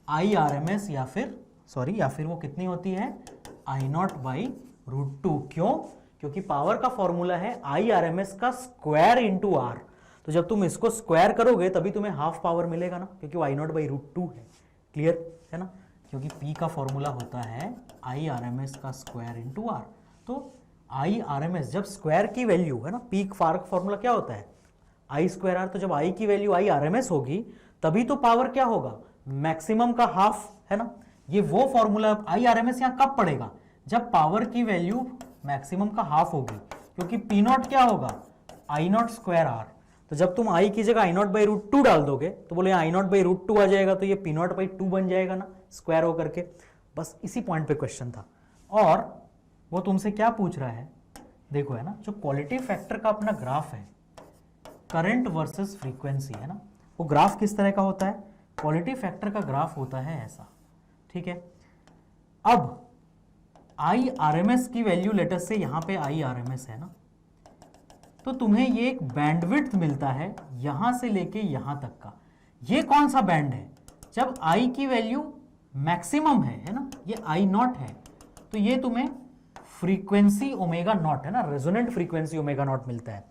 A: I R M S या फिर वो कितनी होती है, I not by root two. क्यों? क्योंकि पावर का फॉर्मूला है आई आर एम एस का स्क्वायर इंटू आर, तो जब तुम इसको स्क्वायर करोगे तभी तुम्हें हाफ पावर मिलेगा ना, क्योंकि वो आई नॉट बाई रूट टू है। क्लियर है ना, क्योंकि P का फॉर्मूला होता है आई आर एम एस का स्क्वायर इंटू आर। तो आई आर एम एस जब स्क्वायर की वैल्यू है ना, पी का फॉर्मूला क्या होता है, आई स्क्वायर आर, तो जब आई की value I R M S होगी तभी तो पावर क्या होगा, मैक्सिमम का हाफ है ना। ये वो formula I R M S यहां कब पड़ेगा, जब पावर की वैल्यू मैक्सिमम का हाफ होगी, क्योंकि पी नॉट क्या होगा, आई नॉट स्क्वायर आर। तो जब तुम आई की जगह आई नॉट बाई रूट टू डाल दोगे तो बोले आई नॉट बाई रूट टू आ जाएगा, तो ये पी नॉट बाई टू बन जाएगा ना, स्क्वायर होकर के। बस इसी पॉइंट पे क्वेश्चन था। और वो तुमसे क्या पूछ रहा है, देखो है ना, जो क्वालिटी फैक्टर का अपना ग्राफ है, करंट वर्सेस फ्रीक्वेंसी है ना, वो ग्राफ किस तरह का होता है, क्वालिटी फैक्टर का ग्राफ होता है ऐसा, ठीक है। अब आई आर एम एस की वैल्यू लेटर से यहां पे आई आर एम एस है ना, तो तुम्हें ये एक बैंडविड्थ मिलता है यहां से लेके यहां तक का। ये कौन सा बैंड है, जब आई की वैल्यू मैक्सिमम है ना, ये आई नॉट है, तो ये तुम्हें फ्रीक्वेंसी ओमेगा नॉट है ना, रेजोनेंट फ्रीक्वेंसी ओमेगा नॉट मिलता है।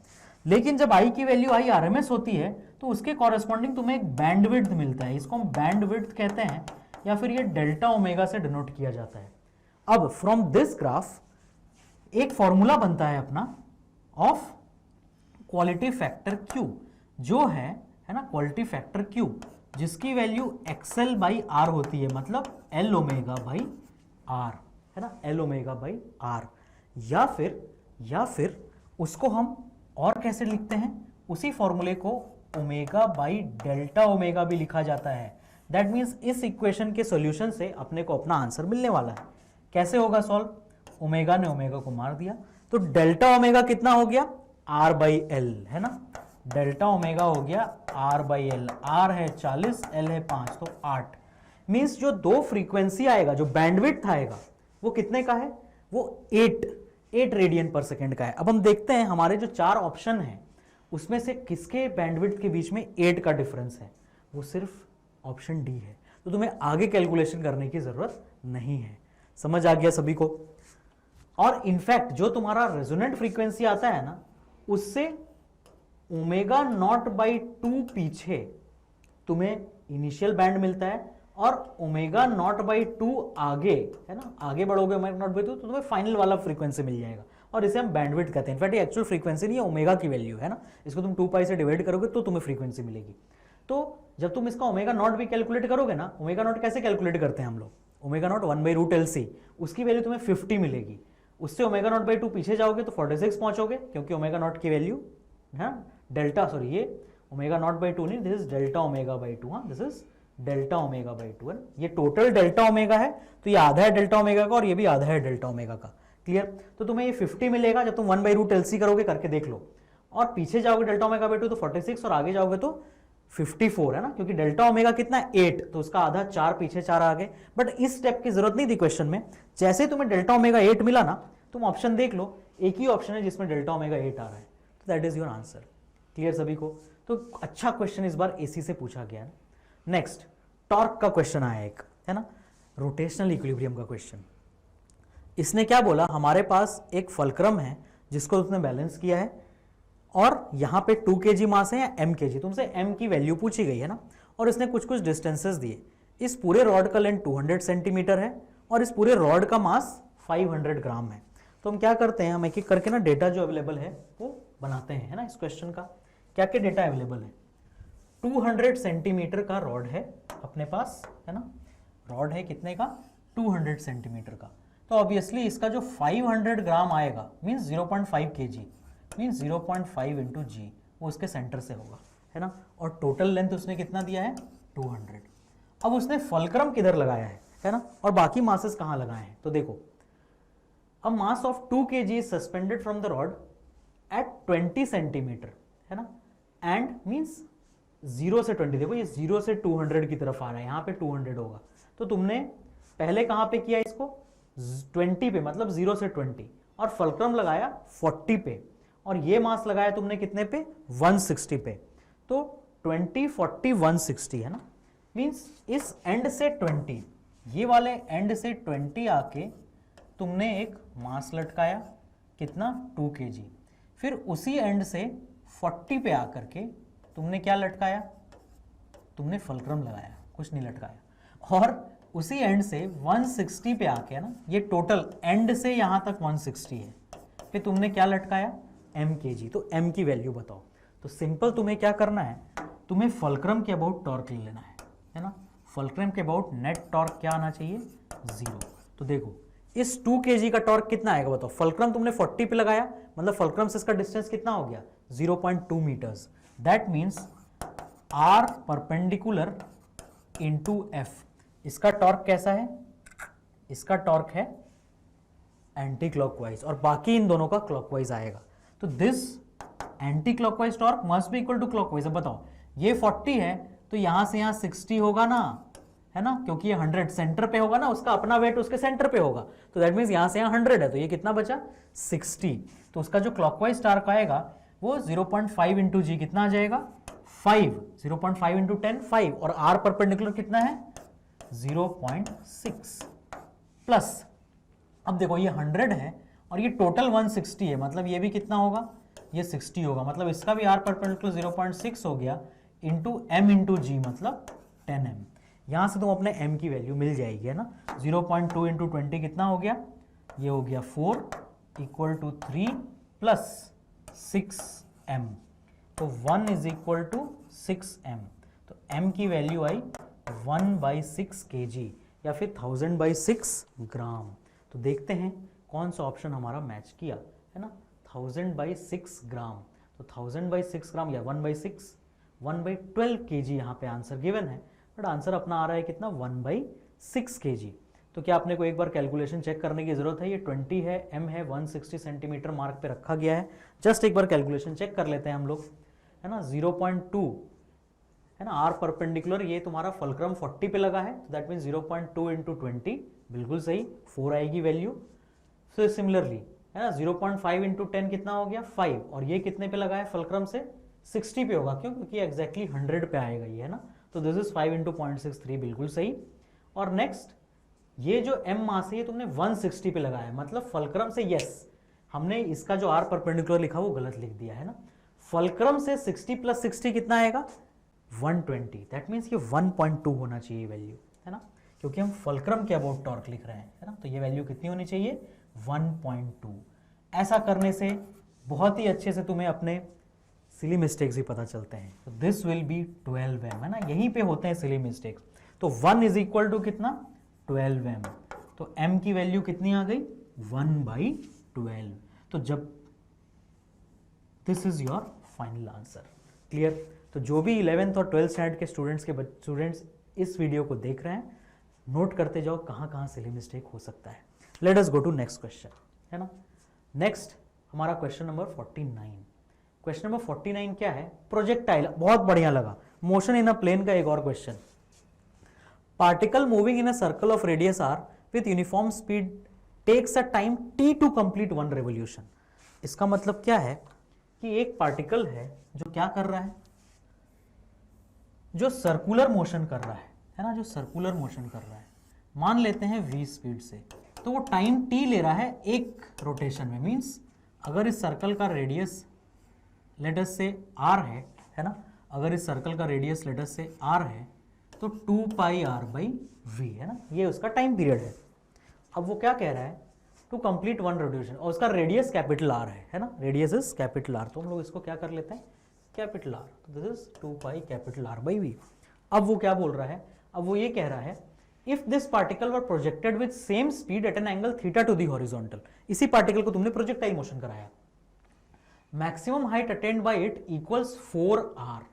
A: लेकिन जब आई की वैल्यू आई आरएमएस होती है तो उसके कॉरेस्पॉन्डिंग तुम्हें एक बैंडविड्थ मिलता है, इसको हम बैंडविड्थ कहते हैं, या फिर ये डेल्टा ओमेगा से डिनोट किया जाता है। अब फ्रॉम दिस ग्राफ एक फॉर्मूला बनता है अपना ऑफ क्वालिटी फैक्टर Q, जो है ना क्वालिटी फैक्टर Q, जिसकी वैल्यू XL बाई आर होती है, मतलब L ओमेगा बाई आर है ना, L ओमेगा बाई आर। या फिर उसको हम और कैसे लिखते हैं, उसी फॉर्मूले को ओमेगा बाई डेल्टा ओमेगा भी लिखा जाता है। दैट मीन्स इस इक्वेशन के सॉल्यूशन से अपने को अपना आंसर मिलने वाला है। कैसे होगा सॉल्व, ओमेगा ने ओमेगा को मार दिया, तो डेल्टा ओमेगा कितना हो गया, आर बाई एल है ना, डेल्टा ओमेगा हो गया आर बाई एल, आर है 40, एल है 5, तो 8। मीन्स जो दो फ्रीक्वेंसी आएगा, जो बैंडविड्थ आएगा वो कितने का है, वो 8 रेडियन पर सेकेंड का है। अब हम देखते हैं हमारे जो 4 ऑप्शन हैं उसमें से किसके बैंडविड्थ के बीच में 8 का डिफरेंस है, वो सिर्फ ऑप्शन डी है। तो तुम्हें आगे कैलकुलेशन करने की जरूरत नहीं है। समझ आ गया सभी को। और इनफैक्ट जो तुम्हारा रेजोनेंट फ्रीक्वेंसी आता है ना, उससे ओमेगा नॉट बाई 2 पीछे तुम्हें इनिशियल बैंड मिलता है, और ओमेगा नॉट बाई 2 आगे है ना, आगे बढ़ोगे ओमेगा नॉट बाई 2 तो तुम्हें फाइनल वाला फ्रीक्वेंसी मिल जाएगा, और इसे हम बैंडविड्थ कहते हैं। इनफैक्ट ये एक्चुअल फ्रीक्वेंसी नहीं है, ओमेगा की वैल्यू है ना, इसको तुम 2 पाई से डिवाइड करोगे तो तुम्हें फ्रीक्वेंसी मिलेगी। तो जब तुम इसका ओमेगा नॉट भी कैलकुलेट करोगे ना, ओमेगा नॉट कैसे कैलकुलेट करते हैं हम लोग, omega not 1 by root L C, उसकी वैल्यू तुम्हें 50 मिलेगी। उससे ओमेगा नॉट बाई 2 पीछे जाओगे तो 46 पहुंचोगे, क्योंकि ओमेगा नॉट की वैल्यू है डेल्टा, सॉरी ये ओमेगा नॉट बाई 2 नहीं, this is delta omega by 2, हाँ this is delta omega by 2 है। ये टोटल डेल्टा ओमेगा है, तो ये आधा है डेल्टा ओमेगा का और ये भी आधा है डेल्टा ओमेगा का। क्लियर, तो तुम्हें ये 50 मिलेगा जब तुम 1 बाई रूट एल सी करोगे, करके देख लो। और पीछे जाओगे डेल्टा ओमेगा बाई 2 तो 46, और आगे जाओगे तो 54 है ना, क्योंकि डेल्टा ओमेगा कितना 8, तो उसका आधा 4 पीछे 4 आगे। बट इस स्टेप की जरूरत नहीं थी क्वेश्चन में। जैसे तुम्हें डेल्टा ओमेगा 8 मिला ना, तुम ऑप्शन देख लो, एक ही ऑप्शन है जिसमें डेल्टा ओमेगा 8 आ रहा है, तो that is your answer. Clear सभी को। तो अच्छा क्वेश्चन इस बार एसी से पूछा गया है। नेक्स्ट टॉर्क का क्वेश्चन आया एक, है ना, रोटेशनल इक्विलिब्रियम का क्वेश्चन। इसने क्या बोला, हमारे पास एक फलक्रम है जिसको उसने बैलेंस किया है, और यहां पे 2 kg मास है या m kg, तुमसे m की वैल्यू पूछी गई है ना, और इसने कुछ कुछ डिस्टेंसेस दिए। इस पूरे रॉड का लेंथ 200 सेंटीमीटर है और इस पूरे रॉड का मास 500 ग्राम है। तो हम क्या करते हैं, हम एक एक करके ना डेटा जो अवेलेबल है वो बनाते हैं, है ना। इस क्वेश्चन का क्या क्या डेटा अवेलेबल है, 200 सेंटीमीटर का रॉड है अपने पास, है ना, रॉड है कितने का, 200 सेंटीमीटर का। तो ऑब्वियसली इसका जो 500 ग्राम आएगा मीन्स 0.5 kg, मीन्स 0.5 इंटू जी, वो उसके सेंटर से होगा, है ना। और टोटल लेंथ उसने कितना दिया है, 200। अब उसने फलक्रम किधर लगाया है ना, और बाकी मासेस कहाँ लगाए हैं, तो देखो, a mass of 2 kg is suspended from the rod at 20 centimetre, है ना, एंड मीन्स 0 से 20, देखो ये 0 से 200 की तरफ आ रहा है, यहाँ पे 200 होगा। तो तुमने पहले कहाँ पे किया इसको, 20 पे, मतलब 0 से 20, और फलक्रम लगाया 40 पे, और ये मास लगाया तुमने कितने पे, 160 पे, तो 20 40 160 है ना, मींस इस एंड से 20, ये वाले एंड से 20 आके तुमने एक मास लटकाया कितना, 2 kg, फिर उसी एंड से 40 पे आकर के तुमने क्या लटकाया, तुमने फुलक्रम लगाया, कुछ नहीं लटकाया, और उसी एंड से 160 पे आके ना, ये टोटल एंड से यहां तक 160 है, फिर तुमने क्या लटकाया, m kg, तो m की वैल्यू बताओ। तो सिंपल तुम्हें क्या करना है, तुम्हें फुलक्रम के अबाउट टॉर्क ले लेना है ना, फुलक्रम के अबाउट नेट टॉर्क क्या आना चाहिए, 0। तो देखो इस 2 kg का टॉर्क कितना आएगा बताओ, फुलक्रम तुमने 40 पे लगाया, मतलब फुलक्रम से इसका डिस्टेंस कितना हो गया, 0.2 metres, that means r perpendicular into f। इसका टॉर्क कैसा है, इसका टॉर्क है एंटी क्लॉकवाइज, और बाकी इन दोनों का क्लॉकवाइज आएगा, तो this anti clockwise torque must be equal to clockwise. अब बताओ ये 40 है तो यहां से यहां 60 होगा ना, है ना, क्योंकि ये 100 सेंटर पे होगा ना, उसका अपना वेट उसके सेंटर पे होगा, तो दैट मींस यहां से यहां 100 है, तो ये कितना बचा, 60। तो उसका जो क्लॉकवाइज टॉर्क आएगा वो 0.5 इंटू जी कितना आ जाएगा, 5, 0.5 इंटू 10 5, और आर परपेंडिकुलर कितना है, 0.6 प्लस, अब देखो ये 100 है और ये टोटल 160 है, मतलब ये भी कितना होगा, ये 60 होगा, मतलब इसका भी आर परपेंडिकुलर 0.6 हो गया इंटू एम इंटू जी, मतलब 10m। यहां से तुम अपने m की वैल्यू मिल जाएगी, है ना, 0.2 इंटू 20 कितना हो गया, ये हो गया 4 इक्वल टू 3 प्लस 6m, तो 1 इज इक्वल टू 6m, तो m की वैल्यू आई 1/6 kg या फिर 1000/6 ग्राम। तो देखते हैं कौन सा ऑप्शन हमारा मैच किया, है ना, 1000/6 ग्राम, तो 1000/6 ग्राम या 1/6, 1/12 kg यहाँ पे आंसर गिवन है, बट आंसर अपना आ रहा है कितना, 1/6 kg। तो क्या आपने को एक बार कैलकुलेशन चेक करने की जरूरत है, ये 20 है, m है, 160 सेंटीमीटर मार्क पे रखा गया है, जस्ट एक बार कैलकुलेशन चेक कर लेते हैं हम लोग, है ना, 0.2 है ना, आर परपेंडिकुलर, ये तुम्हारा फुलक्रम 40 पे लगा है, तो दैट मीन 0.2 इंटू 20 बिल्कुल सही, 4 आएगी वैल्यू। सो सिमिलरली है ना, 0.5 इंटू 10 कितना हो गया, 5, और ये कितने पे लगा है, फुलक्रम से 60 पे होगा, क्यों, क्योंकि एग्जैक्टली 100 पे आएगा ये, है ना, तो दिस इज 5 इंटू 0.63 बिल्कुल सही। और नेक्स्ट ये जो m मास है ये तुमने 160 पे लगाया है, मतलब फुलक्रम से, यस हमने इसका जो r परपेंडिकुलर लिखा वो गलत लिख दिया है ना, फुलक्रम से 60 प्लस 60 कितना आएगा, 120, दैट मीन्स ये 1.2 होना चाहिए वैल्यू, है ना, क्योंकि हम फुलक्रम के अबाउट टॉर्क लिख रहे हैं, है ना, तो ये वैल्यू कितनी होनी चाहिए, 1.2। ऐसा करने से बहुत ही अच्छे से तुम्हें अपने सिली मिस्टेक्स भी पता चलते हैं, तो दिस विल बी 12m, है ना, यहीं पे होते हैं सिली मिस्टेक्स। तो 1 इज इक्वल टू कितना, 12m, तो m की वैल्यू कितनी आ गई, 1/12। तो जब this is your final answer, clear. तो जो भी 11th और 12th स्टैंडर्ड के स्टूडेंट्स इस वीडियो को देख रहे हैं, नोट करते जाओ कहाँ कहाँ सिली मिस्टेक हो सकता है। Let us go to next question, है ना। नेक्स्ट हमारा क्वेश्चन नंबर 49। क्वेश्चन नंबर 49 क्या है, प्रोजेक्टाइल, बहुत बढ़िया लगा, मोशन इन अ प्लेन का एक और question. Particle moving in a circle of radius r with uniform speed takes a time t to complete 1 revolution. इसका मतलब क्या है कि एक पार्टिकल है जो क्या कर रहा है, जो सर्कुलर मोशन कर रहा है ना, जो सर्कुलर मोशन कर रहा है, मान लेते हैं v स्पीड से, तो वो टाइम t ले रहा है एक रोटेशन में, मींस अगर इस सर्कल का रेडियस लेट अस से r है ना, अगर इस सर्कल का रेडियस लेट अस से r है तो 2πr/v, है ना, ये उसका टाइम पीरियड है। अब वो क्या कह रहा है, टू कंप्लीट 1 रेवोल्यूशन, और उसका रेडियस कैपिटल r है ना, रेडियस इज कैपिटल r, तो हम लोग इसको क्या कर लेते हैं, कैपिटल R, तो दिस इज 2πr/v। अब वो क्या बोल रहा है, अब वो ये कह रहा है, if this particle were projected with same speed at an angle theta to the horizontal, इसी पार्टिकल को तुमने प्रोजेक्टाइल मोशन कराया, maximum height attained by it equals 4r,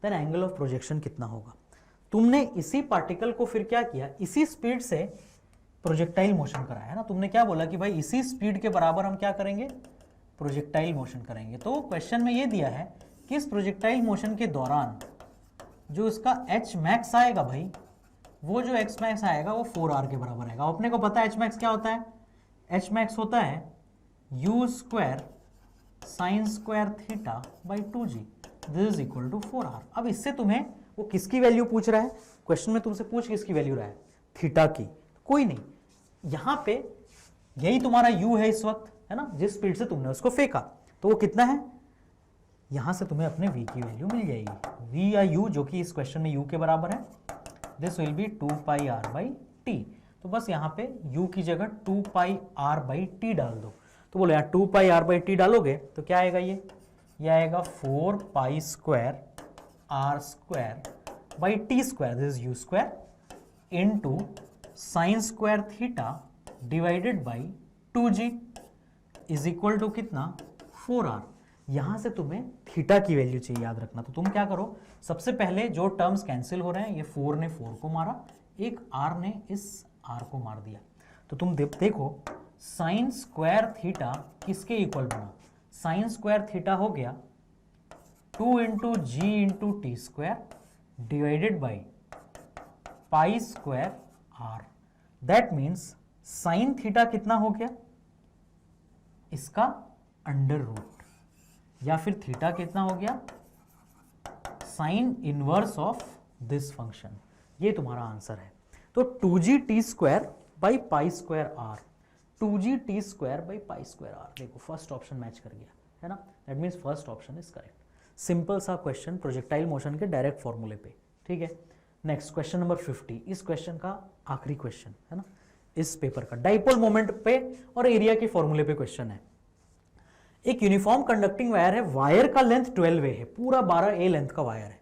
A: then angle of projection कितना होगा। तुमने इसी पार्टिकल को फिर क्या किया, इसी स्पीड से प्रोजेक्टाइल मोशन कराया, है ना, तुमने क्या बोला कि भाई इसी स्पीड के बराबर हम क्या करेंगे, प्रोजेक्टाइल मोशन करेंगे। तो क्वेश्चन में ये दिया है कि इस प्रोजेक्टाइल मोशन के दौरान जो इसका h मैक्स आएगा भाई, वो जो h मैक्स आएगा वो 4r के बराबर आएगा। अपने को पता है h मैक्स क्या होता है, h मैक्स होता है u² sine square theta by 2g, this is equal to 4r। अब इससे तुम्हें वो किसकी वैल्यू पूछ रहा है, क्वेश्चन में तुमसे पूछ किसकी वैल्यू रहा है, थीटा की। कोई नहीं, यहां पे यही तुम्हारा u है इस वक्त, है ना, जिस स्पीड से तुमने उसको फेंका, तो वो कितना है, यहां से तुम्हें अपने v की वैल्यू मिल जाएगी, v या u जो कि इस क्वेश्चन में u के बराबर है, this will B 2 pi r by T. तो बस यहाँ पे u की जगह 2 पाई r बाई टी डाल दो। तो बोलो यार 2 पाई r बाई टी डालोगे तो क्या आएगा, ये आएगा 4 pi square r square by T square, this is u square into sine square theta divided by 2g is equal to कितना, 4r। यहां से तुम्हें थीटा की वैल्यू चाहिए, याद रखना। तो तुम क्या करो, सबसे पहले जो टर्म्स कैंसिल हो रहे हैं, ये 4 ने 4 को मारा, एक r ने इस r को मार दिया, तो तुम देखो साइन स्क्वायर थीटा किसके इक्वल बना, साइन स्क्वायर थीटा हो गया 2 into G into T square divided by pi square r। That means sine theta कितना हो गया, इसका अंडर रूट, या फिर थीटा कितना हो गया, sine inverse of this function. ये तुम्हारा आंसर है। तो 2g T square by pi square r, 2g T square by pi square r, देखो फर्स्ट ऑप्शन मैच कर गया, है ना, that means first option is correct. Simple सा क्वेश्चन प्रोजेक्टाइल मोशन के डायरेक्ट फॉर्मूले पे, ठीक है। नेक्स्ट क्वेश्चन नंबर 50, इस क्वेश्चन का आखिरी क्वेश्चन है ना इस पेपर का, डाइपोल मोमेंट पे और एरिया के फॉर्मूले पे क्वेश्चन है। एक यूनिफॉर्म कंडक्टिंग वायर है, वायर का लेंथ 12A है, पूरा 12A लेंथ का वायर है,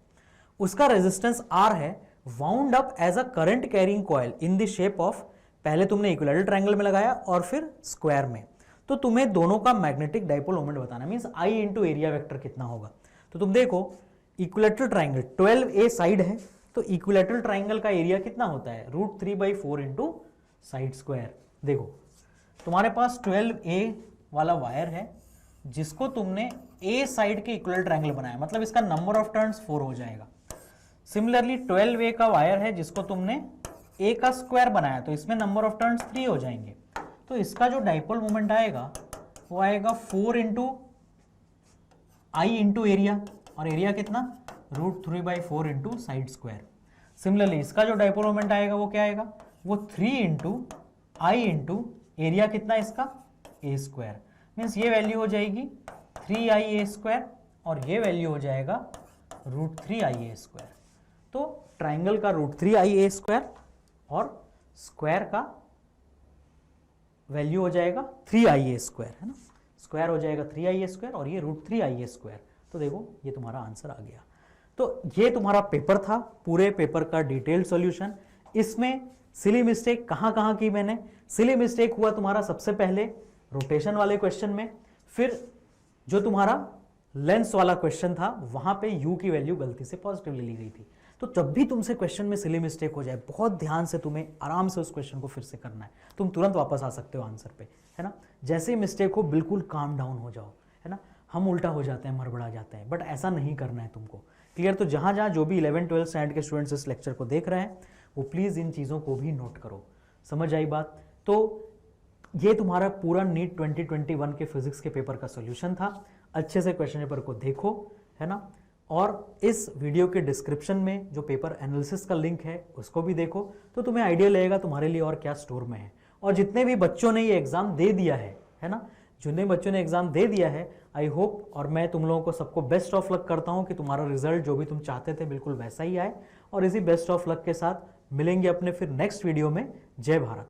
A: उसका रेजिस्टेंस R है, wound up as a current carrying coil in the shape of, पहले तुमने इक्विलैटरल ट्रायंगल में लगाया और फिर स्क्वायर में, तो तुम्हें दोनों का मैग्नेटिक डाइपोल मोमेंट बताना, means I into area vector कितना होगा। तो तुम देखो इक्विलैटरल ट्रायंगल 12A साइड है, तो इक्विलैटरल ट्रायंगल का एरिया कितना होता है, √3/4 इंटू साइड स्क्वायर। देखो तुम्हारे पास 12A वाला वायर है जिसको तुमने A साइड के इक्विलैटरल ट्रायंगल बनाया, मतलब इसका नंबर ऑफ टर्न्स 4 हो जाएगा। सिमिलरली 12A का वायर है जिसको तुमने A का स्क्वायर बनाया, तो इसमें नंबर ऑफ टर्न्स 3 हो जाएंगे। तो इसका जो डाइपोल मोमेंट आएगा वो आएगा 4 इंटू I इंटू एरिया, और एरिया कितना, √3/4 इंटू साइड स्क्वायर। सिमिलरली इसका जो डाइपोल मोमेंट आएगा वो क्या आएगा, वो 3 इंटू I इंटू एरिया कितना इसका, A स्क्वायर, मीन्स ये वैल्यू हो जाएगी 3IA स्क्वायर और ये वैल्यू हो जाएगा √3IA स्क्वायर। तो ट्राइंगल का √3IA स्क्वायर और स्क्वायर का वैल्यू हो जाएगा 3IA स्क्वायर, है ना, स्क्वायर हो जाएगा 3IA स्क्वायर और ये √3IA स्क्वायर। तो देखो ये तुम्हारा आंसर आ गया। तो ये तुम्हारा पेपर था, पूरे पेपर का डिटेल्ड सॉल्यूशन। इसमें सिली मिस्टेक कहाँ कहाँ की मैंने, सिली मिस्टेक हुआ तुम्हारा सबसे पहले रोटेशन वाले क्वेश्चन में, फिर जो तुम्हारा लेंस वाला क्वेश्चन था वहां पे u की वैल्यू गलती से पॉजिटिवली ली गई थी। तो जब भी तुमसे क्वेश्चन में सिली मिस्टेक हो जाए, बहुत ध्यान से तुम्हें आराम से उस क्वेश्चन को फिर से करना है, तुम तुरंत वापस आ सकते हो आंसर पे, है ना। जैसे ही मिस्टेक हो बिल्कुल काम डाउन हो जाओ, है ना। हम उल्टा हो जाते हैं, मड़बड़ा जाते हैं, बट ऐसा नहीं करना है तुमको, क्लियर। तो जहां जहां जो भी 11-12 स्टैंडर्ड के स्टूडेंट्स इस लेक्चर को देख रहे हैं वो प्लीज इन चीजों को भी नोट करो, समझ आई बात। तो ये तुम्हारा पूरा नीट 2021 के फिजिक्स के पेपर का सॉल्यूशन था। अच्छे से क्वेश्चन पेपर को देखो, है ना, और इस वीडियो के डिस्क्रिप्शन में जो पेपर एनालिसिस का लिंक है उसको भी देखो, तो तुम्हें आइडिया लगेगा तुम्हारे लिए और क्या स्टोर में है। और जितने भी बच्चों ने ये एग्जाम दे दिया है ना, जितने बच्चों ने एग्जाम दे दिया है, आई होप और मैं तुम लोगों को सबको बेस्ट ऑफ लक करता हूं कि तुम्हारा रिजल्ट जो भी तुम चाहते थे बिल्कुल वैसा ही आए। और इसी बेस्ट ऑफ लक के साथ मिलेंगे अपने फिर नेक्स्ट वीडियो में। जय भारत।